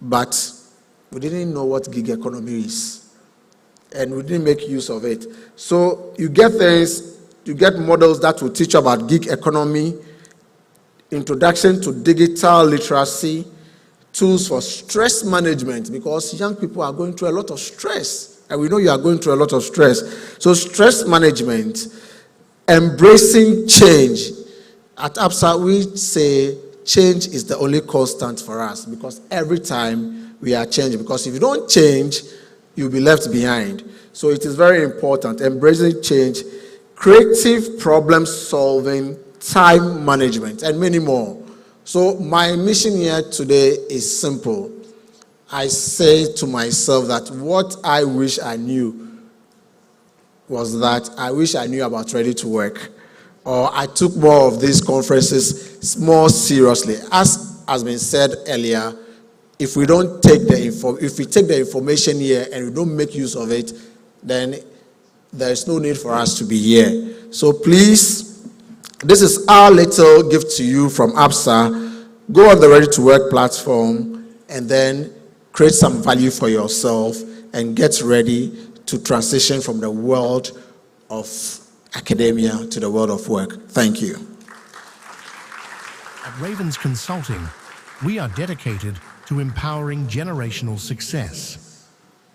But we didn't know what gig economy is, and we didn't make use of it. So you get things, you get models that will teach you about gig economy, introduction to digital literacy, tools for stress management, because young people are going through a lot of stress, and we know you are going through a lot of stress. So stress management, embracing change. At Absa, we say change is the only constant for us, because every time we are changing, because if you don't change, you'll be left behind. So it is very important, embracing change, creative problem solving, time management, and many more. So my mission here today is simple. I say to myself that what I wish I knew was that I wish I knew about Ready to Work, or I took more of these conferences more seriously. As has been said earlier, if we don't take if we take the information here and we don't make use of it, then there is no need for us to be here. So please, this is our little gift to you from Absa. Go on the Ready to Work platform and then create some value for yourself and get ready to transition from the world of academia to the world of work. Thank you. At Ravens Consulting, we are dedicated to empowering generational success.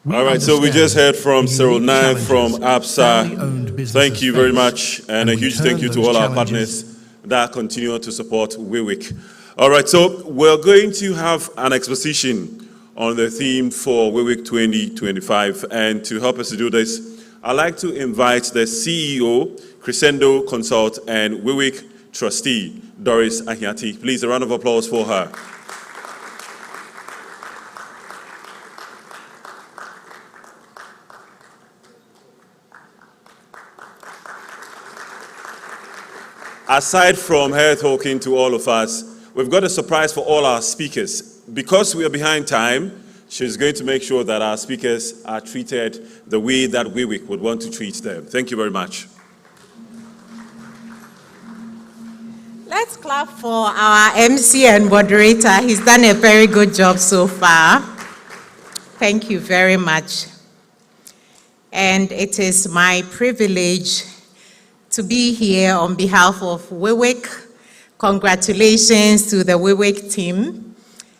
All right, so we just heard from Cyril Nath from Absa. Thank you very much, and a huge thank you to all our partners that continue to support WiWIK. All right, so we're going to have an exposition on the theme for WiWIK 2025, and to help us to do this, I'd like to invite the CEO, Crescendo Consult, and WiWIK Trustee, Doris Ahiati. Please, a round of applause for her. Aside from her talking to all of us, we've got a surprise for all our speakers. Because we are behind time, she's going to make sure that our speakers are treated the way that WiWIK would want to treat them. Thank you very much. Let's clap for our MC and moderator. He's done a very good job so far. Thank you very much. And it is my privilege to be here on behalf of WiWIK. Congratulations to the WiWIK team.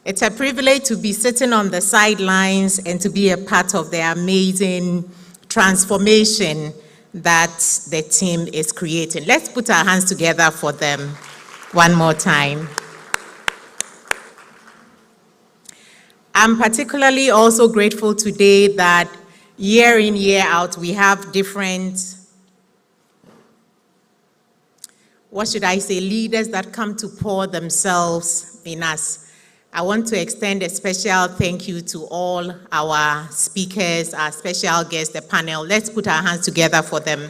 It's a privilege to be sitting on the sidelines and to be a part of the amazing transformation that the team is creating. Let's put our hands together for them one more time. I'm particularly also grateful today that year in, year out, we have different, leaders that come to pour themselves in us. I want to extend a special thank you to all our speakers, our special guests, the panel. Let's put our hands together for them.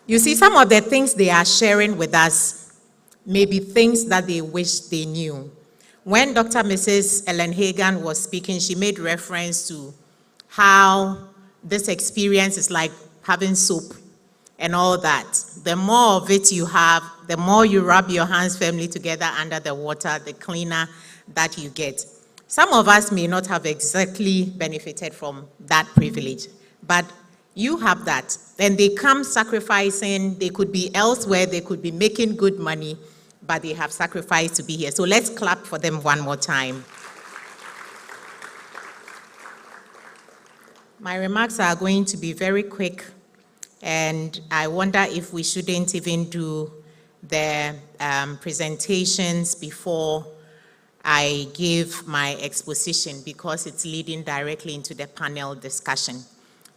You see, some of the things they are sharing with us may be things that they wish they knew. When Dr. Mrs. Ellen Hagan was speaking, she made reference to how this experience is like having soap and all that. The more of it you have, the more you rub your hands firmly together under the water, the cleaner that you get. Some of us may not have exactly benefited from that privilege, but you have that. And they come sacrificing, they could be elsewhere, they could be making good money, but they have sacrificed to be here. So let's clap for them one more time. My remarks are going to be very quick, and I wonder if we shouldn't even do the presentations before I give my exposition, because it's leading directly into the panel discussion.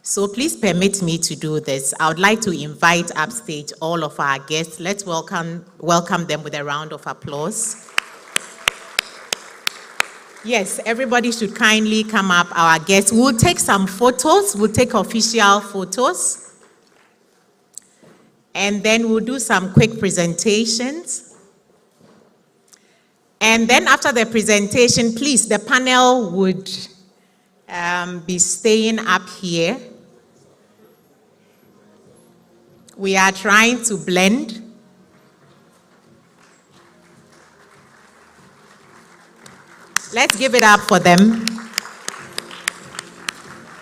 So please permit me to do this. I would like to invite upstage all of our guests. Let's welcome them with a round of applause. Yes, everybody should kindly come up, our guests. We'll take some photos. We'll take official photos. And then we'll do some quick presentations. And then after the presentation, please, the panel would be staying up here. We are trying to blend. Let's give it up for them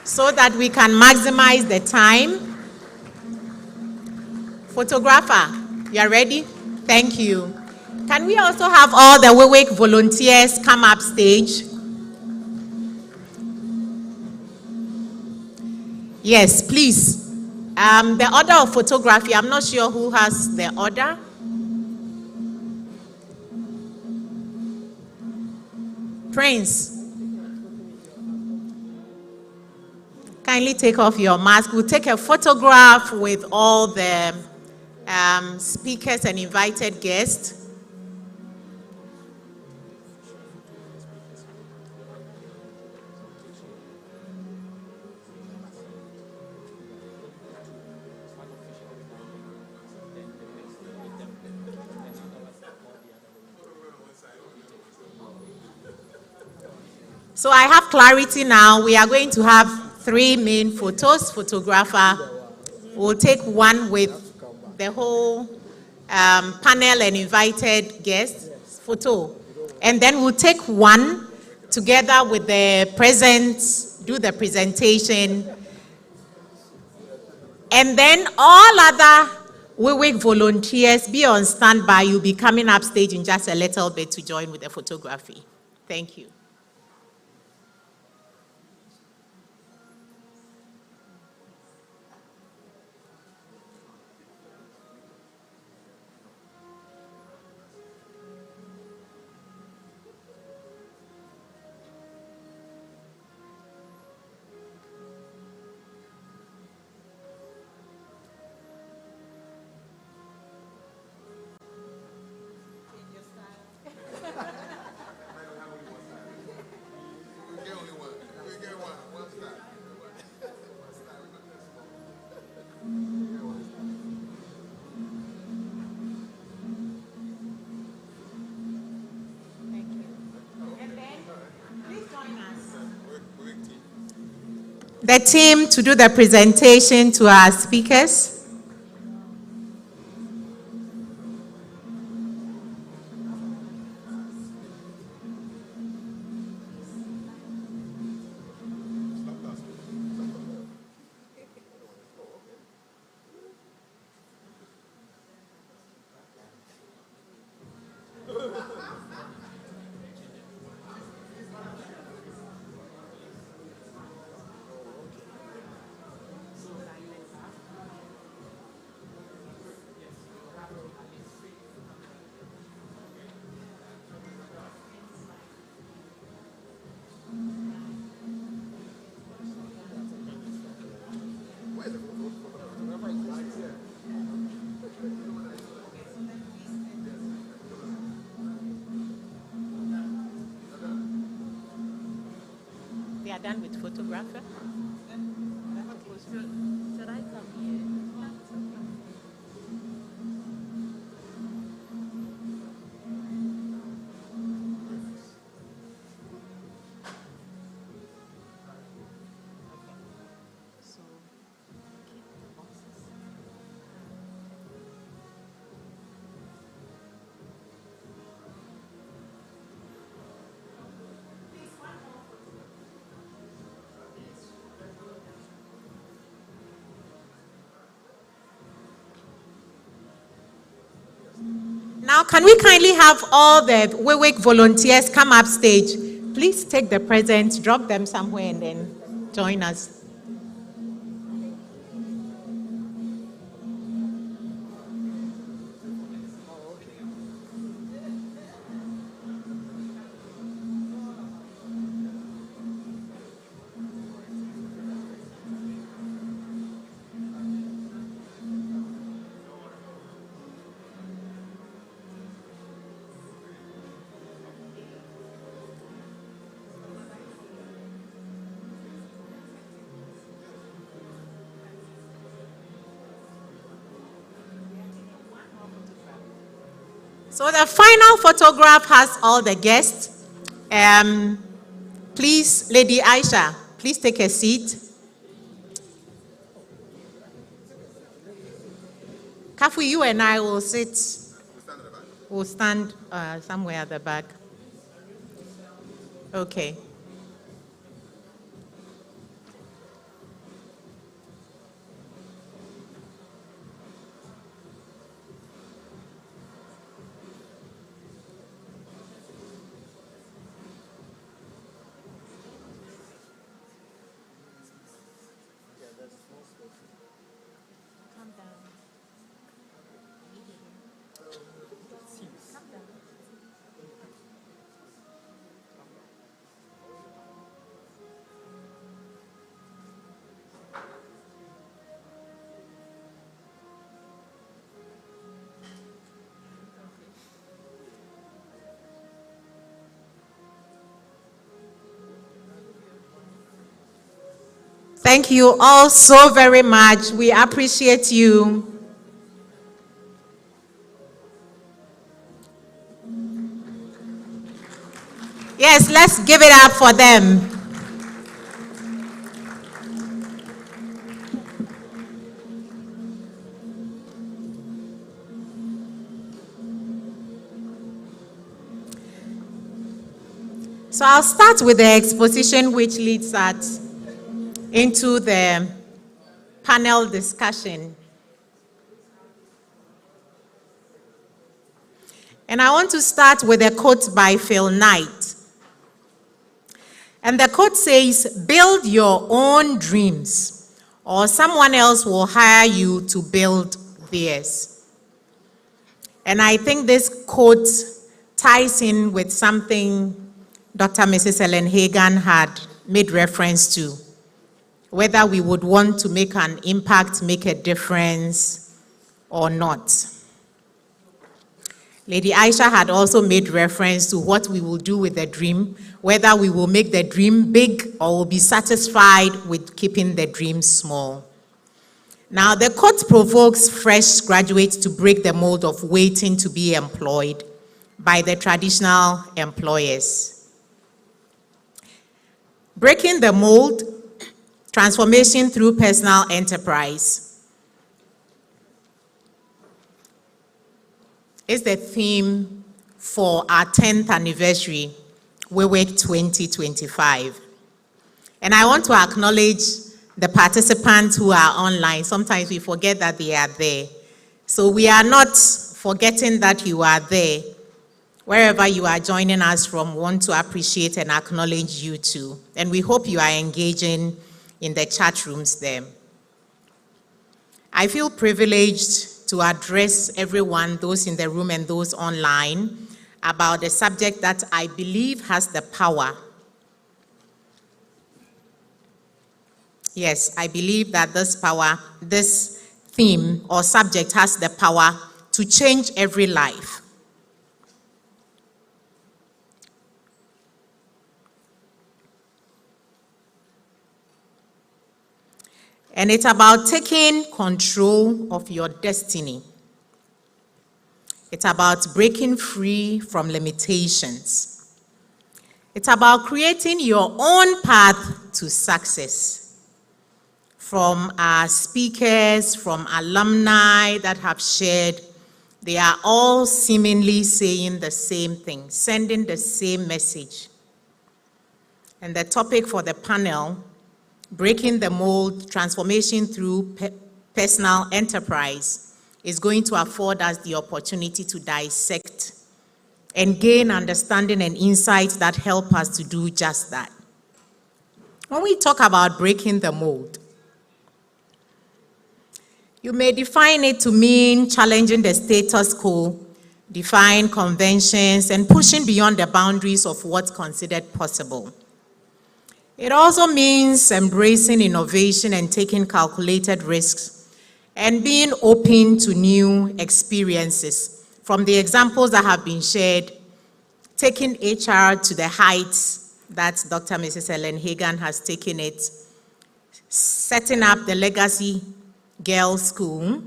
so that we can maximize the time. Photographer, you are ready? Thank you. Can we also have all the WiWIK volunteers come up stage? Yes, please. The order of photography, I'm not sure who has the order. Prince, kindly take off your mask. We'll take a photograph with all the speakers and invited guests. So I have clarity now. We are going to have 3 main photos. Photographer will take one with the whole panel and invited guests photo. And then we'll take one together with the presents, do the presentation. And then all other WiWIK volunteers, be on standby. You'll be coming up stage in just a little bit to join with the photography. Thank you. The team to do the presentation to our speakers. They are done with photographer. Should I come here? Now, can we kindly have all the WiWIK volunteers come up stage? Please take the presents, drop them somewhere, and then join us. So the final photograph has all the guests. Please, Lady Aisha, please take a seat. Kafu, you and I will sit. We'll stand somewhere at the back. Okay. Thank you all so very much. We appreciate you. Yes, let's give it up for them. So I'll start with the exposition, which leads us into the panel discussion. And I want to start with a quote by Phil Knight. And the quote says, "Build your own dreams, or someone else will hire you to build theirs." And I think this quote ties in with something Dr. Mrs. Ellen Hagan had made reference to, whether we would want to make an impact, make a difference, or not. Lady Aisha had also made reference to what we will do with the dream, whether we will make the dream big or will be satisfied with keeping the dream small. Now, the quote provokes fresh graduates to break the mold of waiting to be employed by the traditional employers. Breaking the mold, transformation through personal enterprise is the theme for our 10th anniversary, WiWIK 2025. And I want to acknowledge the participants who are online. Sometimes we forget that they are there. So we are not forgetting that you are there. Wherever you are joining us from, we want to appreciate and acknowledge you too. And we hope you are engaging in the chat rooms there. I feel privileged to address everyone, those in the room and those online, about a subject that I believe has the power. Yes, I believe that this theme or subject has the power to change every life. And it's about taking control of your destiny. It's about breaking free from limitations. It's about creating your own path to success. From our speakers, from alumni that have shared, they are all seemingly saying the same thing, sending the same message. And the topic for the panel, breaking the mold, transformation through personal enterprise, is going to afford us the opportunity to dissect and gain understanding and insights that help us to do just that. When we talk about breaking the mold, you may define it to mean challenging the status quo, defying conventions, and pushing beyond the boundaries of what's considered possible. It also means embracing innovation and taking calculated risks and being open to new experiences. From the examples that have been shared, taking HR to the heights that Dr. Mrs. Ellen Hagan has taken it, setting up the Legacy Girls School,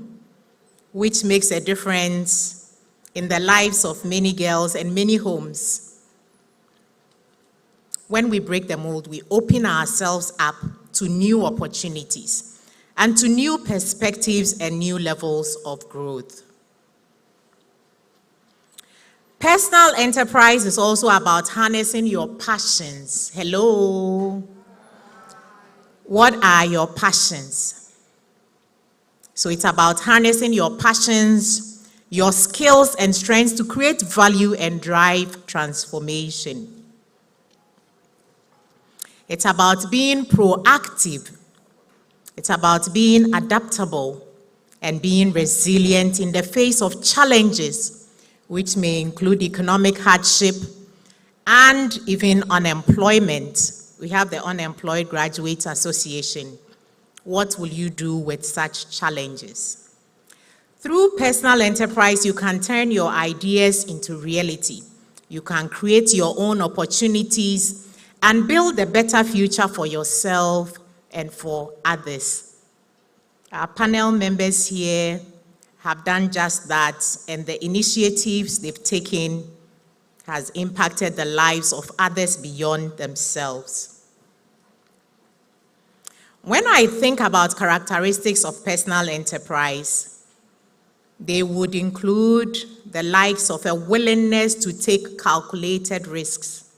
which makes a difference in the lives of many girls and many homes. When we break the mold, we open ourselves up to new opportunities and to new perspectives and new levels of growth. Personal enterprise is also about harnessing your passions. Hello. What are your passions? So it's about harnessing your passions, your skills and strengths to create value and drive transformation. It's about being proactive. It's about being adaptable and being resilient in the face of challenges, which may include economic hardship and even unemployment. We have the Unemployed Graduates Association. What will you do with such challenges? Through personal enterprise, you can turn your ideas into reality. You can create your own opportunities and build a better future for yourself and for others. Our panel members here have done just that, and the initiatives they've taken has impacted the lives of others beyond themselves. When I think about characteristics of personal enterprise, they would include the likes of a willingness to take calculated risks.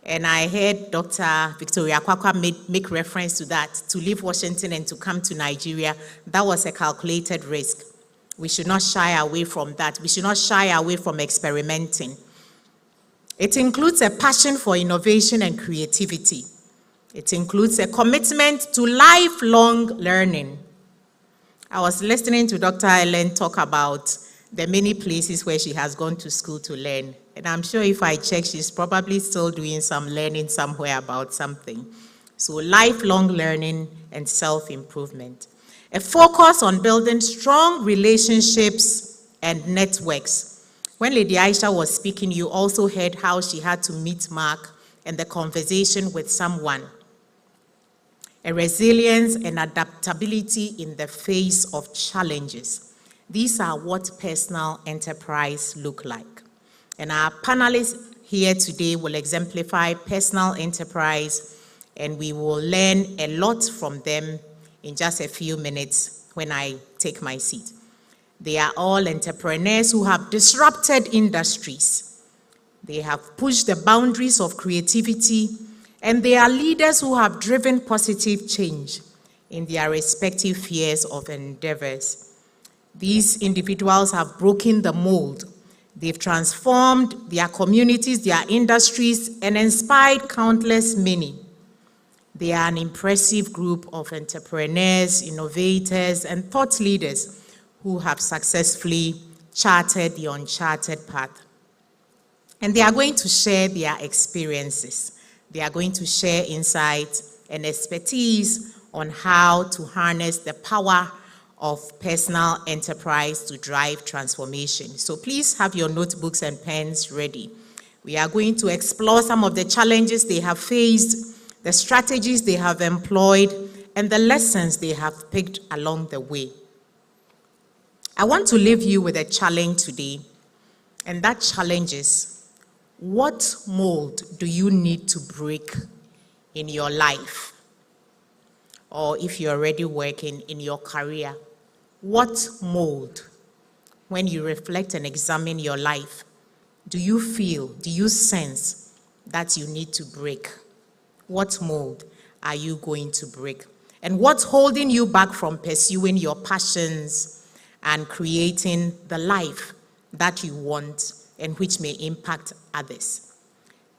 And I heard Dr. Victoria Kwakwa make reference to that. To leave Washington and to come to Nigeria, that was a calculated risk. We should not shy away from that. We should not shy away from experimenting. It includes a passion for innovation and creativity. It includes a commitment to lifelong learning. I was listening to Dr. Ellen talk about the many places where she has gone to school to learn. And I'm sure if I check, she's probably still doing some learning somewhere about something. So lifelong learning and self-improvement. A focus on building strong relationships and networks. When Lady Aisha was speaking, you also heard how she had to meet Mark and the conversation with someone. A resilience and adaptability in the face of challenges. These are what personal enterprise look like. And our panelists here today will exemplify personal enterprise, and we will learn a lot from them in just a few minutes when I take my seat. They are all entrepreneurs who have disrupted industries. They have pushed the boundaries of creativity, and they are leaders who have driven positive change in their respective spheres of endeavors. These individuals have broken the mold. They've transformed their communities, their industries, and inspired countless many. They are an impressive group of entrepreneurs, innovators, and thought leaders who have successfully charted the uncharted path. And they are going to share their experiences. They are going to share insights and expertise on how to harness the power of personal enterprise to drive transformation. So please have your notebooks and pens ready. We are going to explore some of the challenges they have faced, the strategies they have employed, and the lessons they have picked along the way. I want to leave you with a challenge today, and that challenge is, what mold do you need to break in your life? Or if you're already working in your career, what mold, when you reflect and examine your life, do you feel, do you sense that you need to break? What mold are you going to break? And what's holding you back from pursuing your passions and creating the life that you want and which may impact others?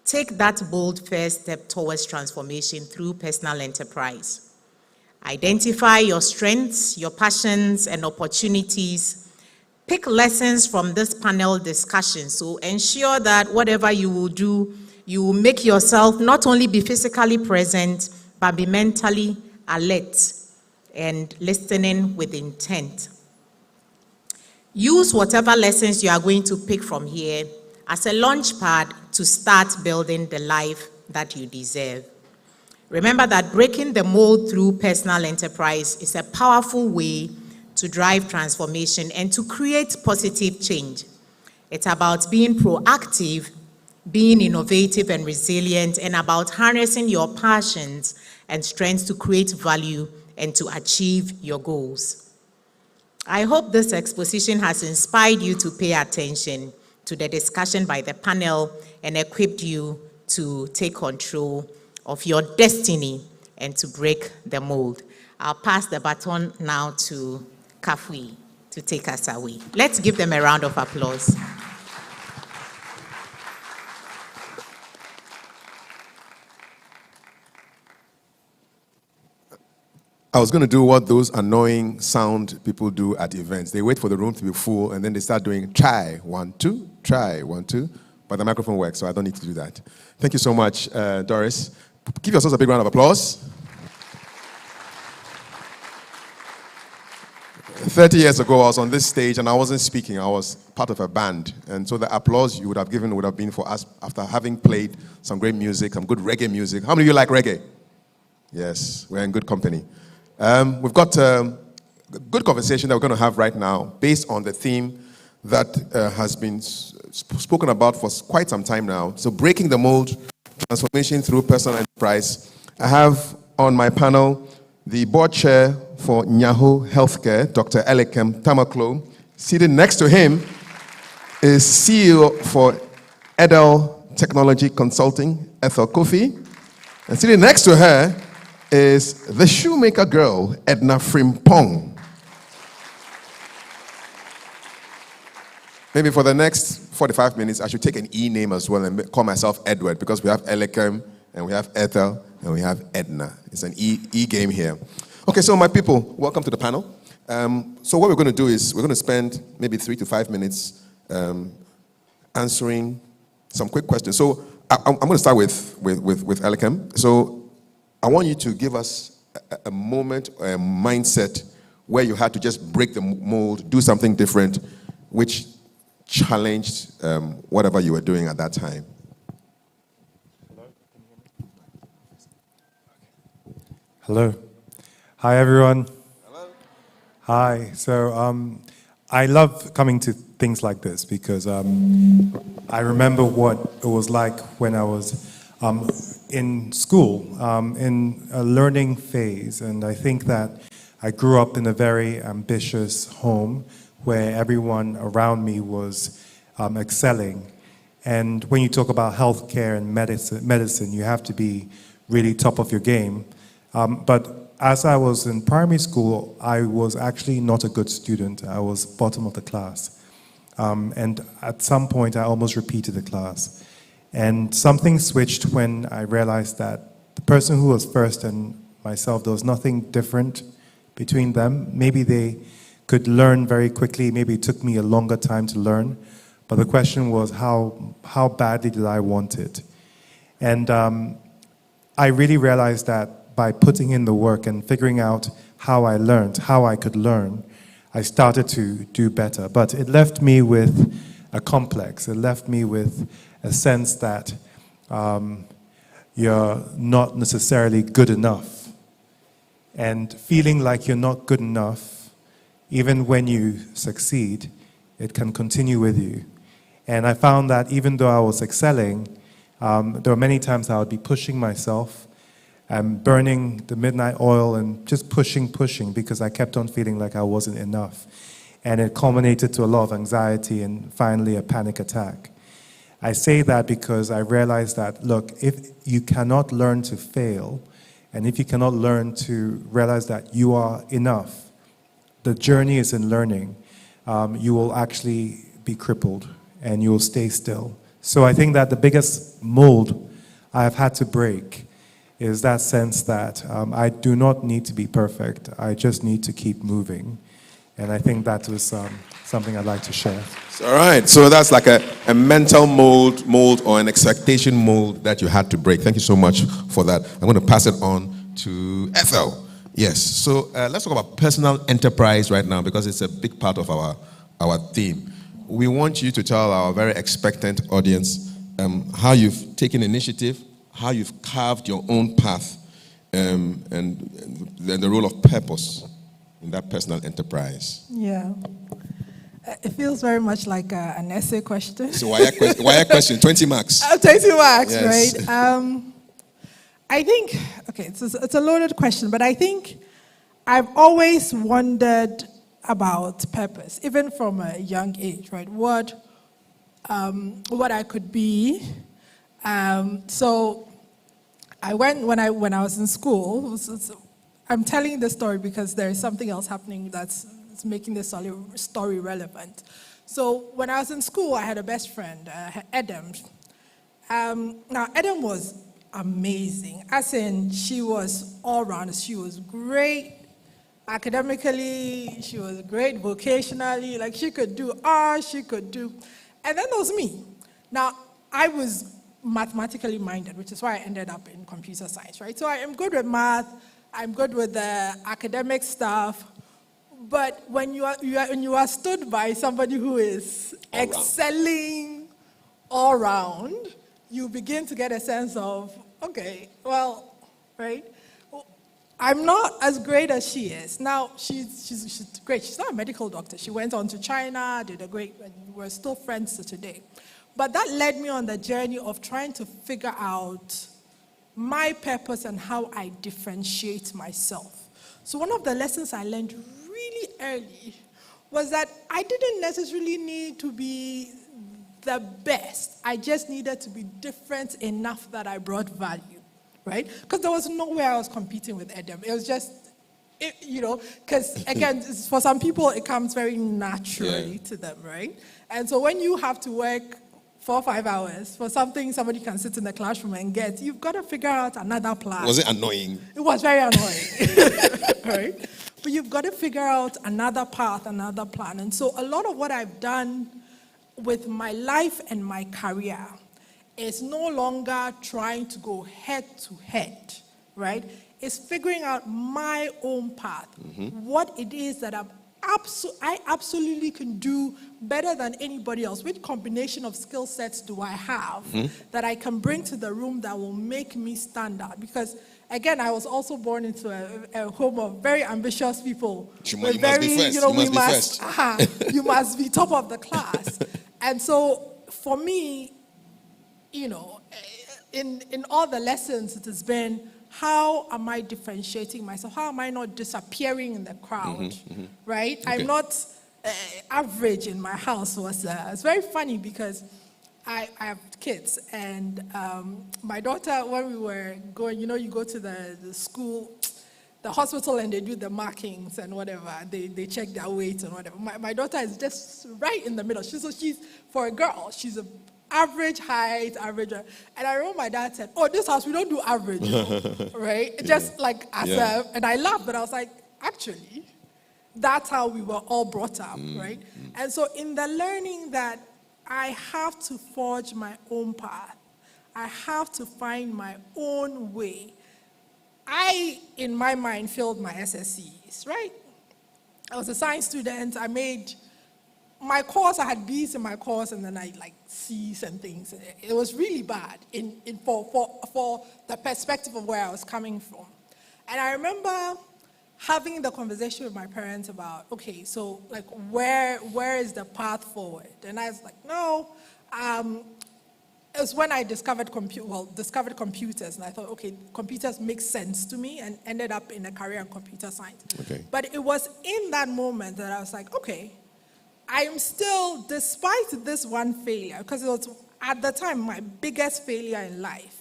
Take that bold first step towards transformation through personal enterprise. Identify your strengths, your passions, and opportunities. Pick lessons from this panel discussion. So ensure that whatever you will do, you will make yourself not only be physically present, but be mentally alert and listening with intent. Use whatever lessons you are going to pick from here as a launch pad to start building the life that you deserve. Remember that breaking the mold through personal enterprise is a powerful way to drive transformation and to create positive change. It's about being proactive, being innovative and resilient, and about harnessing your passions and strengths to create value and to achieve your goals. I hope this exposition has inspired you to pay attention to the discussion by the panel and equipped you to take control of your destiny and to break the mold. I'll pass the baton now to Kafui to take us away. Let's give them a round of applause. I was going to do what those annoying sound people do at events. They wait for the room to be full, and then they start doing try, 1, 2, try, 1, 2. But the microphone works, so I don't need to do that. Thank you so much, Doris. Give yourselves a big round of applause. 30 years ago, I was on this stage, and I wasn't speaking. I was part of a band. And so the applause you would have given would have been for us after having played some great music, some good reggae music. How many of you like reggae? Yes, we're in good company. We've got a good conversation that we're going to have right now based on the theme that has been spoken about for quite some time now. So breaking the mold, transformation through personal enterprise. I have on my panel the board chair for Nyaho Healthcare, Dr. Elekem Tamaklo. Seated next to him is CEO for Edel Technology Consulting, Ethel Kofi. And sitting next to her is the shoemaker girl, Edna Frimpong. Maybe for the next 45 minutes, I should take an E name as well and call myself Edward, because we have Elekem, and we have Ethel, and we have Edna. It's an E game here. Okay, so my people, welcome to the panel. So what we're going to do is we're going to spend maybe 3 to 5 minutes answering some quick questions. So I'm going to start with Elekem. So I want you to give us a moment, a mindset where you had to just break the mold, do something different, which challenged whatever you were doing at that time. Hello. Hi, everyone. Hello. Hi. So I love coming to things like this because I remember what it was like when I was in school, in a learning phase. And I think that I grew up in a very ambitious home where everyone around me was excelling. And when you talk about healthcare and medicine, you have to be really top of your game. But as I was in primary school, I was actually not a good student. I was bottom of the class. And at some point, I almost repeated the class. And something switched when I realized that the person who was first and myself, there was nothing different between them. Maybe they could learn very quickly. Maybe it took me a longer time to learn. But the question was, how badly did I want it? And I really realized that by putting in the work and figuring out how I learned, how I could learn, I started to do better. But it left me with a complex. It left me with a sense that you're not necessarily good enough. And feeling like you're not good enough, even when you succeed, it can continue with you. And I found that even though I was excelling, there were many times I would be pushing myself and burning the midnight oil and just pushing because I kept on feeling like I wasn't enough. And it culminated to a lot of anxiety and finally a panic attack. I say that because I realized that, look, if you cannot learn to fail, and if you cannot learn to realize that you are enough, the journey is in learning, you will actually be crippled and you will stay still. So I think that the biggest mold I have had to break is that sense that I do not need to be perfect. I just need to keep moving. And I think that was something I'd like to share. All right, so that's like a mental mold or an expectation mold that you had to break. Thank you so much for that. I'm going to pass it on to Ethel. Yes, so let's talk about personal enterprise right now because it's a big part of our theme. We want you to tell our very expectant audience how you've taken initiative, how you've carved your own path, and the role of purpose in that personal enterprise? Yeah. It feels very much like an essay question. So why a question? 20 marks. 20 marks, Yes. right? I think, okay, it's a loaded question, but I think I've always wondered about purpose, even from a young age, right? What I could be. So I went when I was in school. I'm telling this story because there is something else happening that's making this story relevant. So when I was in school, I had a best friend, Adam. Now Adam was amazing, as in she was all round. She was great academically, she was great vocationally, like she could do art, and then there was me. Now, I was mathematically minded, which is why I ended up in computer science, right? So I am good with math, I'm good with the academic stuff, but when you are stood by somebody who is excelling all round, you begin to get a sense of, okay, well, right? I'm not as great as she is. Now, she's great. She's not a medical doctor. She went on to China, did a great, and we're still friends to today. But that led me on the journey of trying to figure out my purpose and how I differentiate myself. So one of the lessons I learned really early was that I didn't necessarily need to be the best. I just needed to be different enough that I brought value. Right? Because there was no way I was competing with Adam. It was just, because again, for some people, it comes very naturally to them, right? And so when you have to work 4 or 5 hours for something somebody can sit in the classroom and get, you've got to figure out another plan. Was it annoying? It was very annoying, right? But you've got to figure out another path, another plan. And so a lot of what I've done with my life and my career is no longer trying to go head to head, right? It's figuring out my own path, what it is that I absolutely can do better than anybody else. Which combination of skill sets do I have that I can bring to the room that will make me stand out? Because again, I was also born into a home of very ambitious people. You must be first. You must be top of the class. And so for me, in all the lessons, it has been, how am I differentiating myself? How am I not disappearing in the crowd, right? Okay. I'm not average in my house. It's very funny because I have kids, and my daughter, when we were going, you go to the school, the hospital, and they do the markings and whatever. They check their weight and whatever. My daughter is just right in the middle. She's for a girl, she's a average height, average. And I remember my dad said, "Oh, this house, we don't do average," right? Just like and I laughed, but I was like, actually, that's how we were all brought up, right? And so in the learning that I have to forge my own path, I have to find my own way. I, in my mind, failed my SSCs, right? I was a science student. I made my course, I had B's in my course, and then I like C's and things. It was really bad for the perspective of where I was coming from. And I remember having the conversation with my parents about, okay, so like where is the path forward? And I was like, no. It was when I discovered computers, and I thought, okay, computers make sense to me, and ended up in a career in computer science. Okay. But it was in that moment that I was like, okay, I am still, despite this one failure, because it was at the time my biggest failure in life,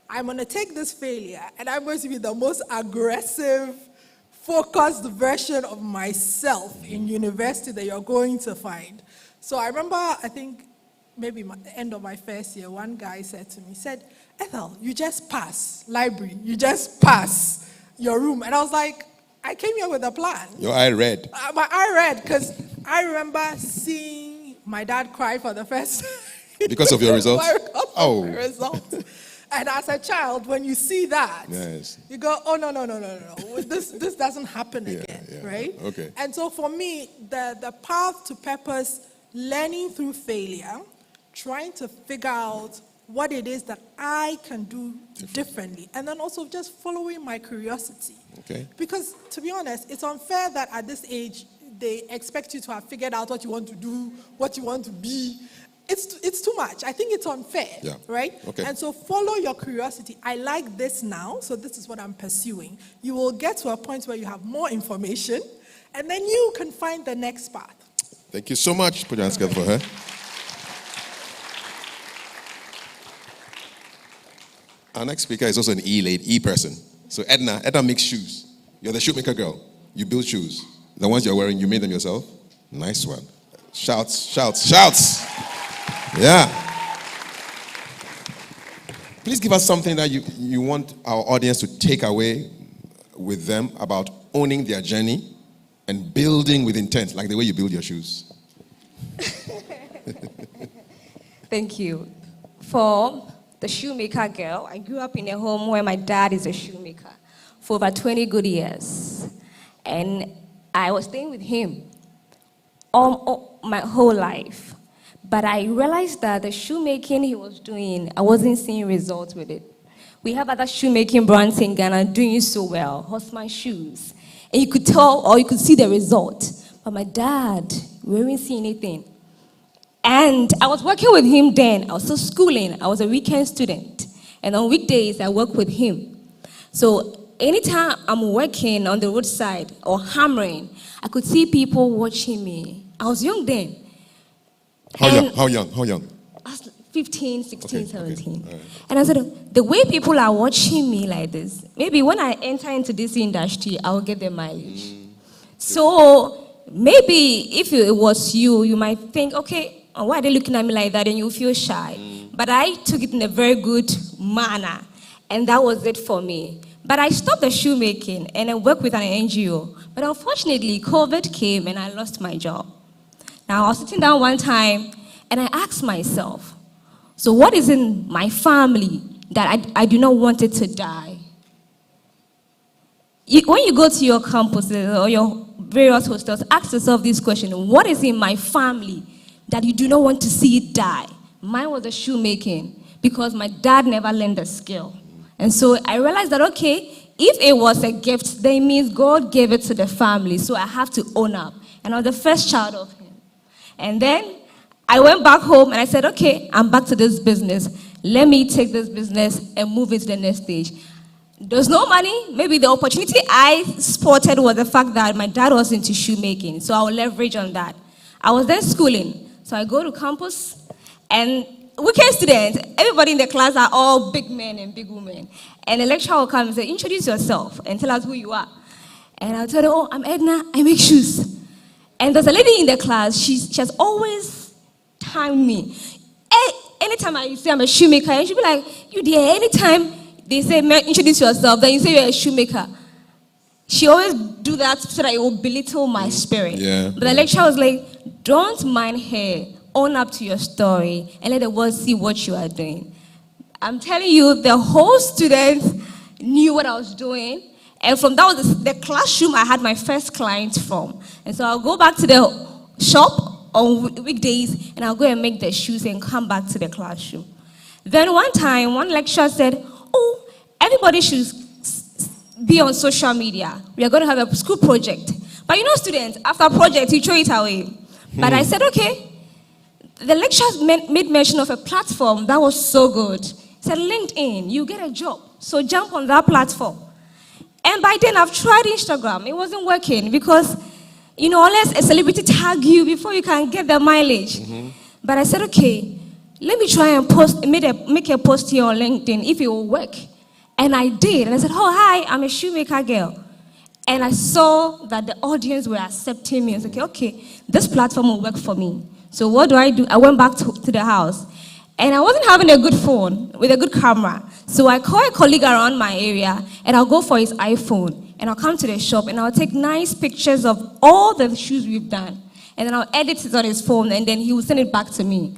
I'm going to take this failure and I'm going to be the most aggressive, focused version of myself in university that you're going to find. So I remember, I think, maybe the end of my first year, one guy said to me, Ethel, you just pass library, you just pass your room. And I was like, I came here with a plan. Your eye read. My eye read, because I remember seeing my dad cry for the first time. Because of your results? My results. And as a child, when you see that, you go, oh, no. This doesn't happen again, right? Okay. And so for me, the path to purpose, learning through failure, trying to figure out what it is that I can do differently, and then also just following my curiosity. Okay. Because, to be honest, it's unfair that at this age, they expect you to have figured out what you want to do, what you want to be. It's too much. I think it's unfair, right? Okay. And so follow your curiosity. I like this now, so this is what I'm pursuing. You will get to a point where you have more information, and then you can find the next path. Thank you so much. Put your hands together for her. Our next speaker is also an E person. So Edna makes shoes. You're the shoemaker girl. You build shoes. The ones you're wearing, you made them yourself? Nice one. Shouts, shouts, shouts. Yeah. Please give us something that you want our audience to take away with them about owning their journey and building with intent, like the way you build your shoes. Thank you. For the shoemaker girl, I grew up in a home where my dad is a shoemaker for over 20 good years. And I was staying with him all my whole life. But I realized that the shoemaking he was doing, I wasn't seeing results with it. We have other shoemaking brands in Ghana doing so well, Horseman shoes. And you could tell, or you could see the result. But my dad, we weren't seeing anything. And I was working with him then. I was still schooling. I was a weekend student. And on weekdays, I work with him. So anytime I'm working on the roadside or hammering, I could see people watching me. I was young then. How young? I was 15, 16, 17. Okay. Right. And I said, the way people are watching me like this, maybe when I enter into this industry, I'll get the mileage. So maybe if it was you, you might think, okay, why are they looking at me like that? And you feel shy. But I took it in a very good manner. And that was it for me. But I stopped the shoemaking and I worked with an NGO. But unfortunately, COVID came and I lost my job. Now, I was sitting down one time and I asked myself, so what is in my family that I do not want it to die? When you go to your campuses or your various hostels, ask yourself this question: what is in my family that you do not want to see it die? Mine was the shoemaking, because my dad never learned the skill. And so I realized that, okay, if it was a gift, then it means God gave it to the family, so I have to own up. And I was the first child of him. And then I went back home and I said, okay, I'm back to this business. Let me take this business and move it to the next stage. There's no money. Maybe the opportunity I spotted was the fact that my dad was into shoemaking, so I will leverage on that. I was then schooling, so I go to campus, and weekend students, everybody in the class are all big men and big women. And the lecturer will come and say, introduce yourself and tell us who you are. And I'll tell her, oh, I'm Edna, I make shoes. And there's a lady in the class, she has always timed me. Anytime I say I'm a shoemaker, and she'll be like, you dear, anytime they say, introduce yourself, then you say you're a shoemaker. She always do that so that it will belittle my spirit. Yeah. But the lecturer was like, don't mind her. Own up to your story and let the world see what you are doing. I'm telling you, the whole students knew what I was doing. And from that was the classroom I had my first client from. And so I'll go back to the shop on weekdays and I'll go and make the shoes and come back to the classroom. Then one time, one lecturer said, oh, everybody should be on social media. We are going to have a school project. But you know, students, after a project, you throw it away. But I said, okay. The lecturers made mention of a platform that was so good. He said, LinkedIn, you get a job. So jump on that platform. And by then, I've tried Instagram. It wasn't working because, you know, unless a celebrity tag you before you can get the mileage. But I said, okay, let me try and make a post here on LinkedIn if it will work. And I did. And I said, oh, hi, I'm a shoemaker girl. And I saw that the audience were accepting me. I was like, okay, this platform will work for me. So what do? I went back to the house. And I wasn't having a good phone with a good camera. So I call a colleague around my area, and I'll go for his iPhone. And I'll come to the shop, and I'll take nice pictures of all the shoes we've done. And then I'll edit it on his phone, and then he will send it back to me.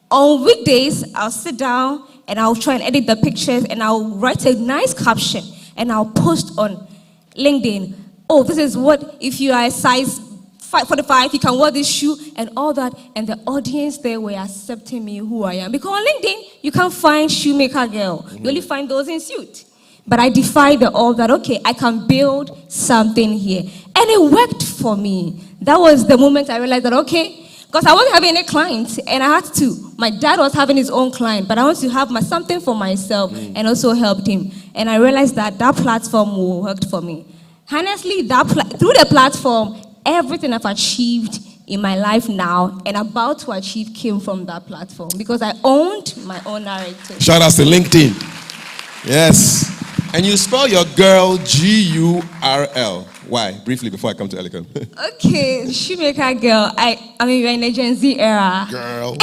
On weekdays, I'll sit down, and I'll try and edit the pictures, and I'll write a nice caption, and I'll post on LinkedIn. Oh, this is what, if you are a size 5:45, you can wear this shoe and all that. And the audience there were accepting me who I am. Because on LinkedIn, you can't find shoemaker girl. You only find those in suit. But I defied all that, okay, I can build something here. And it worked for me. That was the moment I realized that, okay, because I wasn't having any clients, and I had to. My dad was having his own client, but I wanted to have something for myself and also helped him. And I realized that platform worked for me. Honestly, through the platform, everything I've achieved in my life now and about to achieve came from that platform because I owned my own narrative. Shout out to LinkedIn. Yes. And you spell your girl G-U-R-L. Why? Briefly before I come to Elikon. Okay, shoemaker girl. I mean, we're in the Gen Z era. Girl.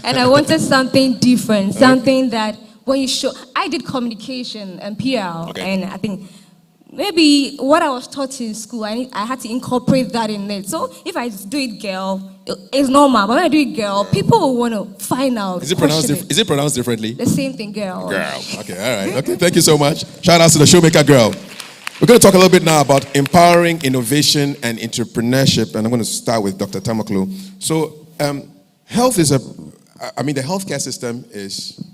And I wanted something different, something that when you show, I did communication and PR, and I think maybe what I was taught in school, I had to incorporate that in it. So if I do it girl, it's normal. But when I do it girl, people will want to find out. Is it pronounced differently? The same thing, girl. Girl. Okay, all right. Okay, thank you so much. Shout out to the Showmaker Girl. We're going to talk a little bit now about empowering innovation and entrepreneurship, and I'm going to start with Dr. Tamaklo. So, health is the healthcare system is,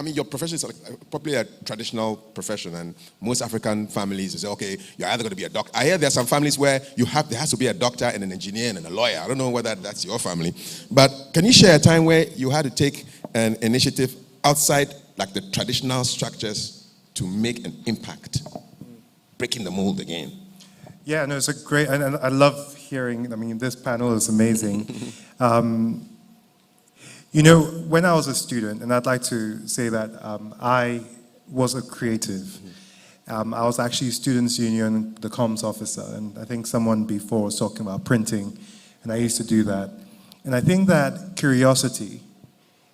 your profession is probably a traditional profession, and most African families say, okay, you're either going to be a doctor. I hear there are some families where there has to be a doctor and an engineer and a lawyer. I don't know whether that's your family, but can you share a time where you had to take an initiative outside like the traditional structures to make an impact? Breaking the mold again. Yeah, no, it's a great, and I love hearing, this panel is amazing. When I was a student, and I'd like to say that I was a creative. I was actually Students' Union, the comms officer, and I think someone before was talking about printing, and I used to do that. And I think that curiosity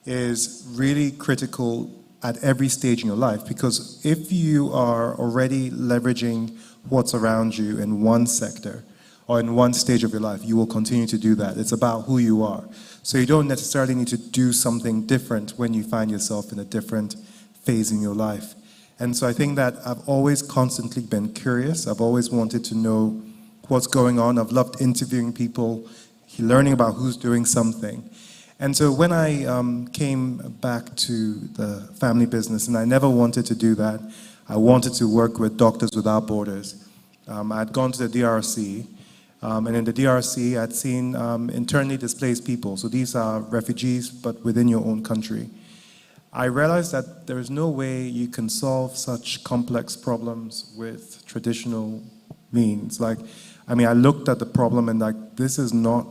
is really critical at every stage in your life, because if you are already leveraging what's around you in one sector or in one stage of your life, you will continue to do that. It's about who you are. So you don't necessarily need to do something different when you find yourself in a different phase in your life. And so I think that I've always constantly been curious. I've always wanted to know what's going on. I've loved interviewing people, learning about who's doing something. And so when I came back to the family business, and I never wanted to do that, I wanted to work with Doctors Without Borders. I'd gone to the DRC, and in the DRC, I'd seen internally displaced people. So these are refugees, but within your own country. I realized that there is no way you can solve such complex problems with traditional means. I looked at the problem and this is not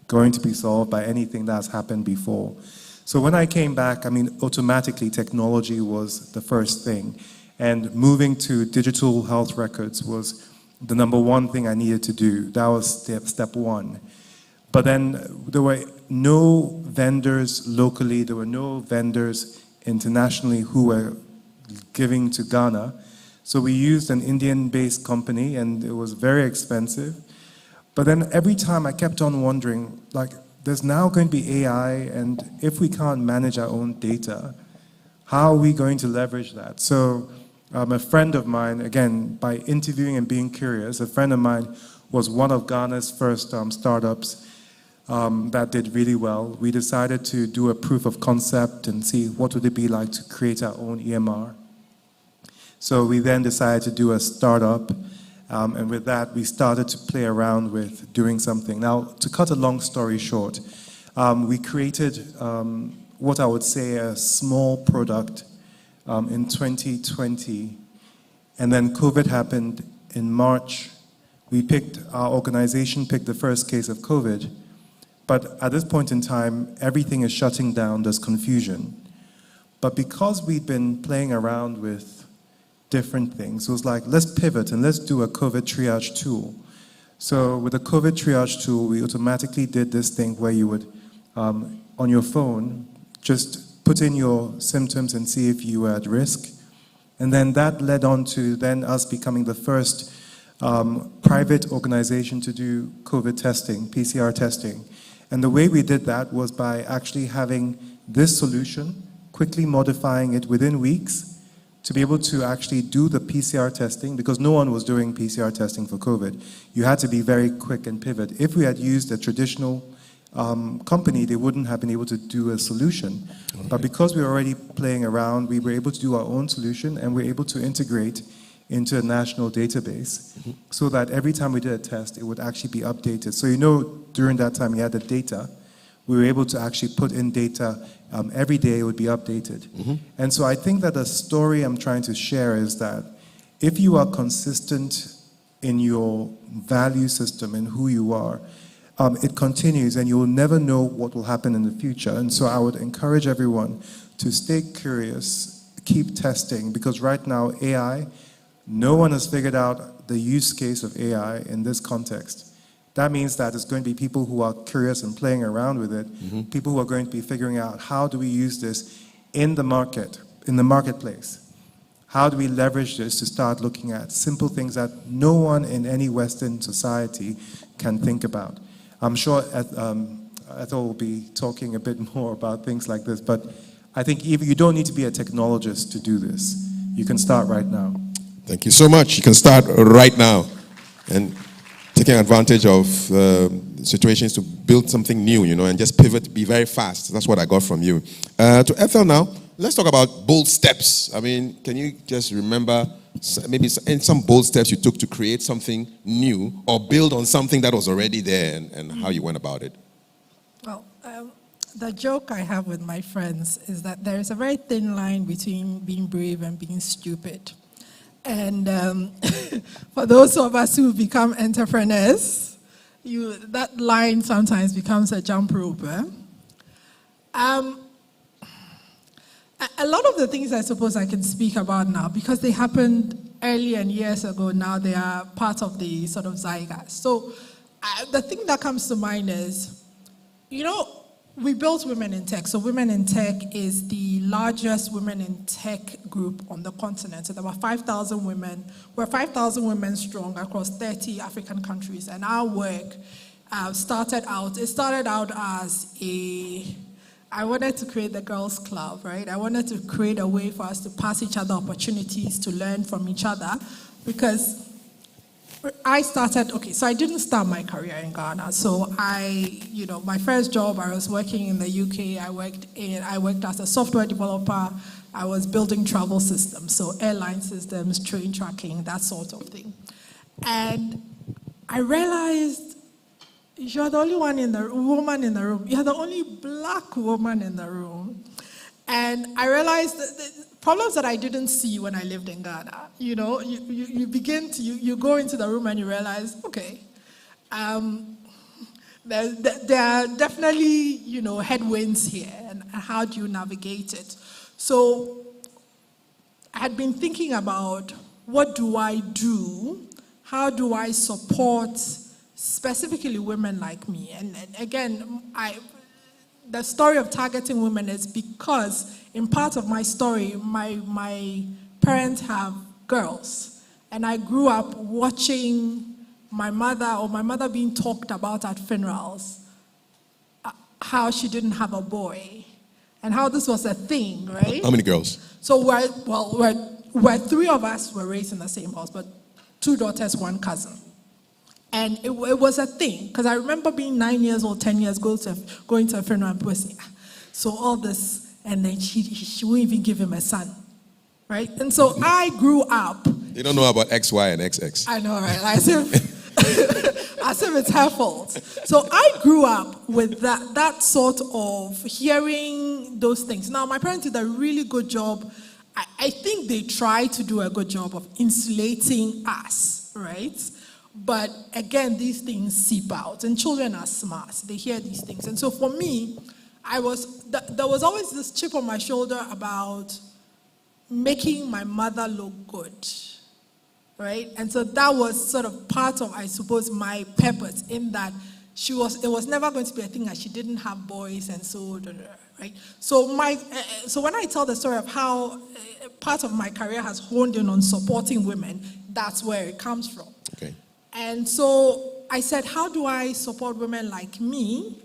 going to be solved by anything that's happened before. So when I came back, automatically technology was the first thing. And moving to digital health records was the number one thing I needed to do. That was step one. But then there were no vendors locally, there were no vendors internationally who were giving to Ghana. So we used an Indian-based company, and it was very expensive. But then every time I kept on wondering, there's now going to be AI, and if we can't manage our own data, how are we going to leverage that? So a friend of mine, again, by interviewing and being curious, a friend of mine was one of Ghana's first startups that did really well. We decided to do a proof of concept and see what would it be like to create our own EMR. So we then decided to do a startup. And with that, we started to play around with doing something. Now, to cut a long story short, we created what I would say a small product in 2020. And then COVID happened in March. Our organization picked the first case of COVID. But at this point in time, everything is shutting down, there's confusion. But because we'd been playing around with different things, it was like, let's pivot and let's do a COVID triage tool. So with the COVID triage tool, we automatically did this thing where you would, on your phone, just put in your symptoms and see if you were at risk. And then that led on to then us becoming the first private organization to do COVID testing, PCR testing. And the way we did that was by actually having this solution, quickly modifying it within weeks to be able to actually do the PCR testing, because no one was doing PCR testing for COVID. You had to be very quick and pivot. If we had used a traditional company, they wouldn't have been able to do a solution. Okay. But because we were already playing around, we were able to do our own solution, and we're able to integrate into a national database so that every time we did a test, it would actually be updated. So during that time, we had the data. We were able to actually put in data every day, it would be updated. And so I think that the story I'm trying to share is that if you are consistent in your value system and who you are, it continues, and you will never know what will happen in the future. And so I would encourage everyone to stay curious, keep testing, because right now AI, no one has figured out the use case of AI in this context. That means that it's going to be people who are curious and playing around with it, people who are going to be figuring out how do we use this in the market, in the marketplace. How do we leverage this to start looking at simple things that no one in any Western society can think about? I'm sure Ethel will be talking a bit more about things like this, but I think you don't need to be a technologist to do this. You can start right now. Thank you so much. You can start right now and taking advantage of situations to build something new, and just pivot, be very fast. That's what I got from you. To Ethel now, let's talk about bold steps. I mean, can you just remember maybe some bold steps you took to create something new or build on something that was already there, and how you went about it? Well, the joke I have with my friends is that there is a very thin line between being brave and being stupid. And for those of us who become entrepreneurs, that line sometimes becomes a jump rope. A lot of the things I suppose I can speak about now, because they happened early and years ago, now they are part of the sort of zeitgeist. So the thing that comes to mind is, we built Women in Tech. So Women in Tech is the largest women in tech group on the continent. So there were 5,000 women. We're 5,000 women strong across 30 African countries. And our work started out as I wanted to create the girls' club, right? I wanted to create a way for us to pass each other opportunities, to learn from each other, because so I didn't start my career in Ghana. So my first job, I was working in the UK. I worked as a software developer. I was building travel systems, so airline systems, train tracking, that sort of thing. And I realized you're the only woman in the room. You're the only black woman in the room. And I realized that problems that I didn't see when I lived in Ghana. You go into the room and you realize, okay, there are definitely, headwinds here, and how do you navigate it? So I had been thinking about, what do I do? How do I support specifically women like me? And again, the story of targeting women is because in part of my story, my parents have girls. And I grew up watching my mother being talked about at funerals, how she didn't have a boy, and how this was a thing, right? How many girls? So we're three of us were raised in the same house, but 2 daughters, 1 cousin. And it was a thing, because I remember being 9 years old, 10 years, going to a funeral and people saying, so all this, and then she wouldn't even give him a son, right? And so I grew up. They don't know about X, Y, and XX. I know, right? As if it's her fault. So I grew up with that sort of hearing those things. Now, my parents did a really good job. I think they tried to do a good job of insulating us, right? But again, these things seep out, and children are smart. They hear these things. And so for me, there was always this chip on my shoulder about making my mother look good, right? And so that was sort of part of, I suppose, my purpose, in that it was never going to be a thing that she didn't have boys, and so, right? So when I tell the story of how part of my career has honed in on supporting women, that's where it comes from. Okay. And so I said, how do I support women like me?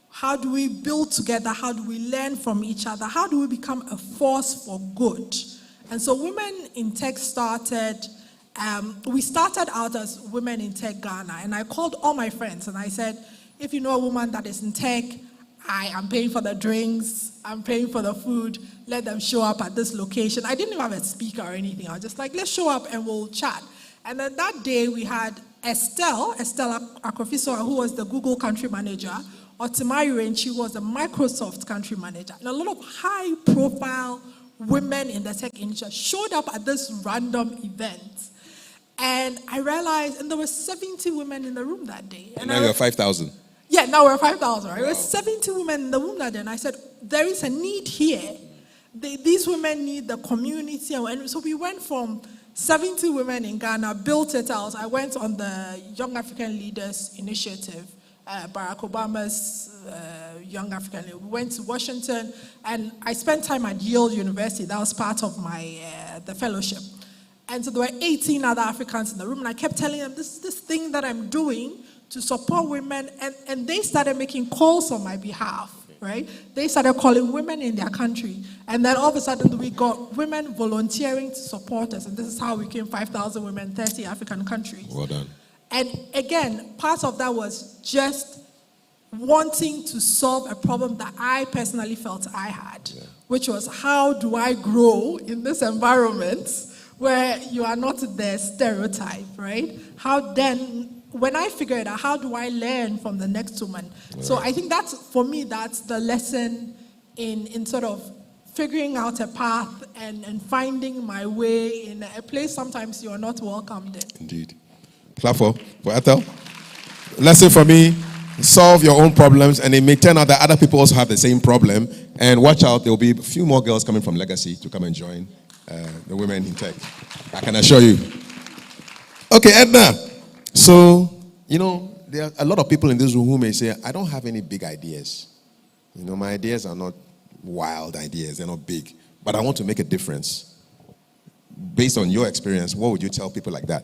How do we build together? How do we learn from each other? How do we become a force for good? And so Women in Tech started, we started out as Women in Tech Ghana, and I called all my friends and I said, if you know a woman that is in tech, I am paying for the drinks, I'm paying for the food, let them show up at this location. I didn't even have a speaker or anything. I was just like, let's show up and we'll chat. And then that day we had Estelle Akofisora, who was the Google country manager, Otimayu, and she was the Microsoft country manager. And a lot of high-profile women in the tech industry showed up at this random event. And I realized, and there were 70 women in the room that day. And now you're 5,000. Yeah, now we're 5,000, right? Wow. There were 70 women in the room that day, and I said, there is a need here. These women need the community. And so we went from 70 women in Ghana, built it out. I went on the Young African Leaders Initiative, Barack Obama's Young African Leaders. We went to Washington, and I spent time at Yale University. That was part of my the fellowship. And so there were 18 other Africans in the room, and I kept telling them, this is this thing that I'm doing to support women, and they started making calls on my behalf, right? They started calling women in their country, and then all of a sudden we got women volunteering to support us, and this is how we came 5,000 women, 30 African countries. Well done. And again, part of that was just wanting to solve a problem that I personally felt I had, which was, how do I grow in this environment where you are not the stereotype, right? How then, when I figure it out, how do I learn from the next woman? Right. So I think that's, for me, that's the lesson in sort of figuring out a path and finding my way in a place sometimes you're not welcomed in. Indeed. Clap for Ethel. Lesson for me, solve your own problems, and it may turn out that other people also have the same problem. And watch out, there will be a few more girls coming from Legacy to come and join the Women in Tech. I can assure you. Okay, Edna. So, there are a lot of people in this room who may say, I don't have any big ideas. My ideas are not wild ideas. They're not big. But I want to make a difference. Based on your experience, what would you tell people like that?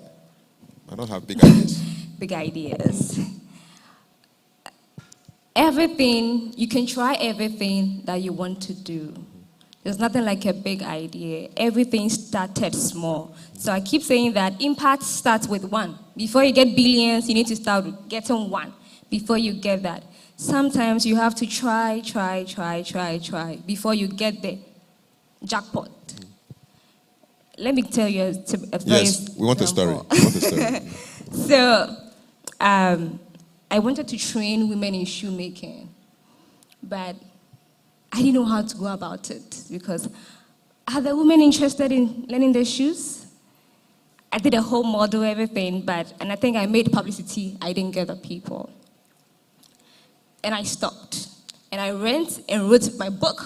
I don't have big ideas. Big ideas. Everything, you can try everything that you want to do. There's nothing like a big idea. Everything started small. So I keep saying that impact starts with one. Before you get billions, you need to start with getting one before you get that. Sometimes you have to try before you get the jackpot. Let me tell you a story. Yes, we want a story. So, I wanted to train women in shoemaking, but I didn't know how to go about it because are the women interested in learning their shoes? I did a whole model, everything, and I think I made publicity. I didn't get the people. And I stopped. And I went and wrote my book.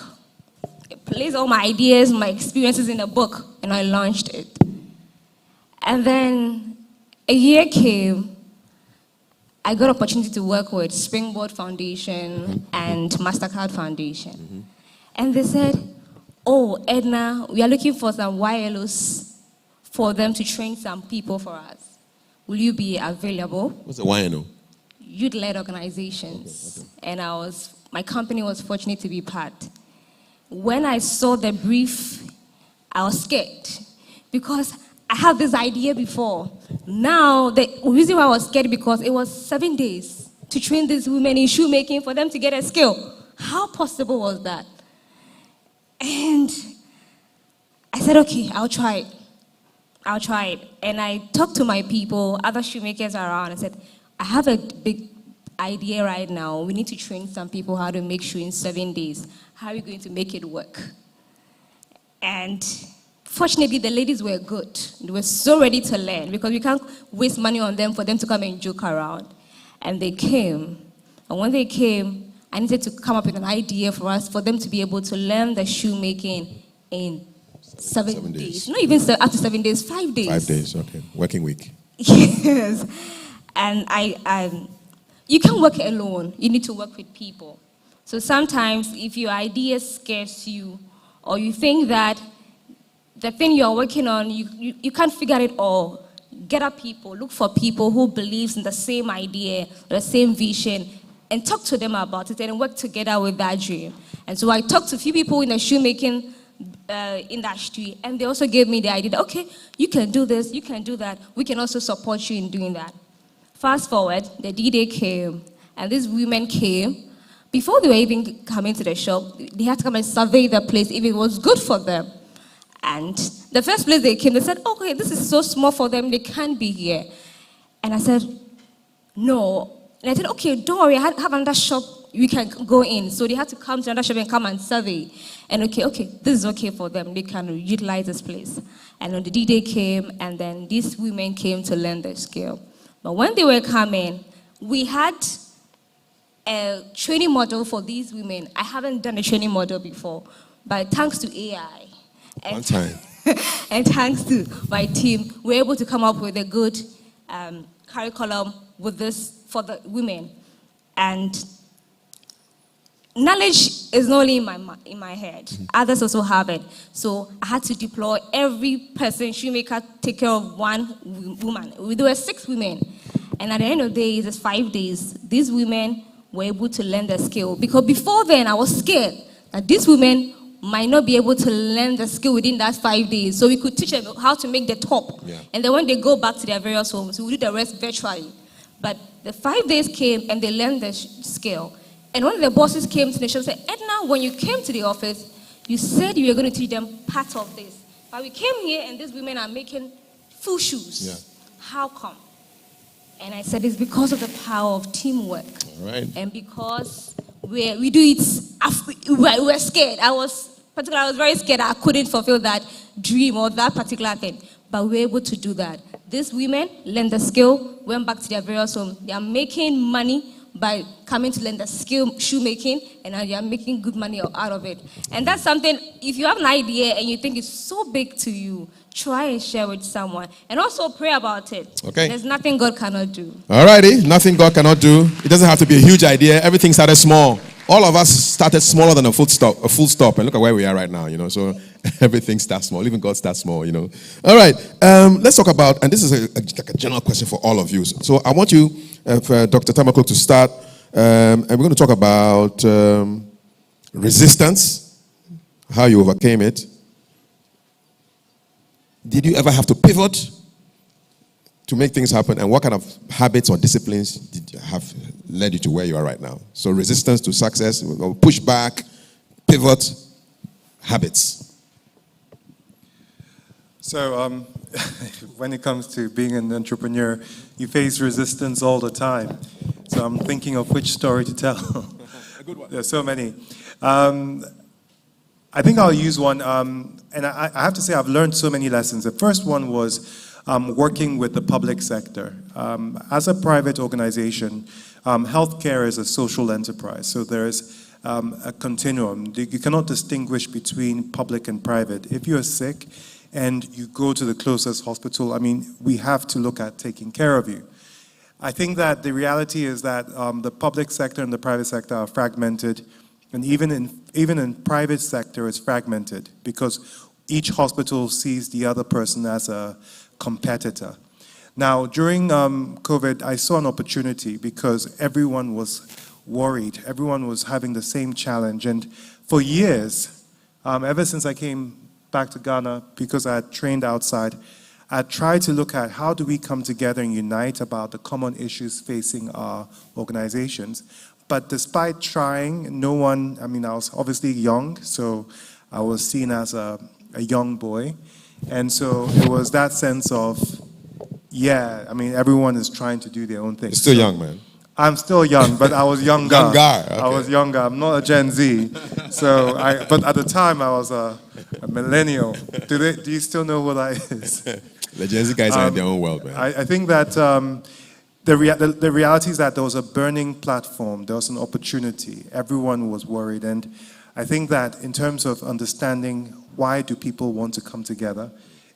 I placed all my ideas, my experiences in a book, and I launched it. And then a year came. I got an opportunity to work with Springboard Foundation and MasterCard Foundation. And they said, oh, Edna, we are looking for some YLOs for them to train some people for us. Will you be available? What's a YNO? Youth-led organizations. Okay. And my company was fortunate to be part. When I saw the brief, I was scared because I had this idea before. Now, the reason why I was scared because it was 7 days to train these women in shoemaking for them to get a skill. How possible was that? And I said, okay, I'll try it. And I talked to my people, other shoemakers around, and said, I have a big idea right now. We need to train some people how to make shoe in 7 days. How are we going to make it work? And fortunately, the ladies were good. They were so ready to learn because we can't waste money on them for them to come and joke around. And they came. And when they came, I needed to come up with an idea for us, for them to be able to learn the shoemaking in 7 days. Not even up to 7 days, 5 days. 5 days, okay. Working week. Yes. And you can't work alone. You need to work with people. So sometimes if your idea scares you, or you think that the thing you're working on, you can't figure it all, get up people, look for people who believes in the same idea, the same vision, and talk to them about it and work together with that dream. And so I talked to a few people in the shoemaking industry, and they also gave me the idea that, okay, you can do this, you can do that, we can also support you in doing that. Fast forward, the D-Day came, and these women came. Before they were even coming to the shop, they had to come and survey the place if it was good for them. And the first place they came, they said, okay, this is so small for them, they can't be here. And I said, no. And I said, okay, don't worry, I have another shop we can go in. So they had to come to another shop and come and survey. And okay, this is okay for them. They can utilize this place. And when the D-Day came, and then these women came to learn the skill. But when they were coming, we had a training model for these women. I haven't done a training model before, but thanks to AI, and thanks to my team, we're able to come up with a good curriculum with this for the women. And knowledge is not only in my head, others also have it. So I had to deploy every person, shoemaker, take care of one woman. There were 6 women. And at the end of the day, it's 5 days. These women were able to learn the skill. Because before then, I was scared that these women might not be able to learn the skill within that 5 days. So we could teach them how to make the top. Yeah. And then when they go back to their various homes, we do the rest virtually. But the 5 days came and they learned the skill. And one of the bosses came to the shop and said, Edna, when you came to the office, you said you were going to teach them part of this. But we came here and these women are making full shoes. Yeah. How come? And I said, it's because of the power of teamwork. All right. And because we do it, we're scared. I was very scared I couldn't fulfill that dream or that particular thing. But we were able to do that. These women learned the skill, went back to their various homes. They are making money by coming to learn the skill shoemaking, and now they are making good money out of it. And that's something, if you have an idea and you think it's so big to you, try and share with someone. And also pray about it. Okay. There's nothing God cannot do. All righty. Nothing God cannot do. It doesn't have to be a huge idea. Everything started small. All of us started smaller than a full stop. And look at where we are right now, So everything starts small. Even God starts small, All right. Let's talk about, and this is like a general question for all of you. So I want you, for Dr. Tamako, to start. And we're going to talk about resistance, how you overcame it. Did you ever have to pivot to make things happen? And what kind of habits or disciplines did you have led you to where you are right now? So resistance to success, push back, pivot, habits. So when it comes to being an entrepreneur, you face resistance all the time. So I'm thinking of which story to tell. A good one. There's so many. I think I'll use one, and I have to say I've learned so many lessons. The first one was working with the public sector. As a private organization, healthcare is a social enterprise, so there's a continuum. You cannot distinguish between public and private. If you're sick and you go to the closest hospital, we have to look at taking care of you. I think that the reality is that the public sector and the private sector are fragmented. And even in private sector, it's fragmented because each hospital sees the other person as a competitor. Now, during COVID, I saw an opportunity because everyone was worried. Everyone was having the same challenge. And for years, ever since I came back to Ghana, because I had trained outside, I tried to look at how do we come together and unite about the common issues facing our organizations. But despite trying, no one, I was obviously young, so I was seen as a young boy. And so it was that sense of, everyone is trying to do their own thing. You're still young, man. I'm still young, but I was younger. Okay. I was younger. I'm not a Gen Z. But at the time, I was a millennial. Do you still know what that is? The Gen Z guys are in their own world, man. I think that the reality is that there was a burning platform. There was an opportunity. Everyone was worried. And I think that in terms of understanding why do people want to come together,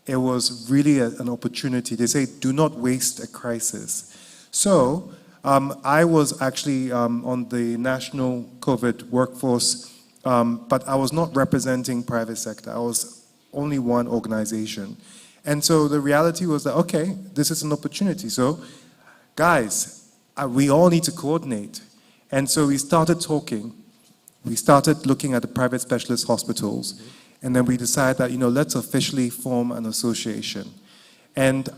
it was really an opportunity. They say, do not waste a crisis. So I was actually on the national COVID workforce, but I was not representing private sector. I was only one organization. And so the reality was that, okay, this is an opportunity. So guys, we all need to coordinate. And so we started talking. We started looking at the private specialist hospitals. And then we decided that, let's officially form an association. And,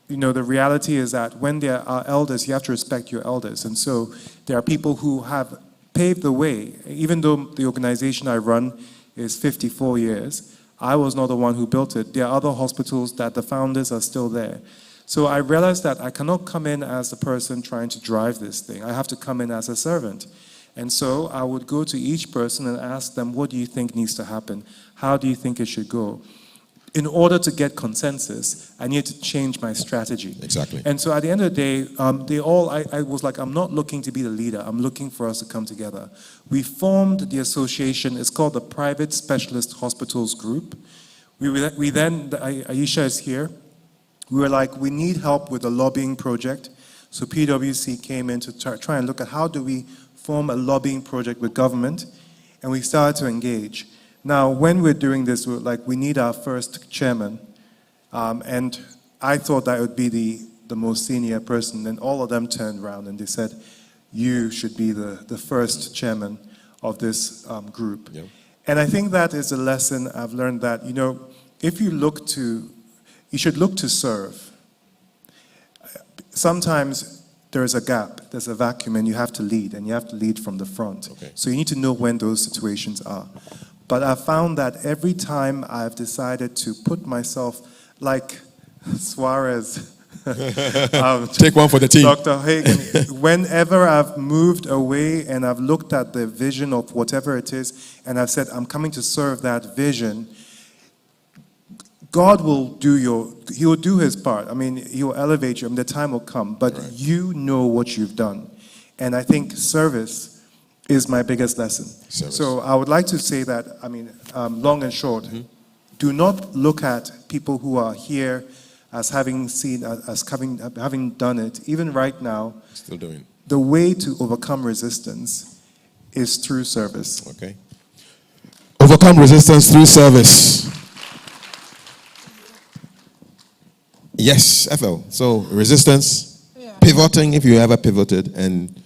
the reality is that when there are elders, you have to respect your elders. And so there are people who have paved the way. Even though the organization I run is 54 years, I was not the one who built it. There are other hospitals that the founders are still there. So I realized that I cannot come in as the person trying to drive this thing. I have to come in as a servant. And so I would go to each person and ask them, what do you think needs to happen? How do you think it should go? In order to get consensus, I need to change my strategy. Exactly. And so at the end of the day, I was like, I'm not looking to be the leader. I'm looking for us to come together. We formed the association. It's called the Private Specialist Hospitals Group. We then, Aisha is here. We were like, we need help with a lobbying project. So PwC came in to try and look at how do we form a lobbying project with government, and we started to engage. Now, when we're doing this, we're like, we need our first chairman, and I thought that would be the most senior person. Then all of them turned around and they said, you should be the first chairman of this group. Yep. And I think that is a lesson I've learned, that, if you should look to serve. Sometimes there is a gap, there's a vacuum, and you have to lead, and you have to lead from the front. Okay. So you need to know when those situations are. But I found that every time I've decided to put myself, like Suarez, take one for the team. Dr. Hagen, whenever I've moved away and I've looked at the vision of whatever it is, and I've said, I'm coming to serve that vision, God will he will do his part. I mean, he will elevate you. I mean, the time will come, but right. You know what you've done. And I think service is my biggest lesson. Service. So I would like to say that, long and short, do not look at people who are here as having done it, even right now. Still doing. The way to overcome resistance is through service. Okay. Overcome resistance through service. Yes, Ethel. So resistance, pivoting if you ever pivoted, and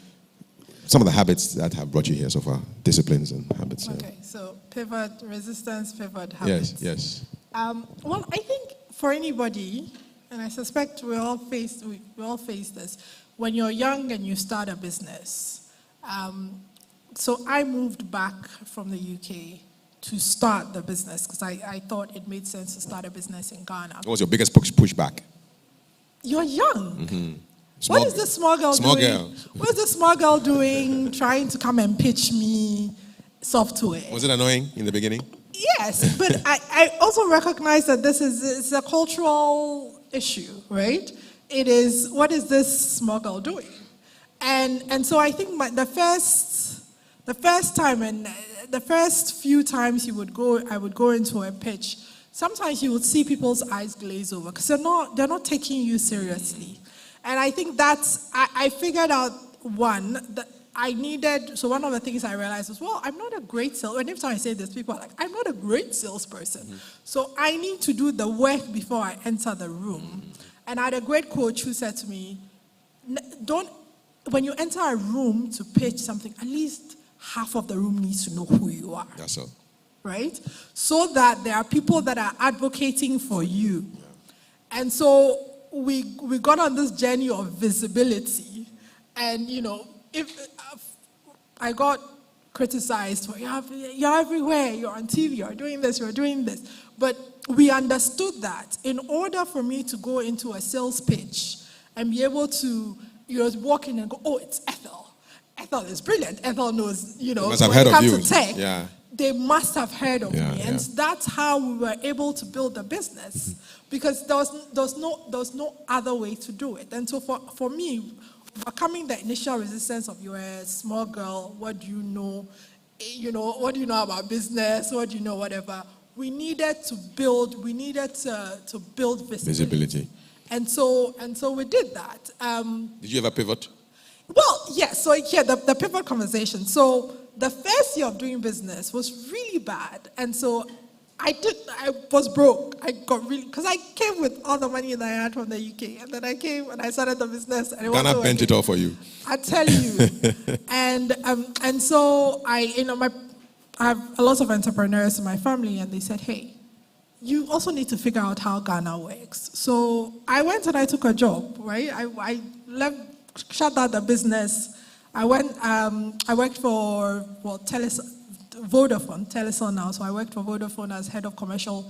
some of the habits that have brought you here so far, disciplines and habits. Okay, so pivot, resistance, pivot, habits. Yes. Well, I think for anybody, and I suspect we all face this, when you're young and you start a business. So I moved back from the UK to start the business because I thought it made sense to start a business in Ghana. What was your biggest pushback? You're young. Mm-hmm. What is this small girl doing? What is this small girl doing trying to come and pitch me software? Was it annoying in the beginning? Yes, but I also recognize that it's a cultural issue, right? It is, what is this small girl doing? And so I think the first time and the first few times I would go into a pitch, sometimes you would see people's eyes glaze over because they're not taking you seriously. And I think I figured out one, that I needed, so one of the things I realized was, well, I'm not a great salesperson. And every time I say this, people are like, I'm not a great salesperson. Mm-hmm. So I need to do the work before I enter the room. Mm-hmm. And I had a great coach who said to me, when you enter a room to pitch something, at least half of the room needs to know who you are. That's all. Right? So that there are people that are advocating for you. Yeah. And so we got on this journey of visibility. And, if I got criticized for, you're everywhere, you're on TV, you're doing this. But we understood that in order for me to go into a sales pitch and be able to, walk in and go, oh, it's Ethel. Ethel is brilliant. Ethel knows, they must have heard of you. To tech, yeah. They must have heard of me. And that's how we were able to build the business. Because there was no other way to do it. And so for me, overcoming the initial resistance of you're a small girl, what do you know? What do you know about business? What do you know, whatever? We needed to build visibility. And so we did that. Did you ever pivot? Well, yes. So here, the pivot conversation. So the first year of doing business was really bad. And so I was broke. I got really, because I came with all the money that I had from the UK. And then I came and I started the business. And Ghana bent it all for you. I tell you. and so I I have a lot of entrepreneurs in my family, and they said, hey, you also need to figure out how Ghana works. So I went and I took a job, right? I left, shut down the business. I went, I worked for, Vodafone, Teleson now. So I worked for Vodafone as head of commercial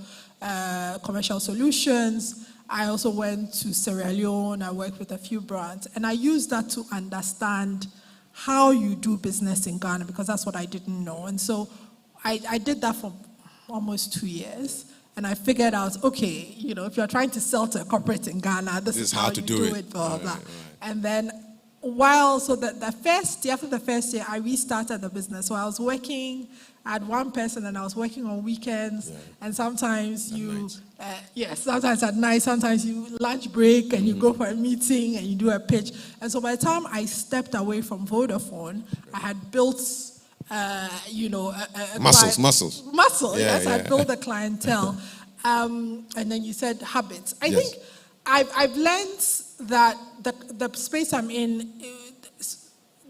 solutions. I also went to Sierra Leone. I worked with a few brands. And I used that to understand how you do business in Ghana, because that's what I didn't know. And so I did that for almost 2 years. And I figured out, okay, you know, if you're trying to sell to a corporate in Ghana, this is how you do it, blah, blah. Right. And then after the first year, I restarted the business. So I was working, I had one person, and I was working on weekends, and sometimes sometimes at night, sometimes you lunch break and you go for a meeting and you do a pitch. And so by the time I stepped away from Vodafone, I had built muscles. Yes, I built a clientele. And then you said habits. I think I've learned that the space I'm in,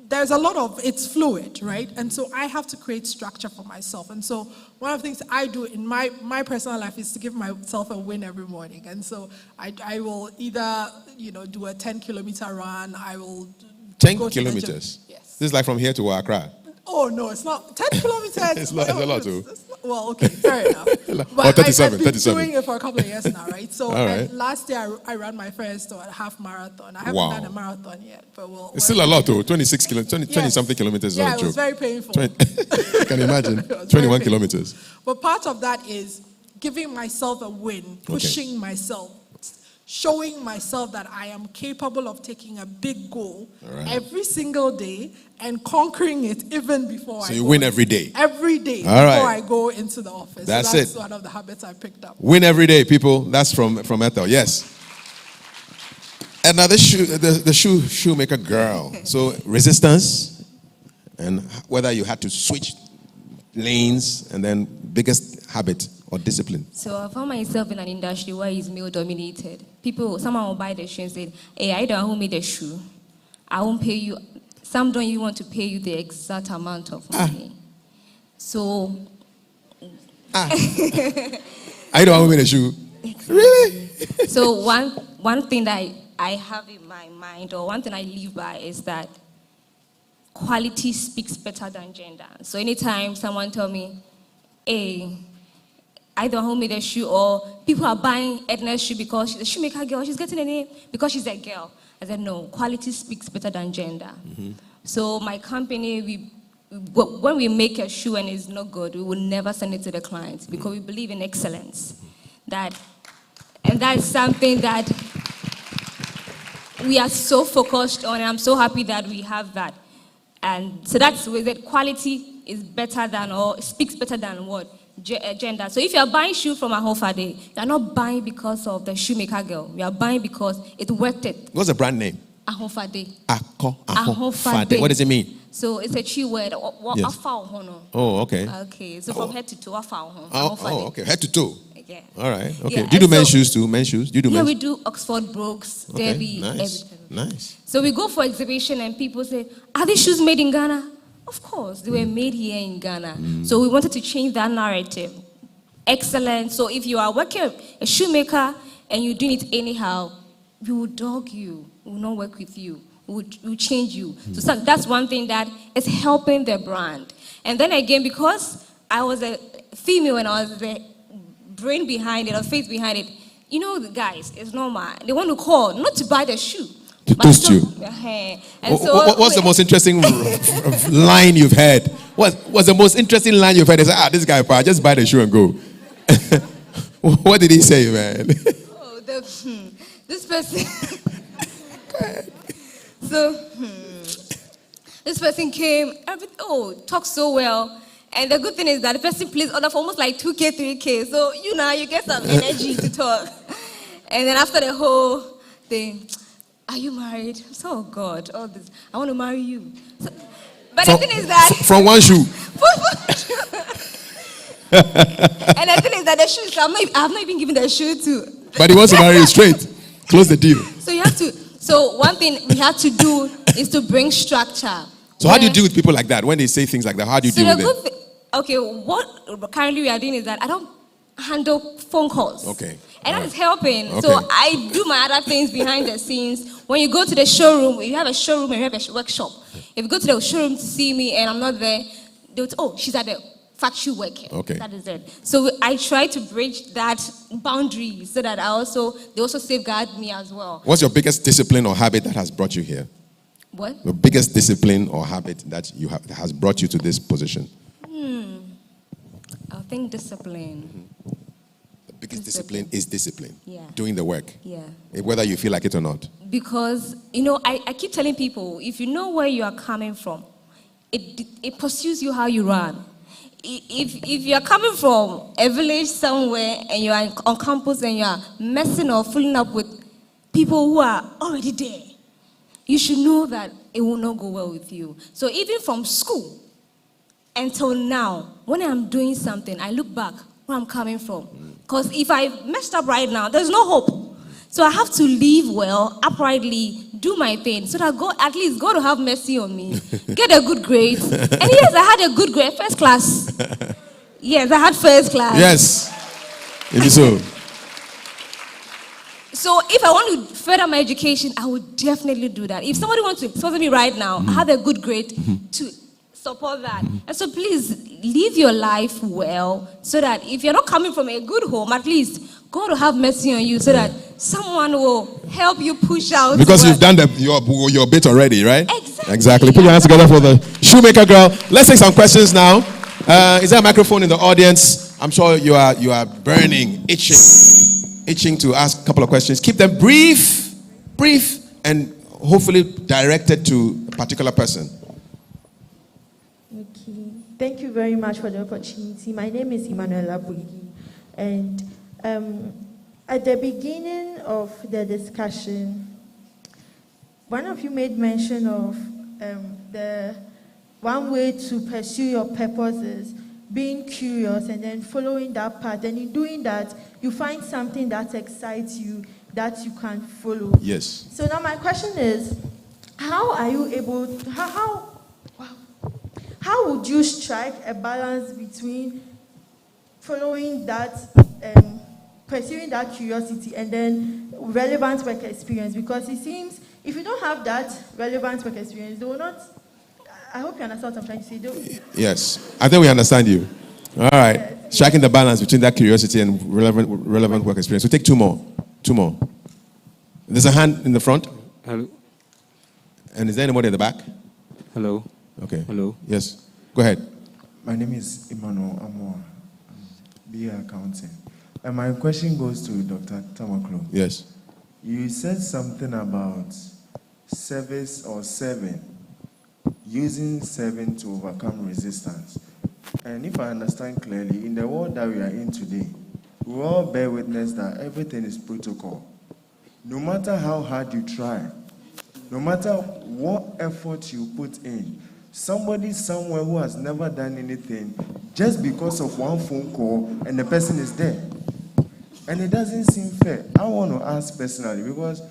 there's a lot of, it's fluid, right? And so I have to create structure for myself. And so one of the things I do in my personal life is to give myself a win every morning. And so I will either, do a 10-kilometer run. I will 10 kilometers? Yes. This is like from here to Accra. Oh, no, it's not. 10 kilometers. It's a lot, too. Well, okay, fair enough. But 37, I've been doing it for a couple of years now, right? So last year, I ran my first half marathon. I haven't done a marathon yet, but it's still a lot, though. 20-something kilometers is not a joke. It was very painful. I can imagine. 21 kilometers. But part of that is giving myself a win, pushing myself, showing myself that I am capable of taking a big goal every single day and conquering it even before So you win every day? Every day before I go into the office. That's one of the habits I picked up. Win every day, people. That's from Ethel. Yes. And now the shoemaker girl. So resistance, and whether you had to switch lanes, and then biggest habit or discipline. So I found myself in an industry where it's male dominated. Someone will buy the shoe and say, hey, I don't know who made the shoe. I won't pay you. Some don't even want to pay you the exact amount of money. So I don't know who made the shoe. Really? So one thing that I have in my mind, or one thing I live by, is that quality speaks better than gender. So anytime someone tell me, hey, I don't know who made a shoe, or people are buying Edna's shoe because she's a shoemaker girl, she's getting a name because she's a girl. I said, no, quality speaks better than gender. Mm-hmm. So my company, when we make a shoe and it's not good, we will never send it to the clients because we believe in excellence. And that's something that we are so focused on, and I'm so happy that we have that. And so that's where that quality is better than, or speaks better than what? Gender. So if you're buying shoe from Ahofade, you're not buying because of the shoemaker girl. You are buying because it worked it. What's the brand name? Ahofade. Ahofade. What does it mean? So it's a Chi word. Yes. Oh, okay. Okay. So from head to toe, okay. Head to toe. Yeah. All right. Okay. Yeah. Do you do men's shoes too? Men's shoes? Do you do men's? Yeah, we do Oxford Brooks, Derby, everything. Nice. So we go for exhibition and people say, are these shoes made in Ghana? Of course, they were made here in Ghana. So we wanted to change that narrative. Excellent. So if you are working a shoemaker and you're doing it anyhow, we will dog you. We will not work with you. We will change you. So that's one thing that is helping the brand. And then again, because I was a female and I was the brain behind it, or face behind it, the guys, it's normal. They want to call, not to buy the shoe. To toast you. And so, what's the most interesting line you've heard? What's the most interesting line you've heard? They say, this guy, just buy the shoe and go. What did he say, man? Oh, this person. So, this person came, talked so well. And the good thing is that the person plays order for almost like 2K, 3K. So, you get some energy to talk. And then after the whole thing, are you married? So, oh God, all this. I want to marry you. So, but the thing is that... From one shoe. And the thing is that the shoes, I have not even given the shoe to... But he wants to marry you straight. Close the deal. So you have to... So one thing we have to do is to bring structure. So how do you deal with people like that? When they say things like that, how do you deal with them? Okay, what currently we are doing is that I don't handle phone calls. Okay. And that is helping. Okay. So I do my other things behind the scenes. When you go to the showroom, you have a showroom and you have a workshop. If you go to the showroom to see me and I'm not there, they'll say, oh, she's at the factory working. Okay. That is it. So I try to bridge that boundary so that they also safeguard me as well. What's your biggest discipline or habit that has brought you here? What? The biggest discipline or habit that that has brought you to this position? I think discipline. The biggest discipline is discipline. Yeah. Doing the work. Yeah. Whether you feel like it or not. Because, I keep telling people, if you know where you are coming from, it pursues you how you run. If you are coming from a village somewhere and you are on campus and you are messing or fooling up with people who are already there, you should know that it will not go well with you. So even from school until now, when I'm doing something, I look back where I'm coming from. Because if I messed up right now, there's no hope. So I have to live well, uprightly, do my thing, so that God, at least God will have mercy on me, get a good grade. And yes, I had a good grade, first class. Yes, I had first class. Yes, it is so. So if I want to further my education, I would definitely do that. If somebody wants to sponsor me right now, I have a good grade to support that. And so please live your life well so that if you're not coming from a good home, at least God will have mercy on you so that someone will help you push out. Because you've done your bit already, right? Exactly. Put your hands together for the shoemaker girl. Let's take some questions now. Is there a microphone in the audience? I'm sure you are burning, itching to ask a couple of questions. Keep them brief, and hopefully directed to a particular person. Okay. Thank you very much for the opportunity. My name is Emmanuel Abuigi, and at the beginning of the discussion, one of you made mention of the one way to pursue your purpose is being curious and then following that path. And in doing that, you find something that excites you that you can follow. Yes. So now my question is, how are you able to, how would you strike a balance between following that, pursuing that curiosity and then relevant work experience? Because it seems if you don't have that relevant work experience, they will not. I hope you understand what I'm trying to say. Yes, I think we understand you. All right, yes. Striking the balance between that curiosity and relevant work experience. We'll take two more. There's a hand in the front. Hello. And is there anybody at the back? Hello. Okay. Hello. Yes. Go ahead. My name is Emmanuel Amoa, BA Accounting. And my question goes to Dr. Tamaklo. Yes. You said something about service or serving, using serving to overcome resistance. And if I understand clearly, in the world that we are in today, we all bear witness that everything is protocol. No matter how hard you try, no matter what effort you put in, somebody somewhere who has never done anything, just because of one phone call and the person is there. And it doesn't seem fair. I want to ask personally, because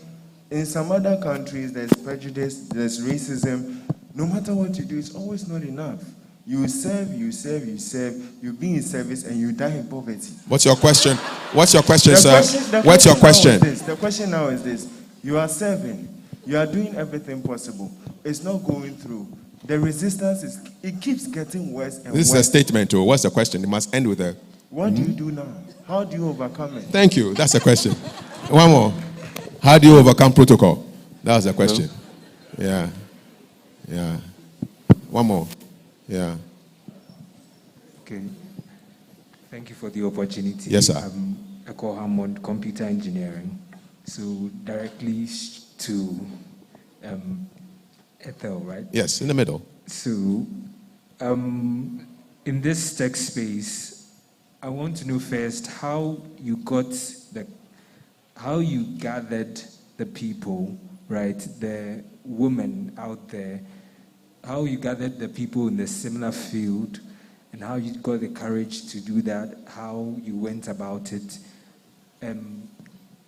in some other countries there's prejudice, there's racism. No matter what you do, it's always not enough. You serve, you be in service, and you die in poverty. What's your question? What's your question, sir? What's your question? The question now is this. You are serving. You are doing everything possible. It's not going through. The resistance it keeps getting worse and worse. This is a statement, too. What's the question? It must end with a... What do you do now? How do you overcome it? Thank you. That's the question. One more. How do you overcome protocol? That was the question. Yeah. One more. Yeah. Okay. Thank you for the opportunity. Yes, sir. I'm Eko Hammond, computer engineering. So directly to Ethel, right? Yes, in the middle. So in this tech space, I want to know first how you gathered the people, right? The women out there, how you gathered the people in the similar field, and how you got the courage to do that, how you went about it, and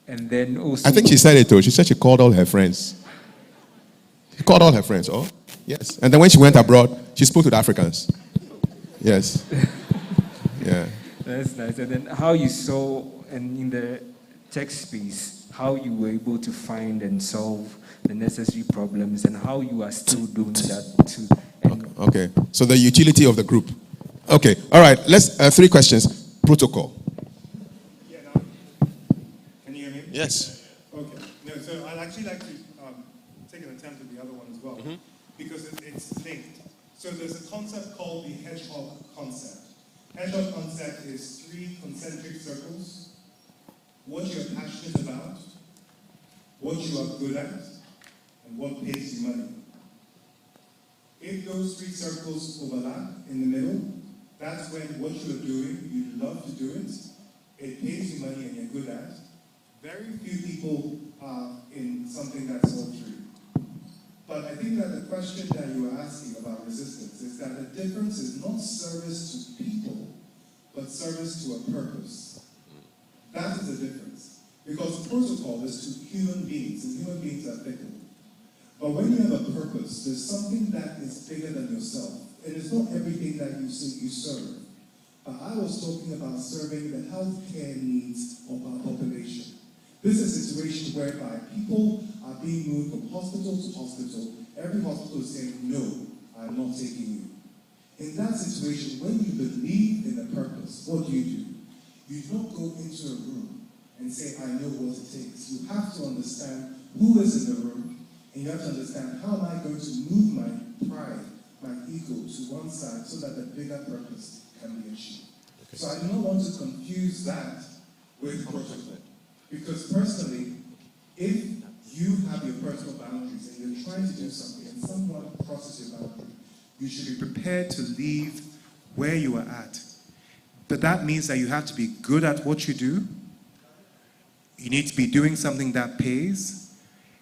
then also... I think she said it too. She said she called all her friends. She called all her friends, oh? Yes. And then when she went abroad, she spoke to the Africans. Yes. Yeah. That's nice. And then how you saw, and in the tech space, how you were able to find and solve the necessary problems, and how you are still doing that too. Okay. So the utility of the group. Okay. All right. Let's 3 questions. Protocol. Can you hear me? Yes. Okay. No, so I'd actually like to take an attempt at the other one as well, because it's linked. So there's a concept called the hedgehog concept. Hedgehog concept is 3 concentric circles: what you're passionate about, what you are good at, and what pays you money. If those 3 circles overlap in the middle, that's when what you're doing, you love to do it pays you money and you're good at. Very few people are in something that's all 3. But I think that the question that you were asking about resistance is that the difference is not service to people, but service to a purpose. That is the difference. Because protocol is to human beings, and human beings are fickle. But when you have a purpose, there's something that is bigger than yourself. And it's not everything that you serve. But I was talking about serving the healthcare needs of our population. This is a situation whereby people are being moved from hospital to hospital. Every hospital is saying, no, I'm not taking you. In that situation, when you believe in a purpose, what do? You don't go into a room and say, I know what it takes. You have to understand who is in the room, and you have to understand how am I going to move my pride, my ego to one side so that the bigger purpose can be achieved. Okay. So I do not want to confuse that with protocol. Because personally, if you have your personal boundaries and you're trying to do something and someone crosses your boundary, you should be prepared to leave where you are at. But that means that you have to be good at what you do. You need to be doing something that pays.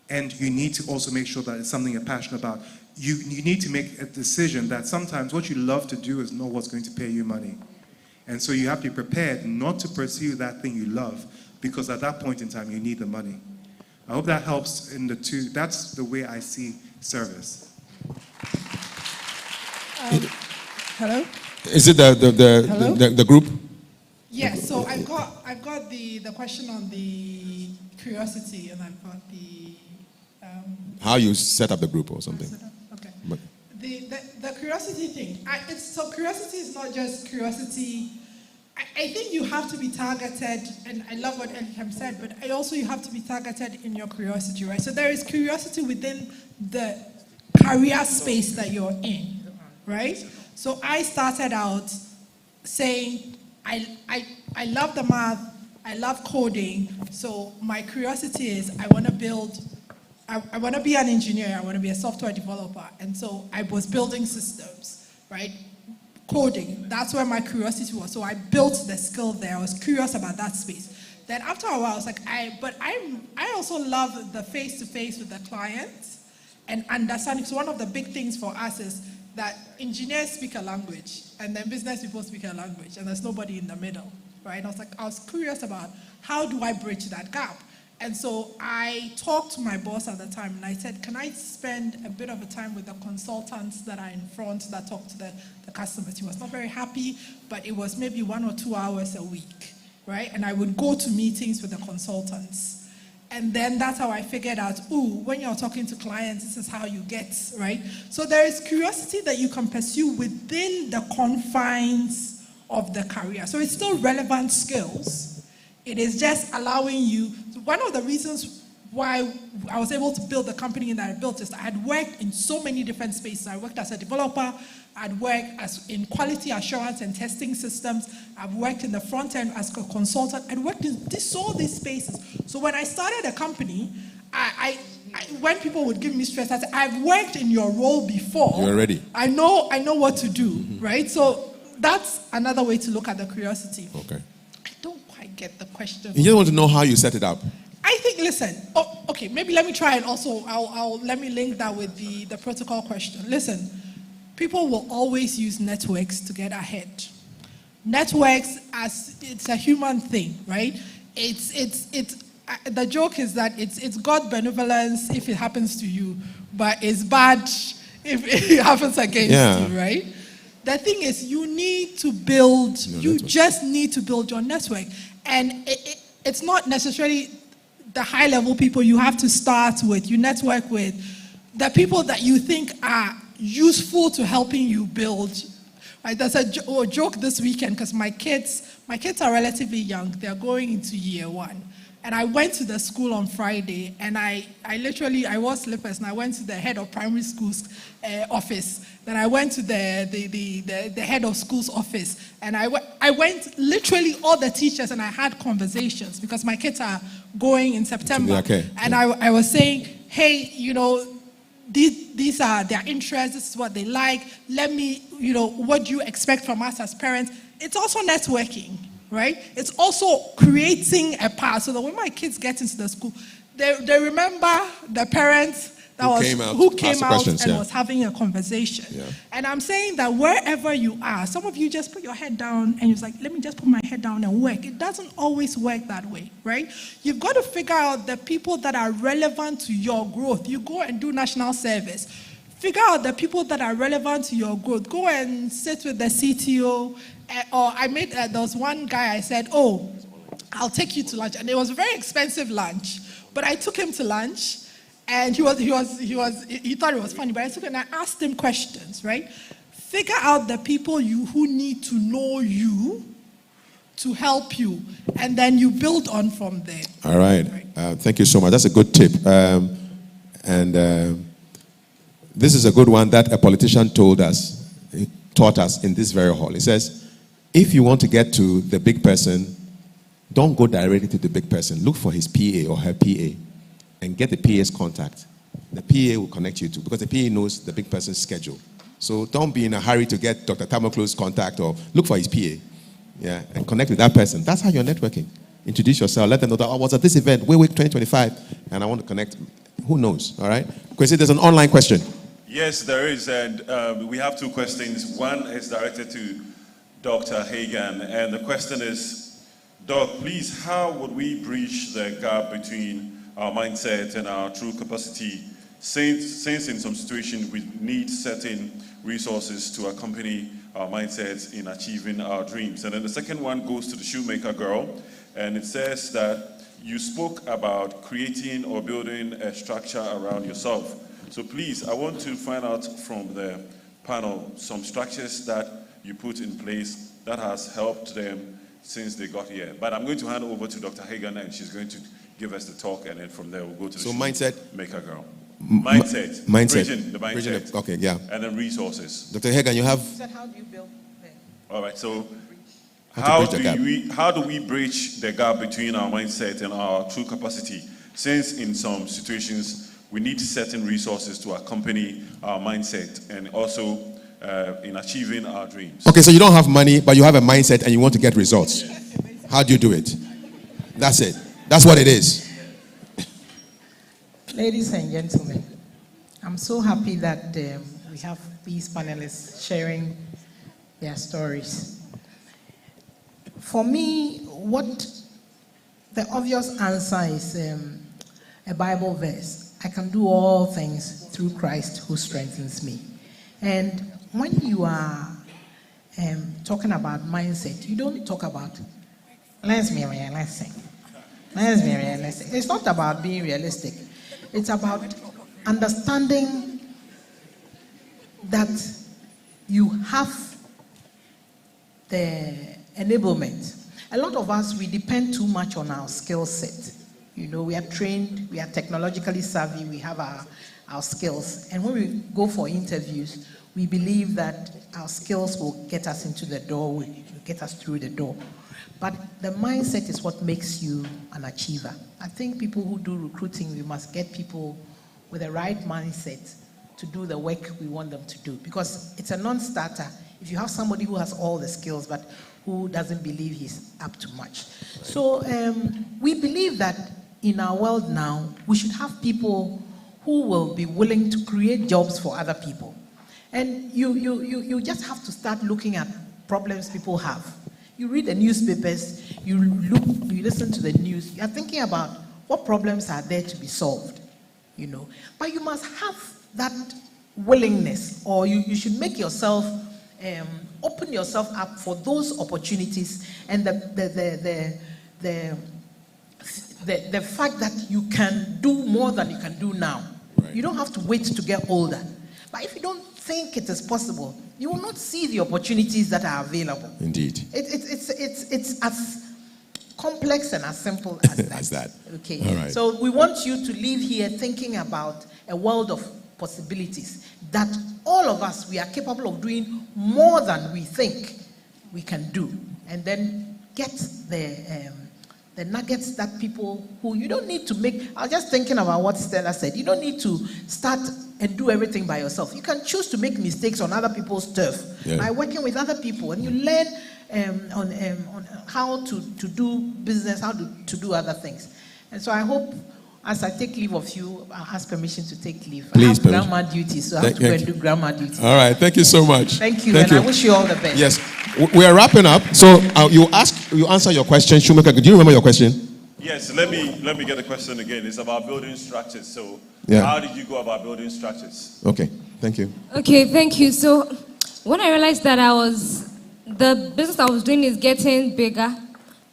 And you need to also make sure that it's something you're passionate about. You need to make a decision that sometimes what you love to do is not what's going to pay you money. And so you have to be prepared not to pursue that thing you love, because at that point in time, you need the money. I hope that helps in the 2. That's the way I see service. Hello? Is it the group? Yes, so I've got the question on the curiosity, and I've got the... How you set up the group or something. Okay. But The curiosity thing. So curiosity is not just curiosity. I think you have to be targeted, and I love what Elikem said, but you have to be targeted in your curiosity, right? So there is curiosity within the career space that you're in, right? So I started out saying, I love the math, I love coding, so my curiosity is I want to be an engineer, I want to be a software developer, and so I was building systems, right? Coding, that's where my curiosity was. So I built the skill there. I was curious about that space. Then after a while, I was like, I also love the face-to-face with the clients and understanding. So one of the big things for us is that engineers speak a language, and then business people speak a language, and there's nobody in the middle, right? I was curious about how do I bridge that gap? And so I talked to my boss at the time, and I said, can I spend a bit of a time with the consultants that are in front that talk to the customers? He was not very happy, but it was maybe 1 or 2 hours a week, right? And I would go to meetings with the consultants. And then that's how I figured out, when you're talking to clients, this is how you get, right? So there is curiosity that you can pursue within the confines of the career. So it's still relevant skills. It is just allowing you, one of the reasons why I was able to build the company that I built is that I had worked in so many different spaces. I worked as a developer, I'd worked in quality assurance and testing systems, I've worked in the front end as a consultant, I'd worked in all these spaces. So when I started a company, when people would give me stress, I said, I've worked in your role before. You're ready. I know what to do, right? So that's another way to look at the curiosity. Okay. I get the question. You just want to know how you set it up. I think, okay, maybe let me try and also, let me link that with the protocol question. Listen, people will always use networks to get ahead. Networks, it's a human thing, right? The joke is that it's God benevolence if it happens to you, but it's bad if it happens against you, right? the thing is, you need to build, just need to build your network. And it's not necessarily the high-level people you have to start with. You network with the people that you think are useful to helping you build. Right? There's a joke this weekend, because my kids are relatively young. They're going into year 1. And I went to the school on Friday, and I wore slippers, and I went to the head of primary school's office. Then I went to the head of school's office, and I went literally all the teachers, and I had conversations, because my kids are going in September. Okay. And I was saying, hey, these are their interests, this is what they like. Let me, what do you expect from us as parents? It's also networking. Right? It's also creating a path so that when my kids get into the school, they remember the parents who came out and was having a conversation. Yeah. And I'm saying that wherever you are, some of you just put your head down and you're like, let me just put my head down and work. It doesn't always work that way, right? You've got to figure out the people that are relevant to your growth. You go and do national service. Figure out the people that are relevant to your growth. Go and sit with the CTO. Or there was one guy I said, oh, I'll take you to lunch. And it was a very expensive lunch. But I took him to lunch, and he thought it was funny, but I took him and I asked him questions, right? Figure out the people who need to know you to help you, and then you build on from there. All right. Thank you so much. That's a good tip. This is a good one that a politician taught us in this very hall. He says, if you want to get to the big person, don't go directly to the big person. Look for his PA or her PA and get the PA's contact. The PA will connect you to, because the PA knows the big person's schedule. So don't be in a hurry to get Dr. Tamoklo's contact, or look for his PA, and connect with that person. That's how you're networking. Introduce yourself. Let them know that I was at this event, WiWIK 2025, and I want to connect. Who knows? All right. Kwesi, there's an online question. Yes, there is, and we have 2 questions. One is directed to Dr. Hagan, and the question is, Doc, please, how would we bridge the gap between our mindset and our true capacity, since in some situations we need certain resources to accompany our mindsets in achieving our dreams? And then the second one goes to the shoemaker girl, and it says that you spoke about creating or building a structure around yourself. So please, I want to find out from the panel some structures that you put in place that has helped them since they got here. But I'm going to hand over to Dr. Hagan, and she's going to give us the talk, and then from there we'll go to the mindset maker girl. Mindset. Bridging the mindset. Okay, yeah. And then resources. Dr. Hagan, you have... How do you build? All right, so how do we bridge the gap between our mindset and our true capacity, since in some situations we need certain resources to accompany our mindset and also in achieving our dreams? Okay, so you don't have money, but you have a mindset and you want to get results. How do you do it? That's it. That's what it is. Ladies and gentlemen, I'm so happy that we have these panelists sharing their stories. For me, the obvious answer is a Bible verse. I can do all things through Christ who strengthens me. And when you are talking about mindset, you don't talk about, let's be realistic. It's not about being realistic. It's about understanding that you have the enablement. A lot of us, we depend too much on our skill set. We are trained, we are technologically savvy, we have our skills. And when we go for interviews, we believe that our skills will get us into the door, will get us through the door. But the mindset is what makes you an achiever. I think people who do recruiting, we must get people with the right mindset to do the work we want them to do. Because it's a non-starter if you have somebody who has all the skills but who doesn't believe he's up to much. So we believe that in our world now, we should have people who will be willing to create jobs for other people. And you just have to start looking at problems people have. You read the newspapers, you listen to the news, you're thinking about what problems are there to be solved, But you must have that willingness, or you should make yourself open yourself up for those opportunities and the fact that you can do more than you can do now. Right. You don't have to wait to get older. But if you don't think it is possible, you will not see the opportunities that are available. Indeed. It's as complex and as simple as that. As that. Okay. All right. So we want you to leave here thinking about a world of possibilities, that all of us, we are capable of doing more than we think we can do, and then get the nuggets that people who you don't need to make. I was just thinking about what Stella said. You don't need to start and do everything by yourself. You can choose to make mistakes on other people's turf by working with other people, and you learn on how to do business, how to do other things. And so I hope, as I take leave of you, I'll ask permission to take leave. Please, I have grandma duties, so I have to go and do grandma duties. All right, thank you so much. Thank you, I wish you all the best. Yes, we are wrapping up. So you answer your question. Shoemaker, do you remember your question? Yes, let me get the question again. It's about building structures. So how did you go about building structures? Okay, thank you. Okay, thank you. So when I realized that the business I was doing is getting bigger,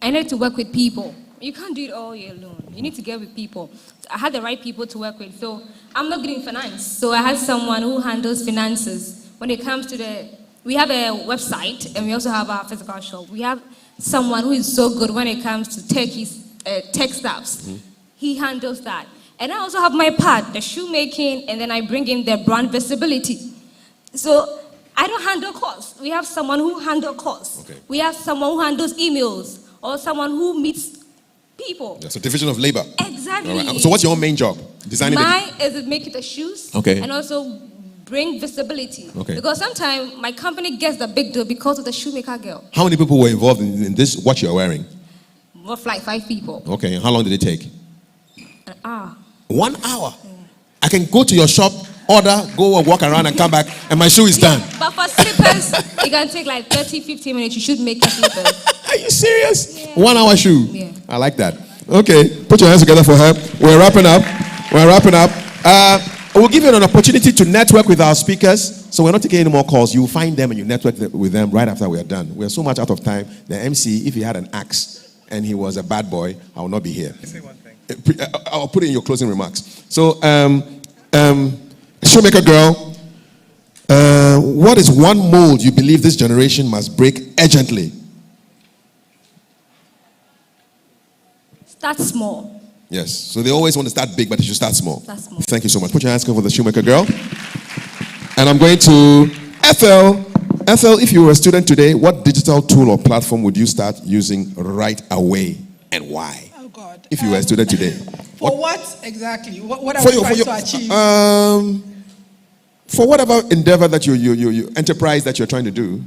I needed to work with people. You can't do it all year alone. You need to get with people. I had the right people to work with. So I'm not good in finance. So I had someone who handles finances. When it comes to we have a website and we also have our physical shop. We have someone who is so good when it comes to tech stuffs. Mm-hmm. He handles that. And I also have my part, the shoemaking, and then I bring in the brand visibility. So I don't handle costs. We have someone who handles costs. Okay. We have someone who handles emails or someone who meets people. That's a division of labor. Exactly. All right. So what's your main job? Designing Mine is to make the shoes. Okay. And also bring visibility. Okay. Because sometimes my company gets the big deal because of the shoemaker girl. How many people were involved in this, what you're wearing? Well, like 5 people. Okay. And how long did it take? An hour. 1 hour? I can go to your shop, order, go and walk around and come back, and my shoe is done. But for slippers, it can take like 30, 15 minutes. You should make your slippers. Are you serious? Yeah. 1 hour shoe? Yeah. I like that. Okay, put your hands together for her. We're wrapping up. We'll give you an opportunity to network with our speakers. So we're not taking any more calls. You will find them and you network with them right after we are done. We're so much out of time. The MC, if he had an axe and he was a bad boy, I will not be here. Say one thing. I'll put it in your closing remarks. So, shoemaker girl, what is one mold you believe this generation must break urgently? Start small. Yes. So they always want to start big, but you should start small. Start small. Thank you so much. Put your hands together for the shoemaker girl. And I'm going to Ethel. Ethel, if you were a student today, what digital tool or platform would you start using right away and why? Oh, God. If you were a student today. For what exactly? What are we trying to achieve? For whatever endeavor that you enterprise that you're trying to do.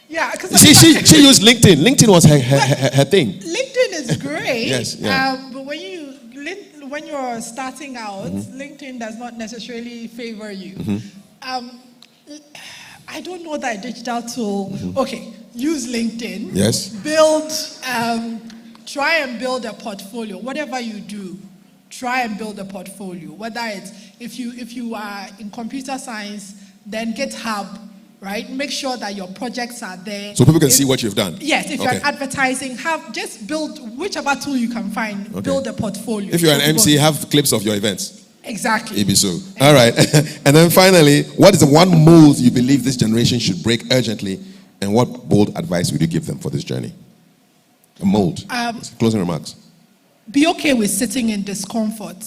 Yeah, because she used LinkedIn. LinkedIn was her thing. LinkedIn is great. Yes. Yeah. But when you're starting out, LinkedIn does not necessarily favor you. Mm-hmm. I don't know that digital tool. Mm-hmm. Okay, use LinkedIn. Yes. Build. Try and build a portfolio. Whatever you do, try and build a portfolio. Whether it's if you are in computer science, then GitHub. Right? Make sure that your projects are there. So people can see what you've done. Yes, if you're advertising, just build whichever tool you can find, build a portfolio. If you're an MC, have clips of your events. Exactly. Maybe so. All right. And then finally, what is the one mold you believe this generation should break urgently, and what bold advice would you give them for this journey? A mold. Closing remarks. Be okay with sitting in discomfort.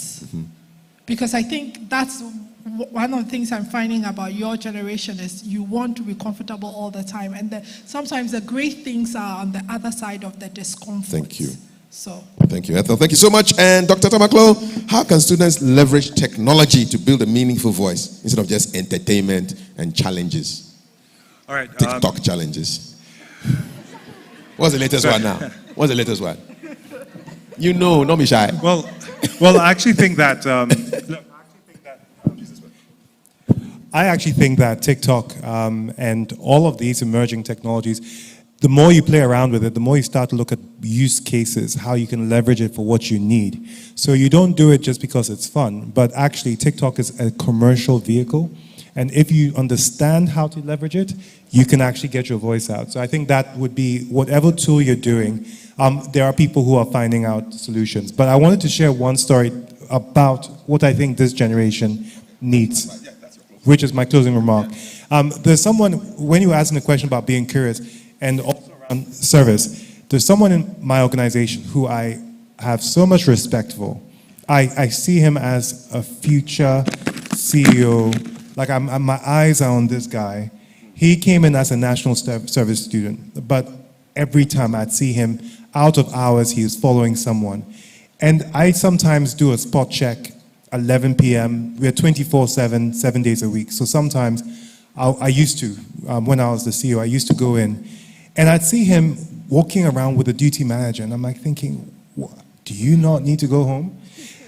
Because I think that's one of the things I'm finding about your generation is you want to be comfortable all the time. And sometimes the great things are on the other side of the discomfort. Thank you. So. Thank you, Ethel. Thank you so much. And Dr. Tamaklo, how can students leverage technology to build a meaningful voice instead of just entertainment and challenges? All right. TikTok challenges. What's the latest one now? What's the latest one? You know, don't be shy. Well, I actually think that... I actually think that TikTok and all of these emerging technologies, the more you play around with it, the more you start to look at use cases, how you can leverage it for what you need. So you don't do it just because it's fun, but actually TikTok is a commercial vehicle, And if you understand how to leverage it, you can actually get your voice out. So I think that would be whatever tool you're doing, there are people who are finding out solutions. But I wanted to share one story about what I think this generation needs, which is my closing remark. There's someone, when you were asking the question about being curious and also around service, there's someone in my organization who I have so much respect for. I see him as a future CEO. Like my eyes are on this guy. He came in as a national service student, but every time I'd see him out of hours, he is following someone. And I sometimes do a spot check, 11 p.m. We're 24/7, 7 days a week. So sometimes I used to, when I was the CEO, I used to go in and I'd see him walking around with a duty manager. And I'm like thinking, do you not need to go home?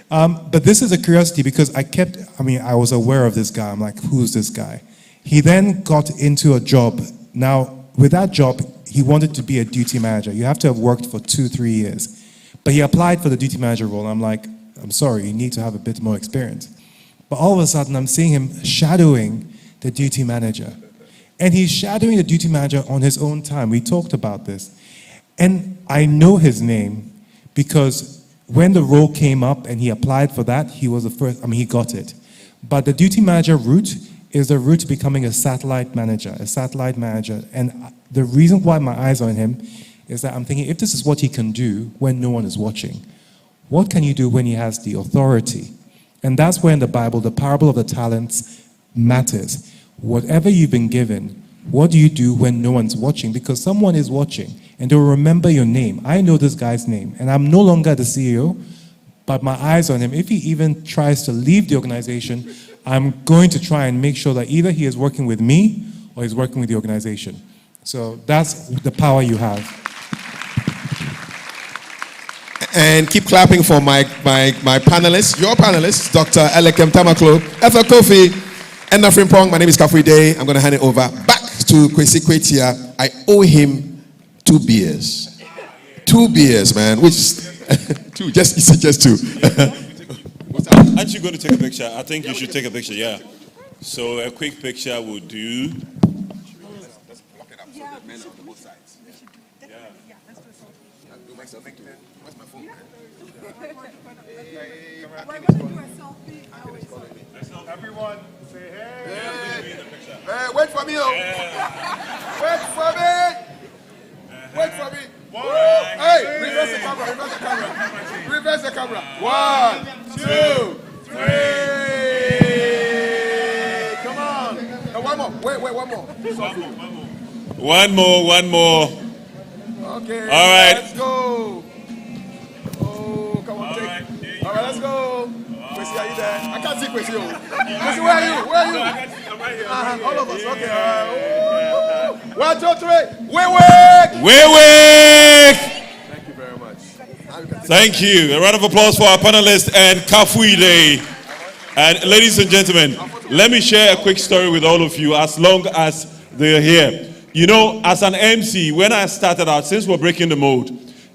But this is a curiosity because I was aware of this guy. I'm like, who's this guy? He then got into a job. Now, with that job, he wanted to be a duty manager. You have to have worked for 2-3 years. But he applied for the duty manager role. I'm like, I'm sorry, you need to have a bit more experience. But all of a sudden, I'm seeing him shadowing the duty manager. And he's shadowing the duty manager on his own time. We talked about this. And I know his name because when the role came up and he applied for that, he was the first, he got it. But the duty manager route is the route to becoming a satellite manager. And the reason why my eyes are on him is that I'm thinking, if this is what he can do when no one is watching, what can you do when he has the authority? And that's where in the Bible, the parable of the talents matters. Whatever you've been given, what do you do when no one's watching? Because someone is watching and they'll remember your name. I know this guy's name and I'm no longer the CEO, but my eyes on him. If he even tries to leave the organization, I'm going to try and make sure that either he is working with me or he's working with the organization. So that's the power you have. And keep clapping for my panelists, your panelists, Dr. Elekem Tamaklo, Ethel Kofi, and Nafrim Pong. My name is Kafui Day. I'm going to hand it over back to Kwesi Kwetia. I owe him 2 beers. 2 beers, man. Which two? Just 2. Aren't you going to take a picture? I think you should take a picture, yeah. So a quick picture will do. Let's block it up so the men on both sides. Where's my phone? Everyone, say hey. Hey, wait for me, Wait for me. Wait for me. Hey, reverse the camera. Reverse the camera. 1, 2, 3. Come on. And one more. Wait, one more. One more. Okay. All right. Let's go. Oh, come on, take. All right, let's go. Kwesi, are you there? I can't see Kwesi. Kwesi, where are you? I'm right here. All of us. Okay. 1, 2, 3. WiWIK. Thank you very much. Thank you. A round of applause for our panelists and Kafui Day. And ladies and gentlemen, let me share a quick story with all of you as long as they're here. You know, as an MC, when I started out, since we're breaking the mold,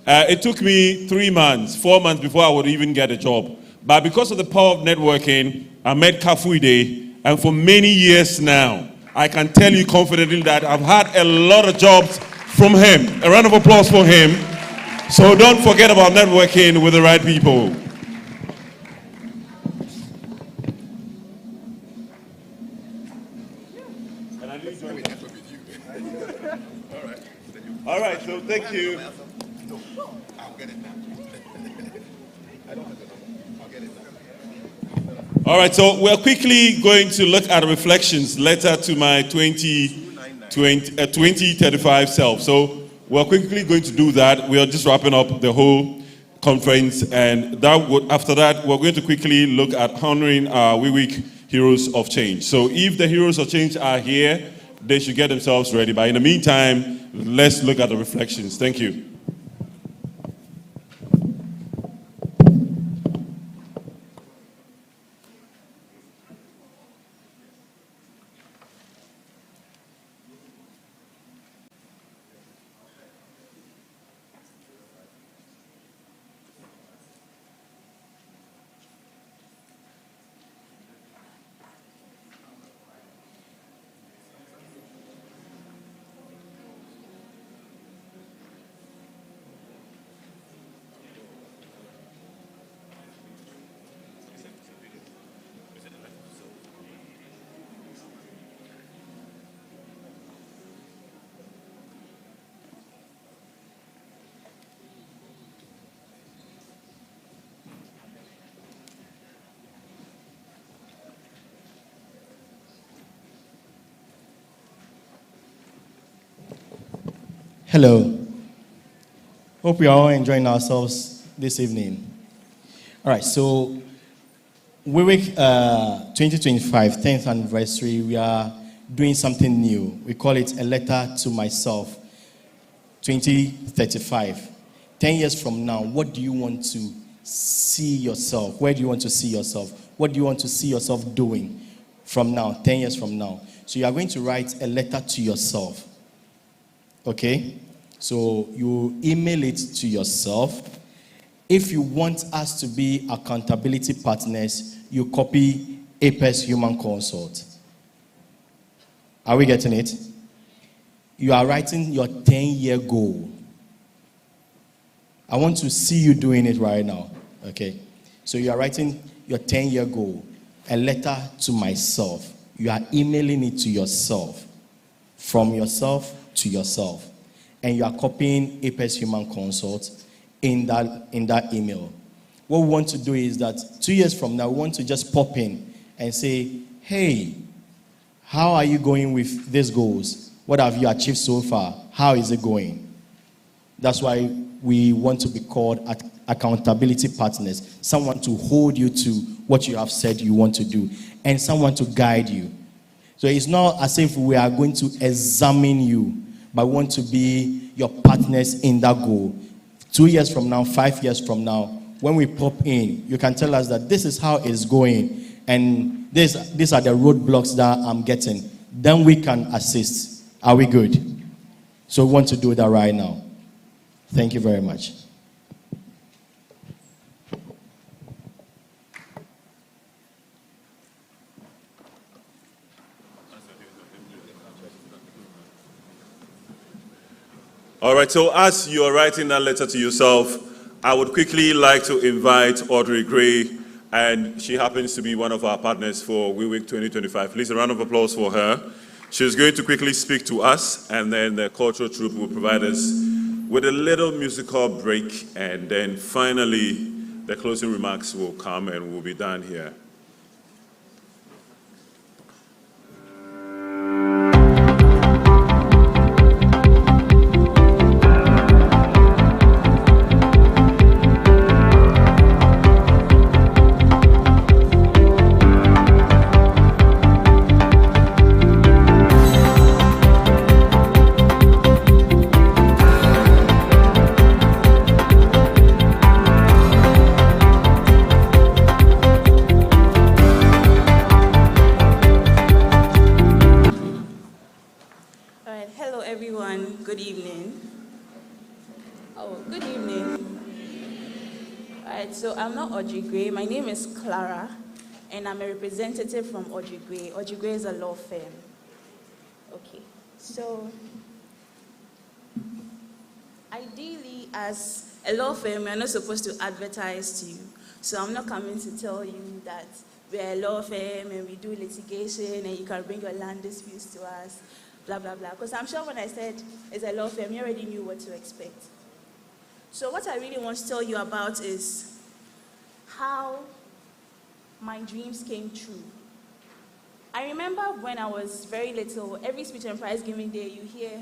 it took me 3 months, 4 months before I would even get a job. But because of the power of networking, I met Kafui Day, and for many years now, I can tell you confidently that I've had a lot of jobs from him. A round of applause for him. So don't forget about networking with the right people. All right, so thank you. All right, so we're quickly going to look at reflections letter to my 2035 self. So we're quickly going to do that. We are just wrapping up the whole conference, and after that, we're going to quickly look at honoring our WiWIK Heroes of Change. So if the Heroes of Change are here, they should get themselves ready. But in the meantime, let's look at the reflections. Thank you. Hello. Hope we are all enjoying ourselves this evening. All right, so WiWIK 2025 10th anniversary, we are doing something new. We call it A Letter to Myself 2035. 10 years from now, what do you want to see yourself? Where do you want to see yourself? What do you want to see yourself doing from now, 10 years from now? So you are going to write a letter to yourself. Okay? So you email it to yourself. If you want us to be accountability partners, you copy Apex Human Consult. Are we getting it? You are writing your 10-year goal. I want to see you doing it right now. Okay? So you are writing your 10-year goal, a letter to myself. You are emailing it to yourself, from yourself to yourself. And you are copying Apex Human Consult in that email. What we want to do is that 2 years from now, we want to just pop in and say, hey, how are you going with these goals? What have you achieved so far? How is it going? That's why we want to be called accountability partners, someone to hold you to what you have said you want to do, and someone to guide you. So it's not as if we are going to examine you, but we want to be your partners in that goal. 2 years from now, 5 years from now, when we pop in, you can tell us that this is how it's going, and these are the roadblocks that I'm getting. Then we can assist. Are we good? So we want to do that right now. Thank you very much. All right, so as you're writing that letter to yourself, I would quickly like to invite Audrey Gray, and she happens to be one of our partners for WiWIK 2025. Please, a round of applause for her. She's going to quickly speak to us, and then the cultural troupe will provide us with a little musical break, and then finally, the closing remarks will come and we'll be done here. My name is Clara, and I'm a representative from Audrey Gray. Audrey Gray is a law firm. Okay, so ideally, as a law firm, we're not supposed to advertise to you. So I'm not coming to tell you that we're a law firm and we do litigation and you can bring your land disputes to us, blah, blah, blah. Because I'm sure when I said it's a law firm, you already knew what to expect. So what I really want to tell you about is how my dreams came true. I remember when I was very little, every speech and prize giving day, you hear,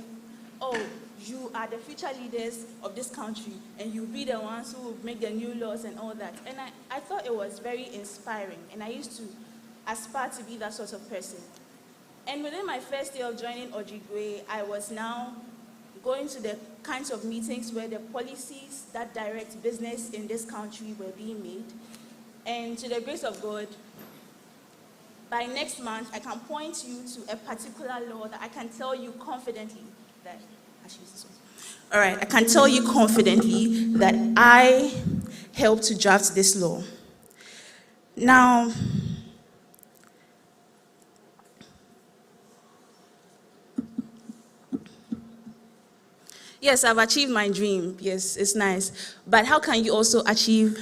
oh, you are the future leaders of this country, and you'll be the ones who will make the new laws and all that. And I thought it was very inspiring, and I used to aspire to be that sort of person. And within my first year of joining Audrey Gray, I was now going to the kinds of meetings where the policies that direct business in this country were being made. And to the grace of God, by next month, I can point you to a particular law that I can tell you confidently that, all right, I can tell you confidently that I helped to draft this law. Now, yes, I've achieved my dream. Yes, it's nice. But how can you also achieve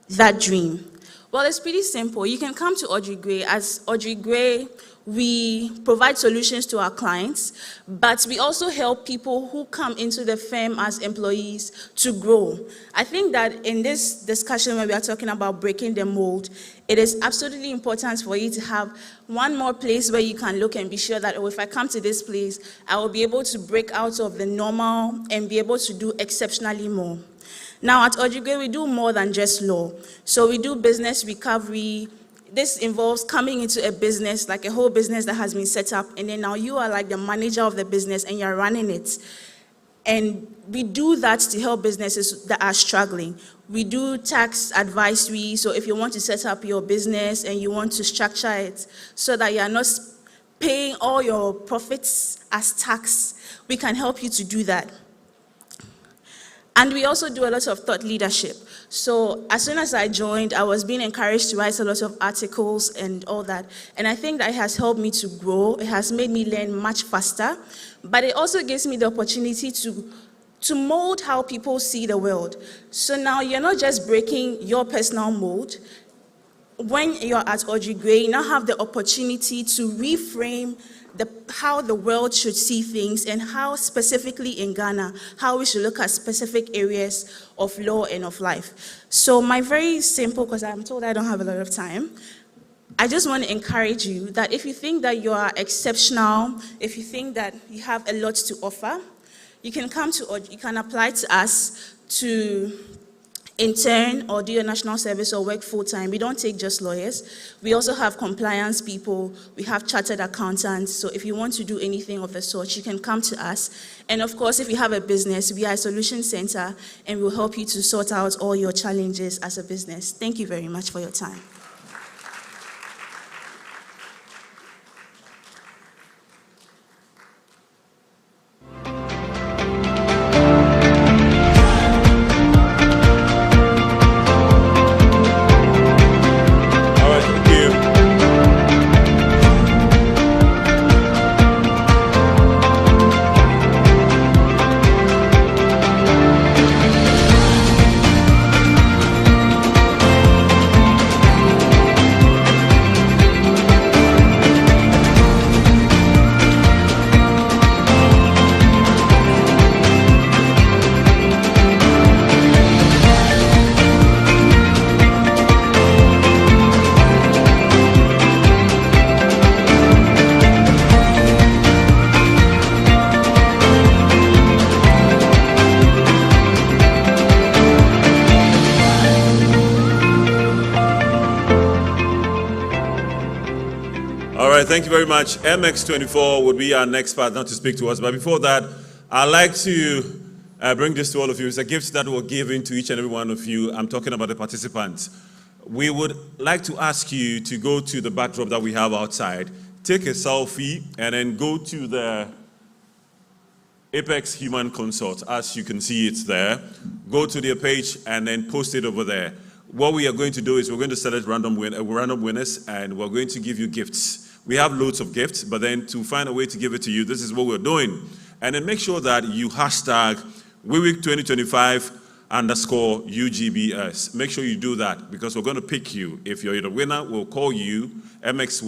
that dream? Well, it's pretty simple. You can come to Audrey Gray. As Audrey Gray, we provide solutions to our clients, but we also help people who come into the firm as employees to grow. I think that in this discussion when we are talking about breaking the mold, it is absolutely important for you to have one more place where you can look and be sure that, oh, if I come to this place, I will be able to break out of the normal and be able to do exceptionally more. Now, at Audrey Gray, we do more than just law. So we do business recovery. This involves coming into a business, like a whole business that has been set up, and then now you are like the manager of the business and you're running it. And we do that to help businesses that are struggling. We do tax advisory, so if you want to set up your business and you want to structure it so that you're not paying all your profits as tax, we can help you to do that. And we also do a lot of thought leadership. So as soon as I joined, I was being encouraged to write a lot of articles and all that. And I think that it has helped me to grow. It has made me learn much faster. But it also gives me the opportunity to mold how people see the world. So now you're not just breaking your personal mold. When you're at Audrey Gray, you now have the opportunity to reframe how the world should see things and how specifically in Ghana, how we should look at specific areas of law and of life. So my very simple, because I'm told I don't have a lot of time, I just want to encourage you that if you think that you are exceptional, if you think that you have a lot to offer, you can come to, or you can apply to us to intern or do your national service or work full-time. We don't take just lawyers. We also have compliance people. We have chartered accountants. So if you want to do anything of the sort, you can come to us. And of course, if you have a business, we are a solution center and we'll help you to sort out all your challenges as a business. Thank you very much for your time. Thank you very much. MX24 would be our next partner to speak to us. But before that, I'd like to bring this to all of you. It's a gift that we're giving to each and every one of you. I'm talking about the participants. We would like to ask you to go to the backdrop that we have outside, take a selfie, and then go to the Apex Human Consult. As you can see, it's there. Go to their page and then post it over there. What we are going to do is we're going to select random winners, and we're going to give you gifts. We have loads of gifts, but then to find a way to give it to you, this is what we're doing. And then make sure that you hashtag WiWIK 2025_UGBS. Make sure you do that because we're going to pick you. If you're the winner, we'll call you. MX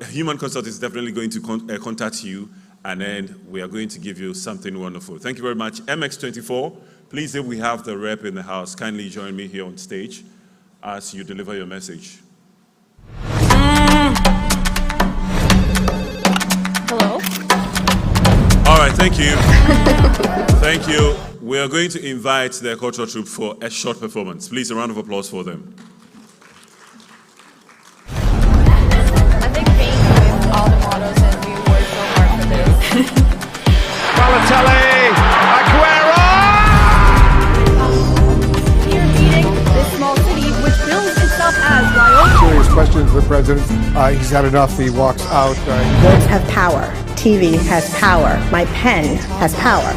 Human Consult is definitely going to contact you, and then we are going to give you something wonderful. Thank you very much. MX24, please, if we have the rep in the house, kindly join me here on stage as you deliver your message. Hello. All right, thank you. Thank you. We are going to invite the cultural troupe for a short performance. Please, a round of applause for them. I think being with all the models and we worked so hard for this. Balotelli, Aguero! Here leading this small city, which bills itself as Wyoming. Serious questions to the president. He's had enough. He walks out. Words have power. TV has power. My pen has power.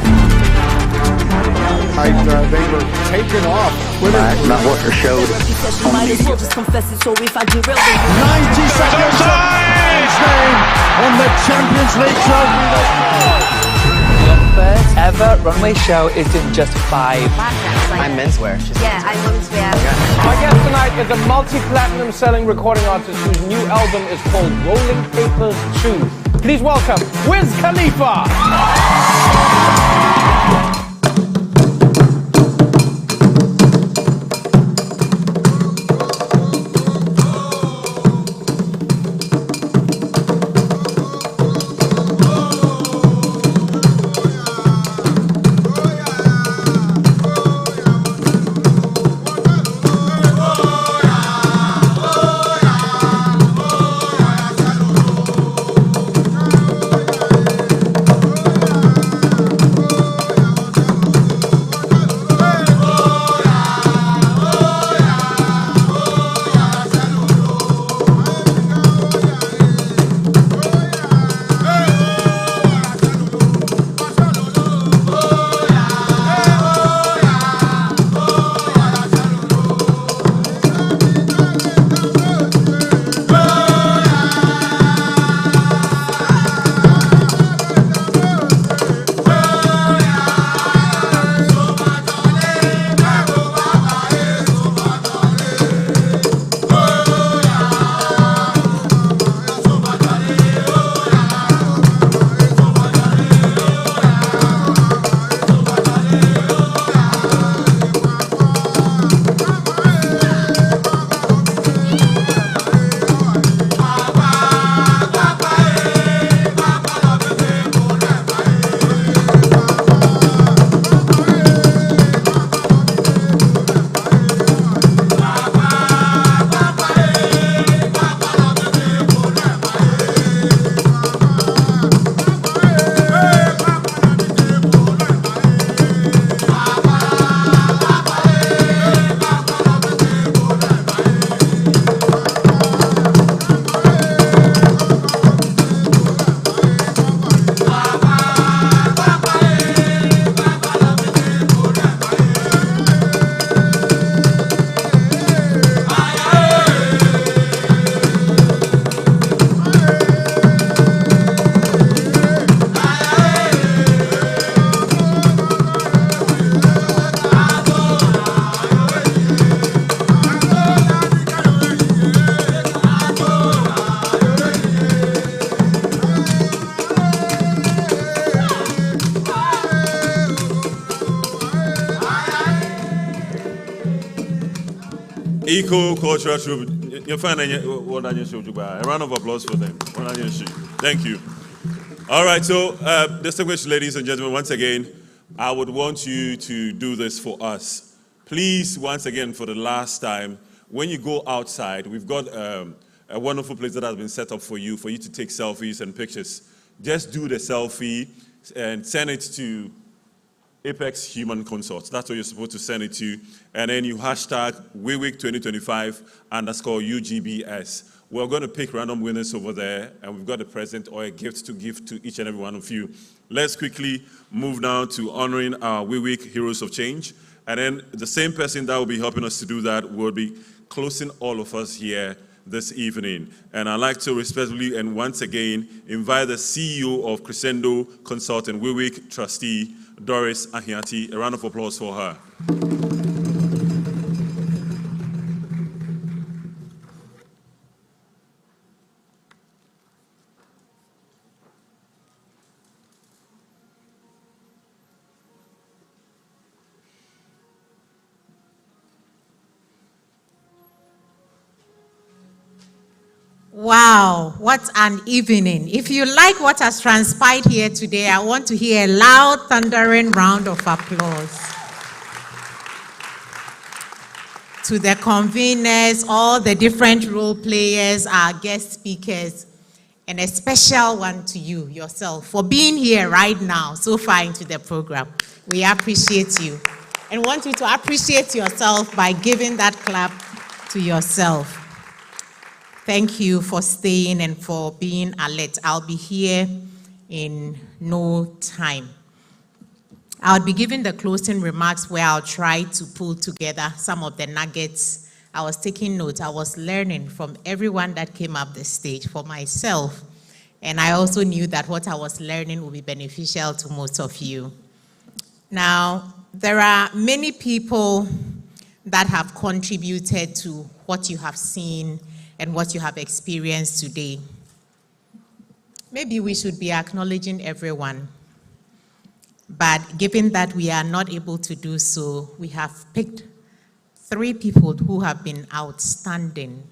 They were taken off. Not what they're showed. 90 seconds on the Champions League trophy. Your first ever runway show is in just 5. I'm menswear. Yeah, I'm menswear. My guest tonight is a multi-platinum selling recording artist whose new album is called Rolling Papers 2. Please welcome Wiz Khalifa. Eco-cultural troupe. A round of applause for them. Thank you. All right, so distinguished ladies and gentlemen, once again, I would want you to do this for us. Please, once again, for the last time, when you go outside, we've got a wonderful place that has been set up for you to take selfies and pictures. Just do the selfie and send it to Apex Human Consult. That's what you're supposed to send it to. And then you hashtag WiWIK 2025 _ UGBS. We're going to pick random winners over there, and we've got a present or a gift to give to each and every one of you. Let's quickly move now to honoring our WiWIK Heroes of Change. And then the same person that will be helping us to do that will be closing all of us here this evening. And I'd like to respectfully and once again invite the CEO of Crescendo Consult and WiWIK Trustee, Doris Ahiati. A round of applause for her. Wow, what an evening. If you like what has transpired here today, I want to hear a loud, thundering round of applause. To the conveners, all the different role players, our guest speakers, and a special one to you, yourself, for being here right now, so far into the program. We appreciate you. And want you to appreciate yourself by giving that clap to yourself. Thank you for staying and for being alert. I'll be here in no time. I'll be giving the closing remarks where I'll try to pull together some of the nuggets. I was taking notes. I was learning from everyone that came up the stage for myself. And I also knew that what I was learning would be beneficial to most of you. Now, there are many people that have contributed to what you have seen and what you have experienced today. Maybe we should be acknowledging everyone, but given that we are not able to do so, we have picked 3 people who have been outstanding.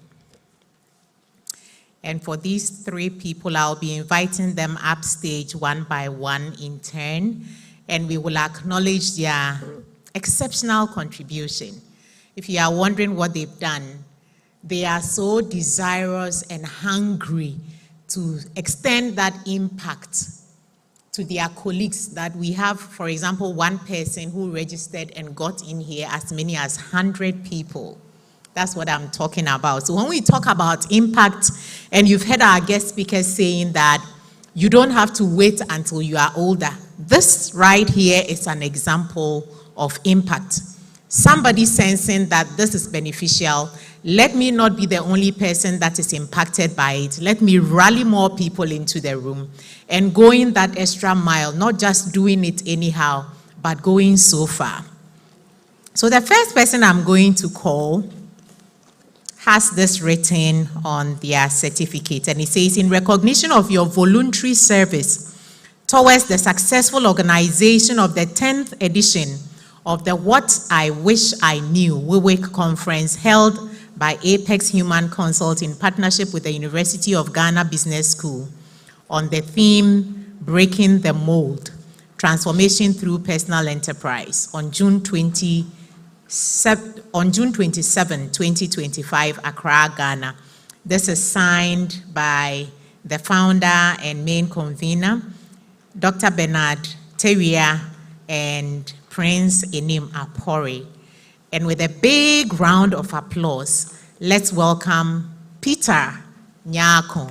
And for these 3 people, I'll be inviting them upstage one by one in turn, and we will acknowledge their exceptional contribution. If you are wondering what they've done, they are so desirous and hungry to extend that impact to their colleagues that we have, for example, one person who registered and got in here as many as 100 people. That's what I'm talking about. So when we talk about impact, and you've heard our guest speakers saying that you don't have to wait until you are older. This right here is an example of impact. Somebody sensing that this is beneficial. Let me not be the only person that is impacted by it. Let me rally more people into the room and going that extra mile, not just doing it anyhow, but going so far. So the first person I'm going to call has this written on their certificate, and it says, in recognition of your voluntary service towards the successful organization of the 10th edition of the What I Wish I Knew WiWIK conference held by Apex Human Consult in partnership with the University of Ghana Business School on the theme, Breaking the Mold, Transformation Through Personal Enterprise on June 27, 2025, Accra, Ghana. This is signed by the founder and main convener, Dr. Bernard Teria and Prince Enim Apori. And with a big round of applause, let's welcome Peter Nyako.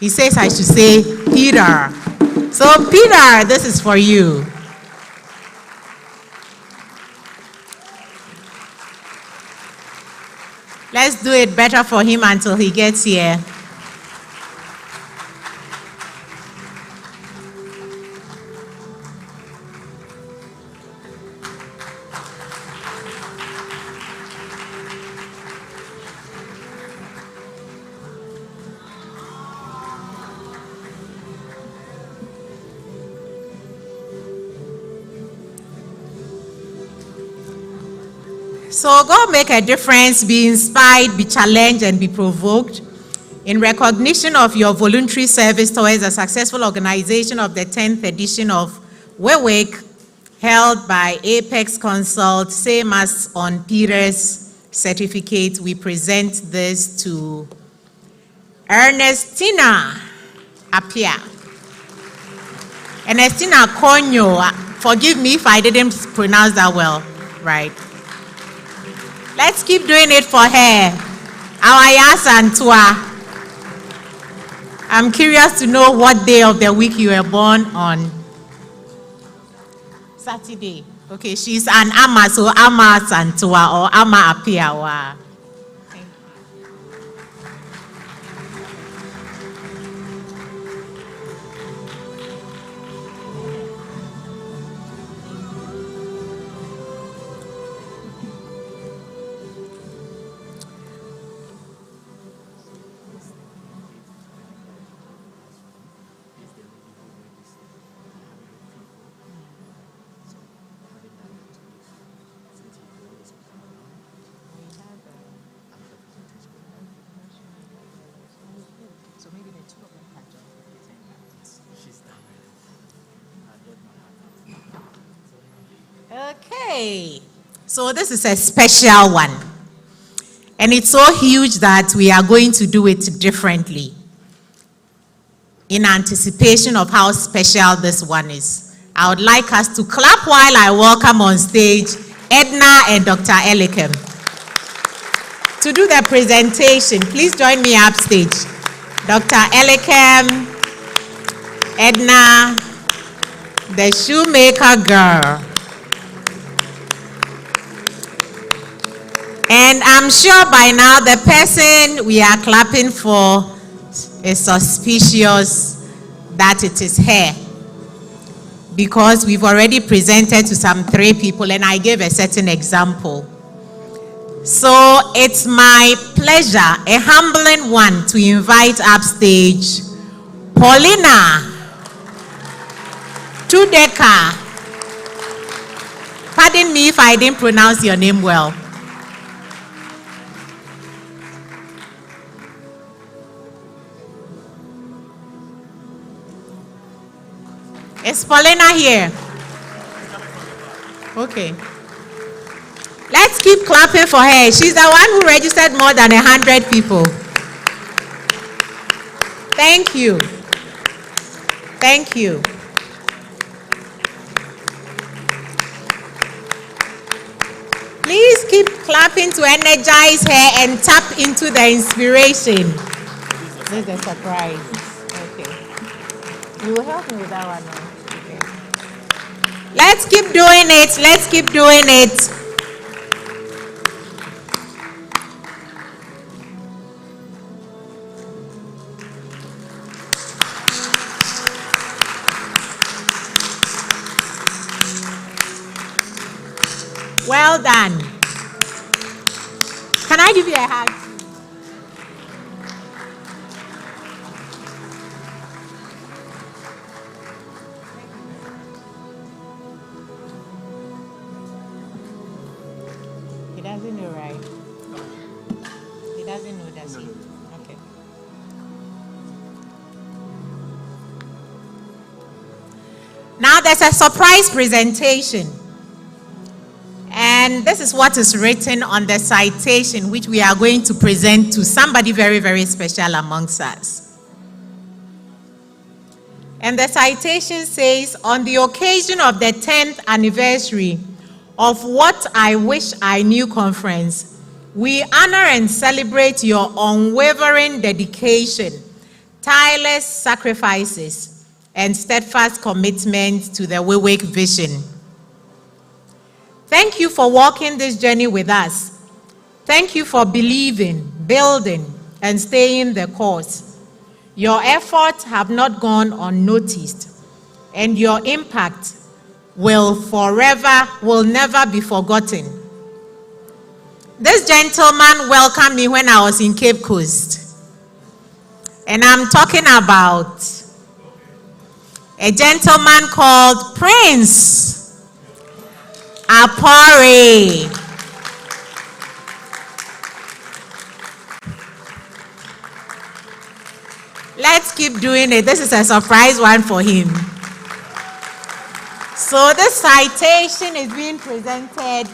He says I should say Peter. So Peter, this is for you. Let's do it better for him until he gets here. So go make a difference, be inspired, be challenged, and be provoked. In recognition of your voluntary service towards a successful organization of the 10th edition of WiWIK, held by Apex Consult, same as on Peter's certificate, we present this to Ernestina Apia. Ernestina Konyo, forgive me if I didn't pronounce that well, right? Let's keep doing it for her. Awayas and Tua. I'm curious to know what day of the week you were born on. Saturday. Okay, she's an Ama, so Ama Santua or Ama Apiawa. Okay, so this is a special one, and it's so huge that we are going to do it differently in anticipation of how special this one is. I would like us to clap while I welcome on stage Edna and Dr. Elikem to do the presentation. Please join me upstage. Dr. Elikem, Edna, the shoemaker girl. And I'm sure by now the person we are clapping for is suspicious that it is her. because we've already presented to some 3 people and I gave a certain example. So it's my pleasure, a humbling one, to invite upstage Paulina Tudeka. Pardon me if I didn't pronounce your name well. Is Paulina here? Okay. Let's keep clapping for her. She's the one who registered more than 100 people. Thank you. Thank you. Please keep clapping to energize her and tap into the inspiration. This is a surprise. Okay. You will help me with that one now. Okay. Let's keep doing it. Let's keep doing it. Well done. Can I give you a hug? He doesn't know, right? He doesn't know, does he? Okay. Now there's a surprise presentation. And this is what is written on the citation, which we are going to present to somebody very, very special amongst us. And the citation says, on the occasion of the 10th anniversary of What I Wish I Knew conference, we honor and celebrate your unwavering dedication, tireless sacrifices, and steadfast commitment to the WiWIK vision. Thank you for walking this journey with us. Thank you for believing, building, and staying the course. Your efforts have not gone unnoticed, and your impact will never be forgotten. This gentleman welcomed me when I was in Cape Coast. And I'm talking about a gentleman called Prince Apore. Let's keep doing it. This is a surprise one for him. So this citation is being presented.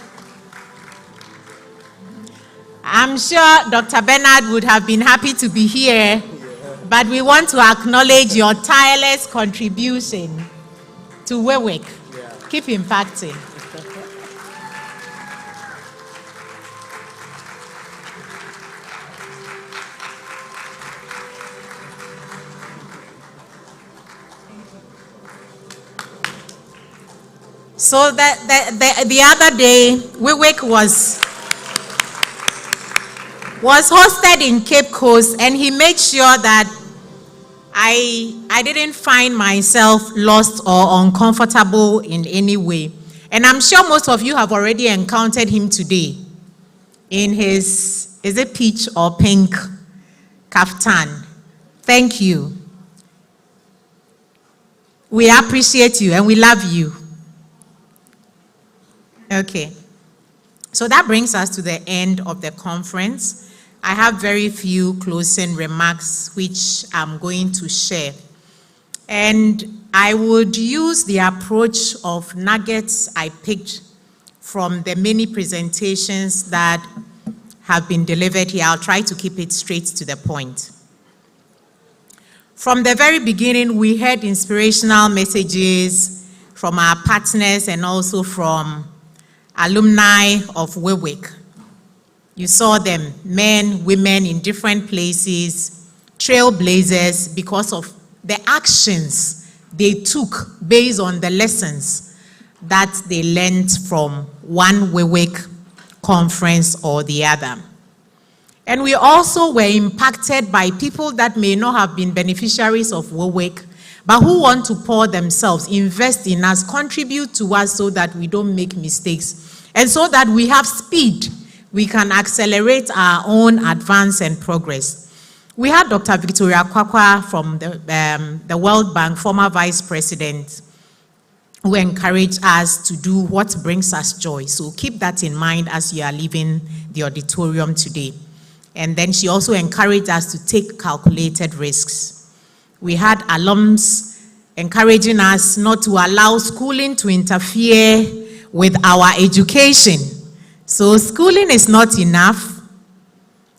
I'm sure Dr. Bernard would have been happy to be here, but we want to acknowledge your tireless contribution to WiWIK. Keep impacting. So the other day, WiWIK was hosted in Cape Coast, and he made sure that I didn't find myself lost or uncomfortable in any way. And I'm sure most of you have already encountered him today in his, is it peach or pink kaftan? Thank you. We appreciate you and we love you. Okay, so that brings us to the end of the conference. I have very few closing remarks which I'm going to share. And I would use the approach of nuggets I picked from the many presentations that have been delivered here. I'll try to keep it straight to the point. From the very beginning, we heard inspirational messages from our partners and also from alumni of WiWIK. You saw them, men, women in different places, trailblazers because of the actions they took based on the lessons that they learned from one WiWIK conference or the other. And we also were impacted by people that may not have been beneficiaries of WiWIK, but who want to pour themselves, invest in us, contribute to us so that we don't make mistakes, and so that we have speed, we can accelerate our own advance and progress. We had Dr. Victoria Kwakwa from the World Bank, former Vice President, who encouraged us to do what brings us joy. So keep that in mind as you are leaving the auditorium today. And then she also encouraged us to take calculated risks. We had alums encouraging us not to allow schooling to interfere with our education. So schooling is not enough.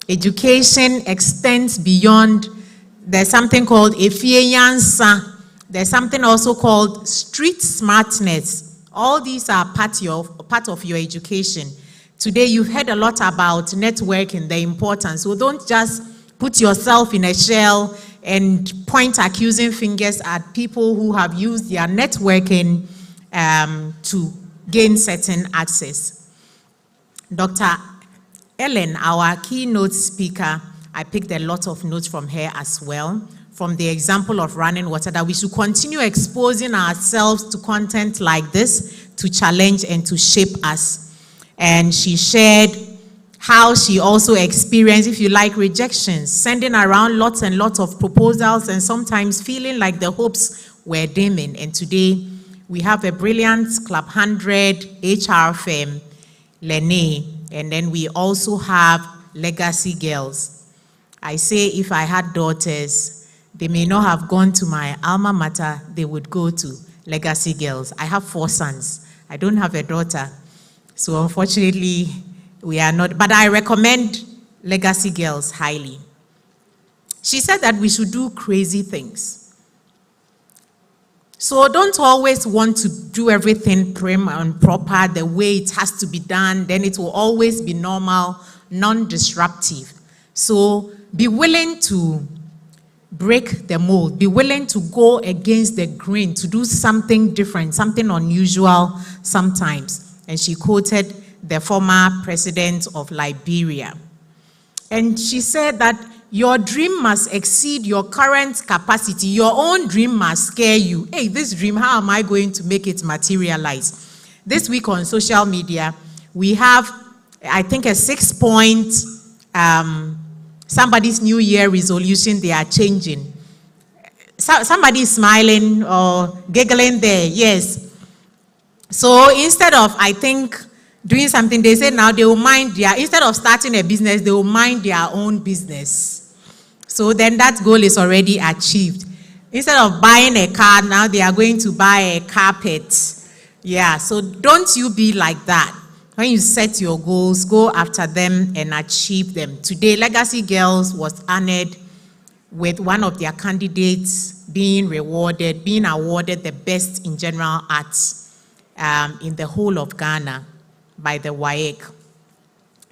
Education extends beyond. There's something called efieyansa. There's something also called street smartness. All these are part of your education. Today you've heard a lot about networking, the importance. So don't just put yourself in a shell and point accusing fingers at people who have used their networking to gain certain access. Dr. Ellen, our keynote speaker, I picked a lot of notes from her as well, from the example of running water, that we should continue exposing ourselves to content like this to challenge and to shape us. And she shared how she also experienced, if you like, rejections, sending around lots and lots of proposals and sometimes feeling like the hopes were dimming. And today we have a brilliant Club 100 HR firm, Lene, and then we also have legacy girls. I say if I had daughters, they may not have gone to my alma mater, they would go to legacy girls. I have 4 sons. I don't have a daughter. So unfortunately, we are not, but I recommend legacy girls highly. She said that we should do crazy things. So don't always want to do everything prim and proper the way it has to be done. Then it will always be normal, non-disruptive. So be willing to break the mold. Be willing to go against the grain, to do something different, something unusual sometimes. And she quoted the former president of Liberia. And she said that your dream must exceed your current capacity. Your own dream must scare you. Hey, this dream, how am I going to make it materialize? This week on social media, we have, I think, a 6-point, somebody's New Year resolution they are changing. Somebody is smiling or giggling there, yes. So instead of, I think, doing something, they say now they will mind instead of starting a business, they will mind their own business. So then that goal is already achieved. Instead of buying a car, now they are going to buy a carpet. Yeah, so don't you be like that. When you set your goals, go after them and achieve them. Today, Legacy Girls was honored with one of their candidates being awarded the best in general arts in the whole of Ghana by the WiWIK.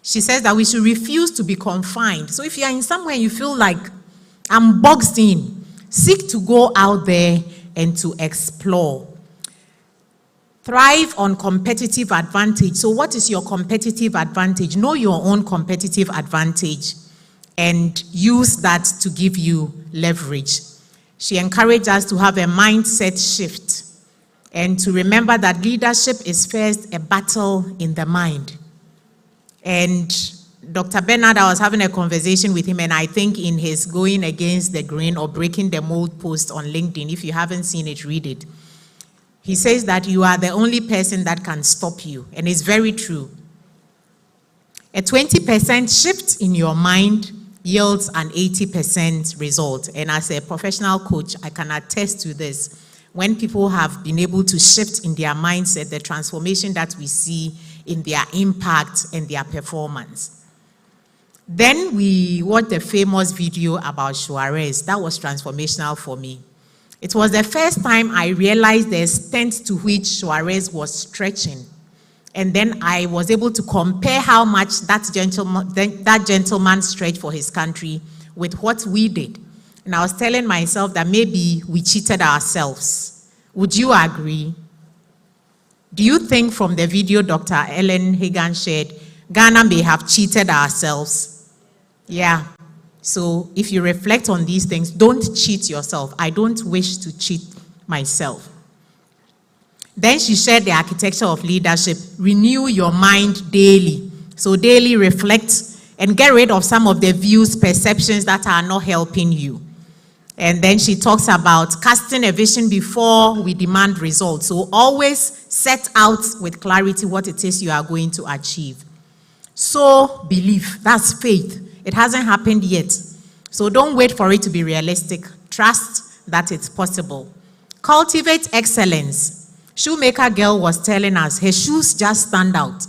She says that we should refuse to be confined. So if you are in somewhere you feel like I'm boxed in, seek to go out there and to explore. Thrive on competitive advantage. So what is your competitive advantage? Know your own competitive advantage and use that to give you leverage. She encouraged us to have a mindset shift and to remember that leadership is first a battle in the mind. And Dr. Bernard, I was having a conversation with him, and I think in his going against the grain or breaking the mold post on LinkedIn, if you haven't seen it, read it. He says that you are the only person that can stop you, and it's very true. A 20% shift in your mind yields an 80% result. And as a professional coach, I can attest to this. When people have been able to shift in their mindset, the transformation that we see in their impact and their performance. Then we watched the famous video about Suarez. That was transformational for me. It was the first time I realized the extent to which Suarez was stretching. And then I was able to compare how much that gentleman stretched for his country with what we did. And I was telling myself that maybe we cheated ourselves. Would you agree? Do you think from the video Dr. Ellen Hagan shared, Ghana may have cheated ourselves? Yeah. So if you reflect on these things, don't cheat yourself. I don't wish to cheat myself. Then she shared the architecture of leadership. Renew your mind daily. So daily reflect and get rid of some of the views, perceptions that are not helping you. And then she talks about casting a vision before we demand results. So always set out with clarity what it is you are going to achieve. So belief, that's faith. It hasn't happened yet. So don't wait for it to be realistic. Trust that it's possible. Cultivate excellence. Shoemaker girl was telling us her shoes just stand out.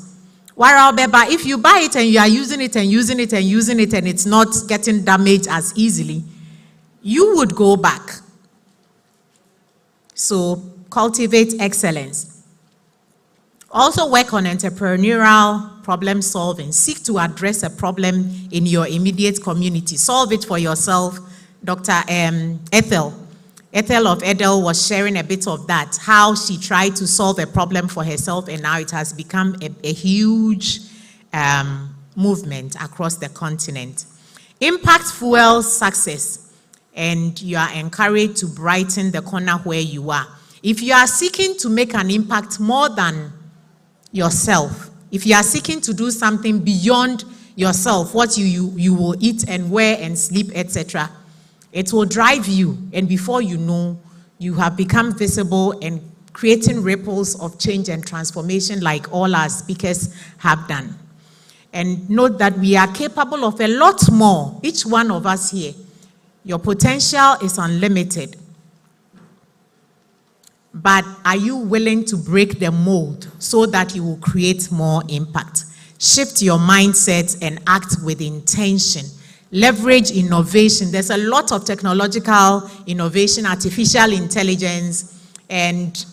But if you buy it and you are using it and using it and using it and it's not getting damaged as easily, you would go back. So cultivate excellence. Also work on entrepreneurial problem solving. Seek to address a problem in your immediate community. Solve it for yourself. Dr. Ethel of Edel was sharing a bit of that, how she tried to solve a problem for herself and now it has become a huge movement across the continent. Impact fuels success. And you are encouraged to brighten the corner where you are. If you are seeking to make an impact more than yourself, if you are seeking to do something beyond yourself, what you will eat and wear and sleep, etc., it will drive you. And before you know, you have become visible and creating ripples of change and transformation like all our speakers have done. And note that we are capable of a lot more, each one of us here. Your potential is unlimited. But are you willing to break the mold so that you will create more impact? Shift your mindset and act with intention. Leverage innovation. There's a lot of technological innovation, artificial intelligence, and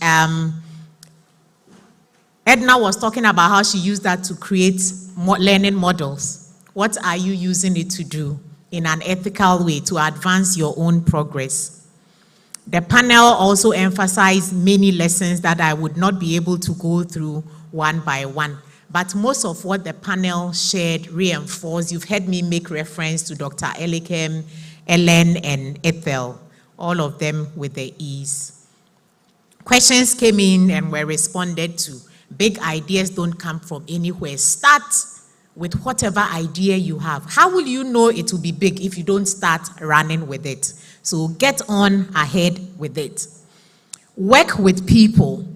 Edna was talking about how she used that to create learning models. What are you using it to do in an ethical way to advance your own progress? The panel also emphasized many lessons that I would not be able to go through one by one. But most of what the panel shared reinforced. You've heard me make reference to Dr. Elikem, Ellen, and Ethel, all of them with the ease. Questions came in and were responded to. Big ideas don't come from anywhere. Start with whatever idea you have. How will you know it will be big if you don't start running with it? So get on ahead with it. Work with people.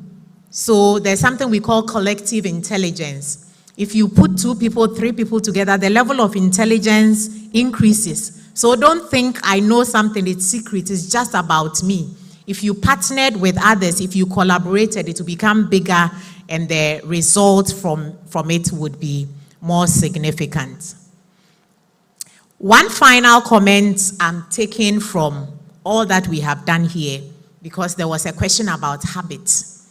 So there's something we call collective intelligence. If you put 2 people, 3 people together, the level of intelligence increases. So don't think I know something, it's secret, it's just about me. If you partnered with others, if you collaborated, it will become bigger and the result from it would be more significant. One final comment I'm taking from all that we have done here, because there was a question about habits.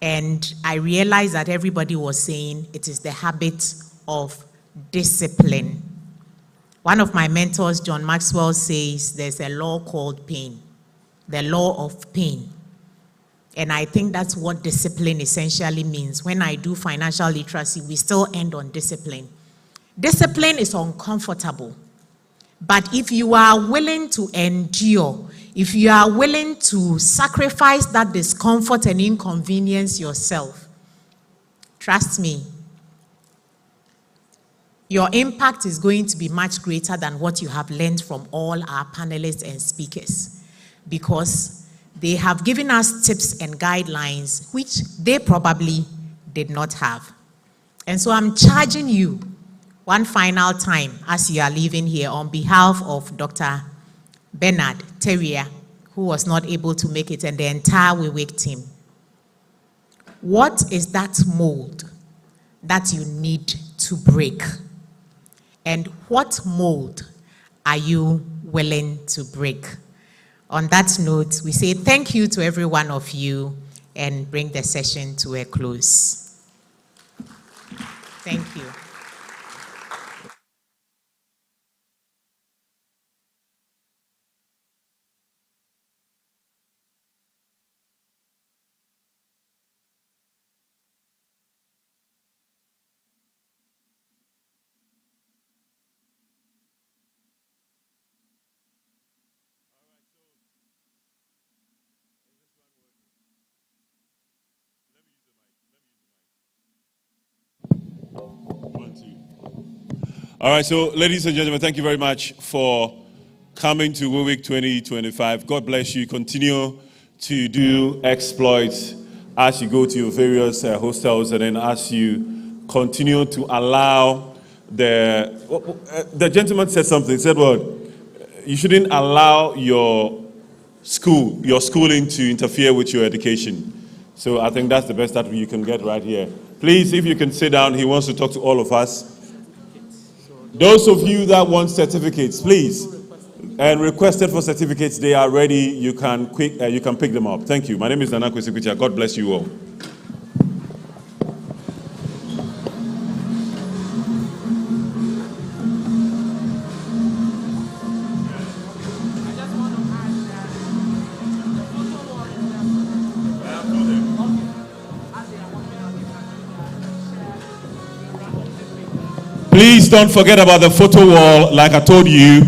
And I realized that everybody was saying it is the habit of discipline. One of my mentors, John Maxwell, says there's a law called pain, the law of pain. And I think that's what discipline essentially means. When I do financial literacy, we still end on discipline. Discipline is uncomfortable. But if you are willing to endure, if you are willing to sacrifice that discomfort and inconvenience yourself, trust me, your impact is going to be much greater than what you have learned from all our panelists and speakers, because they have given us tips and guidelines which they probably did not have. And so I'm charging you one final time as you are leaving here on behalf of Dr. Bernard Terrier, who was not able to make it, and the entire WiWIK team. What is that mold that you need to break? And what mold are you willing to break? On that note, we say thank you to every one of you and bring the session to a close. Thank you. All right, so ladies and gentlemen, thank you very much for coming to WiWIK 2025. God bless you. Continue to do exploits as you go to your various hostels, and then as you continue to allow the gentleman said something. He said, "What? You shouldn't allow your schooling to interfere with your education." So I think that's the best that you can get right here. Please, if you can sit down, he wants to talk to all of us. Those of you that want certificates, please, and requested for certificates, they are ready. You can pick them up. Thank you. My name is Nana Kwesi. God bless you all. Please don't forget about the photo wall. Like I told you,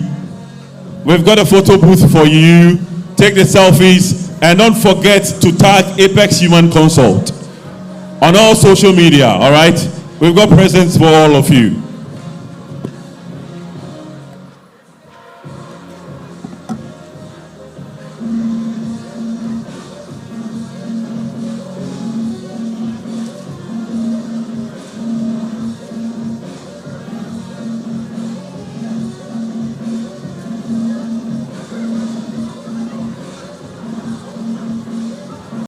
we've got a photo booth for you. Take the selfies, and don't forget to tag Apex Human Consult on all social media. All right, we've got presents for all of you.